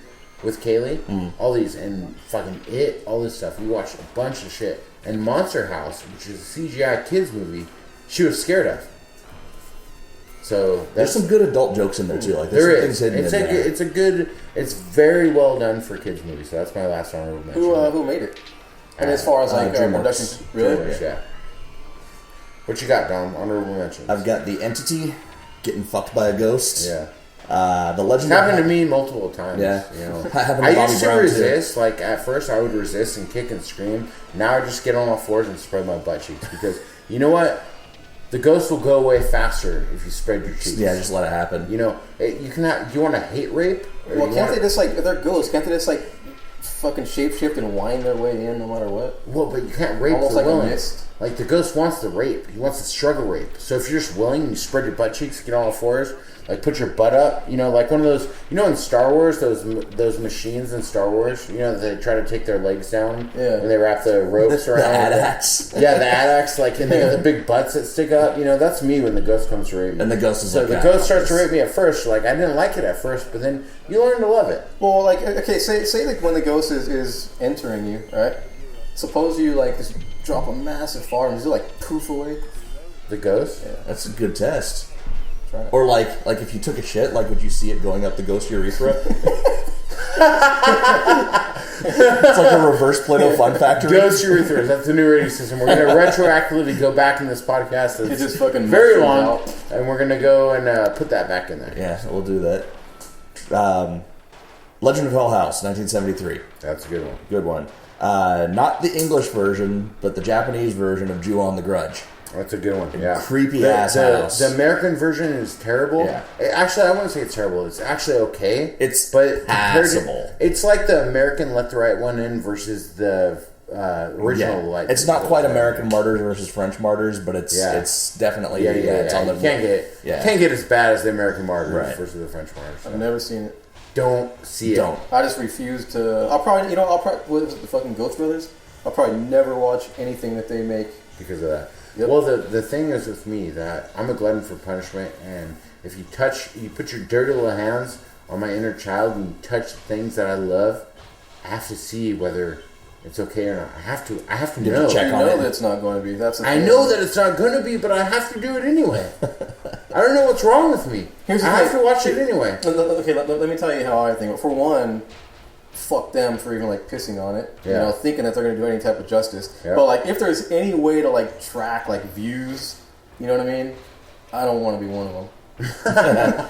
with Kaylee. All these, and fucking It, all this stuff. We watched a bunch of shit. And Monster House, which is a CGI kids movie, she was scared of. So There's some good adult jokes in there too. Like there there's is. some things hidden in there. It's very well done for kids movie. So that's my last honorable mention. Who made it? And as far as like DreamWorks. production, really? DreamWorks, yeah. What you got, Dom? Honorable mentions. I've got The Entity, getting fucked by a ghost. Yeah. The Legend It's of happened to me multiple times. Yeah. You know. Happened to I Bobby used to Brown, too. resist. Like at first, I would resist and kick and scream. Now I just get on all fours and spread my butt cheeks because you know what? The ghost will go away faster if you spread your cheeks. Yeah, just let it happen. You know, you cannot. You want to hate rape? Or Well, you can't want they just like if they're ghosts? Can't they just like fucking shapeshift and wind their way in no matter what? Well, but you can't rape Almost the like a willing. mist. Like the ghost wants the rape. He wants the struggle rape. So if you're just willing, you spread your butt cheeks, get on all fours, like put your butt up. You know, like one of those. You know, in Star Wars, those machines in Star Wars. You know, they try to take their legs down. Yeah. And they wrap the ropes The around. AdAx. Yeah, the AdAx. Like, and they got the big butts that stick up. You know, that's me when the ghost comes to rape me. And the ghost is So like, the yeah, ghost starts to rape me at first. Like I didn't like it at first, but then you learn to love it. Well, like okay, say like when the ghost is entering you, right? Suppose you like just drop a massive fart and just like poof away. The ghost. Yeah. That's a good test. Try it. Or like if you took a shit, like would you see it going up the ghost urethra? It's like a reverse Play-Doh fun factory. Ghost urethras. That's the new rating system. We're going to retroactively go back in this podcast. It It's just fucking very mushrooms long, out. and we're going to go and put that back in there. Yeah, we'll do that. Legend of Hell House, 1973. That's a good one. Good one. Not the English version, but the Japanese version of Ju-on the Grudge. That's a good one. Yeah. Creepy ass house. The American version is terrible. Yeah. Actually, I wouldn't say it's terrible. It's actually okay. It's but compared to- passable. It's like the American Let the Right One In versus the original. Yeah. Like It's not quite American Martyrs versus French Martyrs, but it's definitely it's on the You can't get as bad as the American Martyrs Right. versus the French Martyrs. I've never seen it. Don't see it. Don't. I just refuse to. I'll probably what is it, the fucking Ghost Brothers? I'll probably never watch anything that they make. Because of that. Yep. Well, the thing is with me that I'm a glutton for punishment, and if you put your dirty little hands on my inner child and you touch things that I love, I have to see whether it's okay or not. I have to You know. check You on know it. that it's not going to be. That's the I thing. know that it's not going to be, but I have to do it anyway. I don't know what's wrong with me. Here's the I have thing. to watch it anyway. Okay, let me tell you how I think. For one, fuck them for even like pissing on it. Yeah. You know, thinking that they're going to do any type of justice. Yeah. But like, if there's any way to like track like views, you know what I mean? I don't want to be one of them.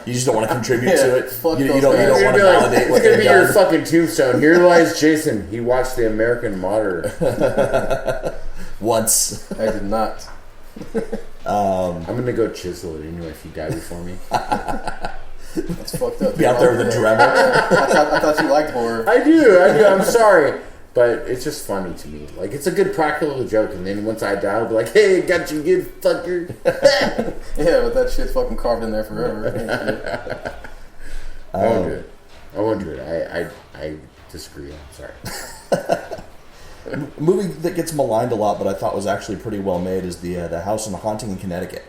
You just don't want to contribute to it. Fuck You those don't guys. want to You're gonna be validate what it's going to they've be your done. fucking tombstone. Here lies Jason. He watched the American Martyr. Once. I did not. I'm going to go chisel it anyway if you die before me. That's fucked up. Be out there with a Dremel. I thought you liked horror. I do. I'm sorry. But it's just funny to me. Like, it's a good practical joke. And then once I die, I'll be like, hey, got you good, fucker. Yeah, but that shit's fucking carved in there forever. I won't do it. I won't do it. I disagree. I'm sorry. A movie that gets maligned a lot, but I thought was actually pretty well made, is the House on the Haunting in Connecticut.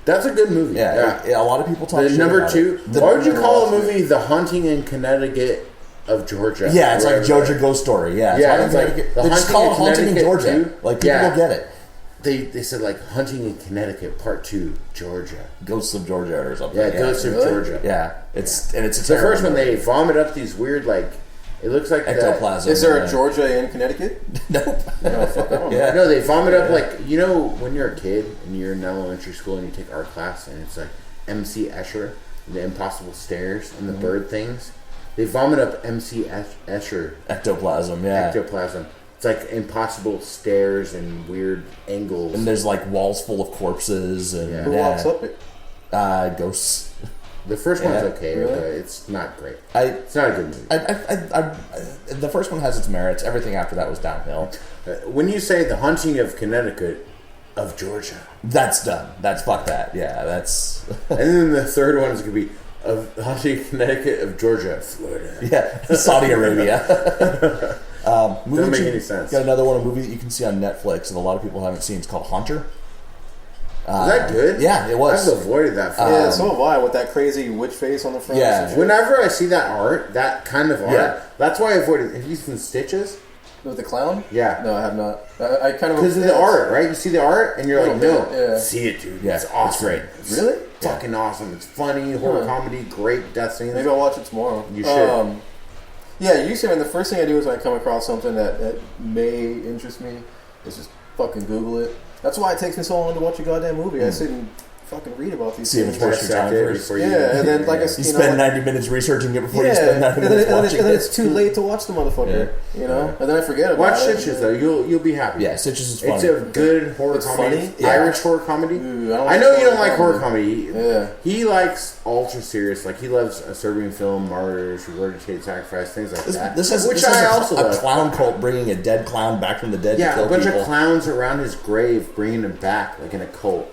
That's a good movie. Yeah, a lot of people talk The shit number about two. it. Why would you call a movie The Haunting in Connecticut of Georgia? Yeah, it's like Whatever. Georgia Ghost Story. Yeah, Yeah, Haunting in it's like Connecticut. The They just Haunting call it Haunting in Connecticut Georgia. too. Like, people Yeah. will get it. They said like Hunting in Connecticut Part 2, Georgia. Ghosts of Georgia or something. Yeah, Ghosts of really? Georgia. Yeah, it's a The terrible first one, movie. they vomit up these weird, like, it looks like Ectoplasm. Is there a yeah. Georgia in Connecticut? Nope. No, fuck, I don't know. Yeah. No, they vomit up, like, you know, when you're a kid and you're in elementary school and you take art class and it's like MC Escher, the impossible stairs and the bird things. They vomit up MC Escher Ectoplasm. Yeah. ectoplasm. It's like impossible stairs and weird angles. And there's like walls full of corpses and Yeah. Who walks up it? Ghosts. The first one's Yeah. okay, Really? but it's not great. I It's not a good movie. the first one has its merits. Everything after that was downhill. When you say The Haunting of Connecticut of Georgia, That's done. That's fuck that. Yeah, that's and then the third one is going to be of Haunting of Connecticut of Georgia, Florida. yeah. Saudi Arabia. Movie Doesn't make you- any sense. Got another one, a movie that you can see on Netflix and a lot of people haven't seen. It's called Haunter. Is that good? Yeah, it was. I've avoided that for Yeah, so have I, with that crazy witch face on the front. Yeah. and shit. Whenever I see that art, that kind of art, Yeah. that's why I avoid it. Have you seen Stitches? With the clown? Yeah. No, I have not. I kind of... Because of the art, right? You see the art, and you're like, Little no, bit, yeah. see it, dude. Yeah, It's it's awesome. great. It's Really? fucking awesome. It's funny, horror comedy, great death scenes. Maybe I'll watch it tomorrow. You should. Yeah, usually, the first thing I do is when I come across something that may interest me, is just fucking Google it. That's why it takes me so long to watch a goddamn movie. I sit and fucking read about these See if things. it's worth your time first. before you. Yeah, and then, like I You said, spend 90 minutes researching it before you spend 90 and minutes then watching it's it. too late to watch the motherfucker. You know, and then I forget about Watch it. Stitches, though. You'll be happy. Yeah, Stitches is funny. It's a good horror It's comedy. funny? Yeah. Irish horror comedy. Ooh, I know you don't like horror comedy. Yeah. He likes ultra serious. Like, he loves a Serbian film, Martyrs, Regurgitated Sacrifice, things like that. This has, which this has I a, also a love. clown cult bringing a dead clown back from the dead to Yeah, kill a bunch people. of clowns around his grave, bringing him back like in a cult.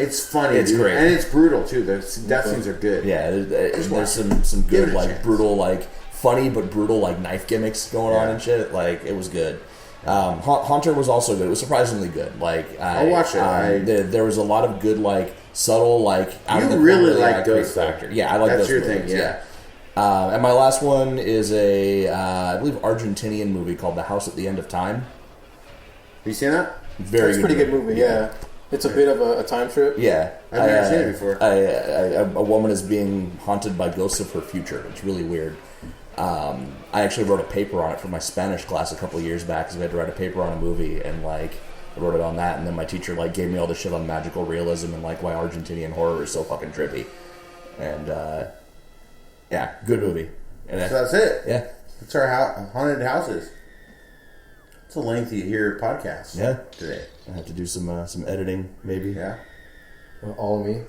It's funny, It's dude. great. And it's brutal too. The death scenes are good. Yeah, there's some Give good it a like chance. brutal like funny but brutal like knife gimmicks going on Yeah. and shit. Like it was good. Haunter was also good. It was surprisingly good. Like I'll watch it. There was a lot of good like subtle like out of You the really corner, like creep those, though. factor. Yeah, I like That's those your movies, thing, yeah. And my last one is a I believe Argentinian movie called The House at the End of Time. Have you seen that? Very It's a pretty good movie, yeah. It's a bit of a time trip. Yeah, I've never seen it before. A woman is being haunted by ghosts of her future. It's really weird. I actually wrote a paper on it for my Spanish class a couple of years back because we had to write a paper on a movie, and like I wrote it on that, and then my teacher like gave me all the shit on magical realism and like why Argentinian horror is so fucking trippy. And yeah, good movie. And So that's it. yeah, That's our haunted houses. It's a lengthy here podcast. Yeah. Today. I have to do some editing maybe. Yeah. All of me.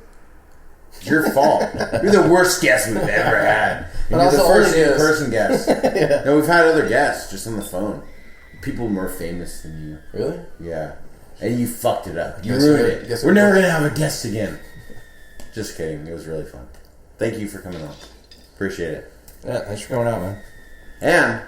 It's your fault. You're the worst guest we've ever had. And But you're the also first only is. in-person guest. No, we've had other guests just on the phone. People more famous than you. Really? Yeah. And you fucked it up. You Yes, ruined we it. did. Yes, We're we never did. going to have a guest again. Just kidding. It was really fun. Thank you for coming on. Appreciate it. Yeah, thanks for coming out, man. And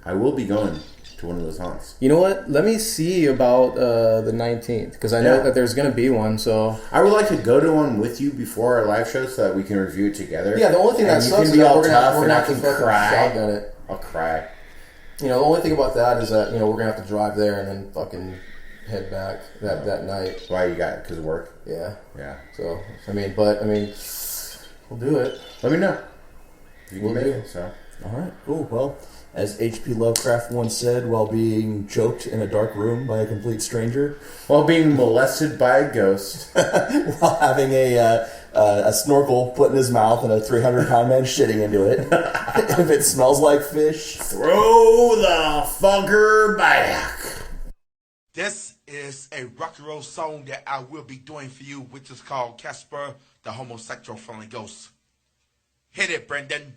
I will be going to one of those haunts. You know what? Let me see about the 19th, because I know Yeah. that there's going to be one, so... I would like to go to one with you before our live show so that we can review it together. Yeah, the only thing that And you sucks can is be that all we're tough going and I to can fucking cry. shotgun it. I'll cry. You know, the only thing about that is that, you know, we're going to have to drive there and then fucking head back that night. Why you got it? Because of work? Yeah. Yeah. So, we'll do it. Let me know. You can We'll make do. it, so. All right, cool. Well, as H.P. Lovecraft once said while being choked in a dark room by a complete stranger, While being molested by a ghost. while having a snorkel put in his mouth and a 300-pound man shitting into it, if it smells like fish, Throw the fucker back. This is a rock and roll song that I will be doing for you, which is called Casper, the Homosexual Friendly Ghost. Hit it, Brendan.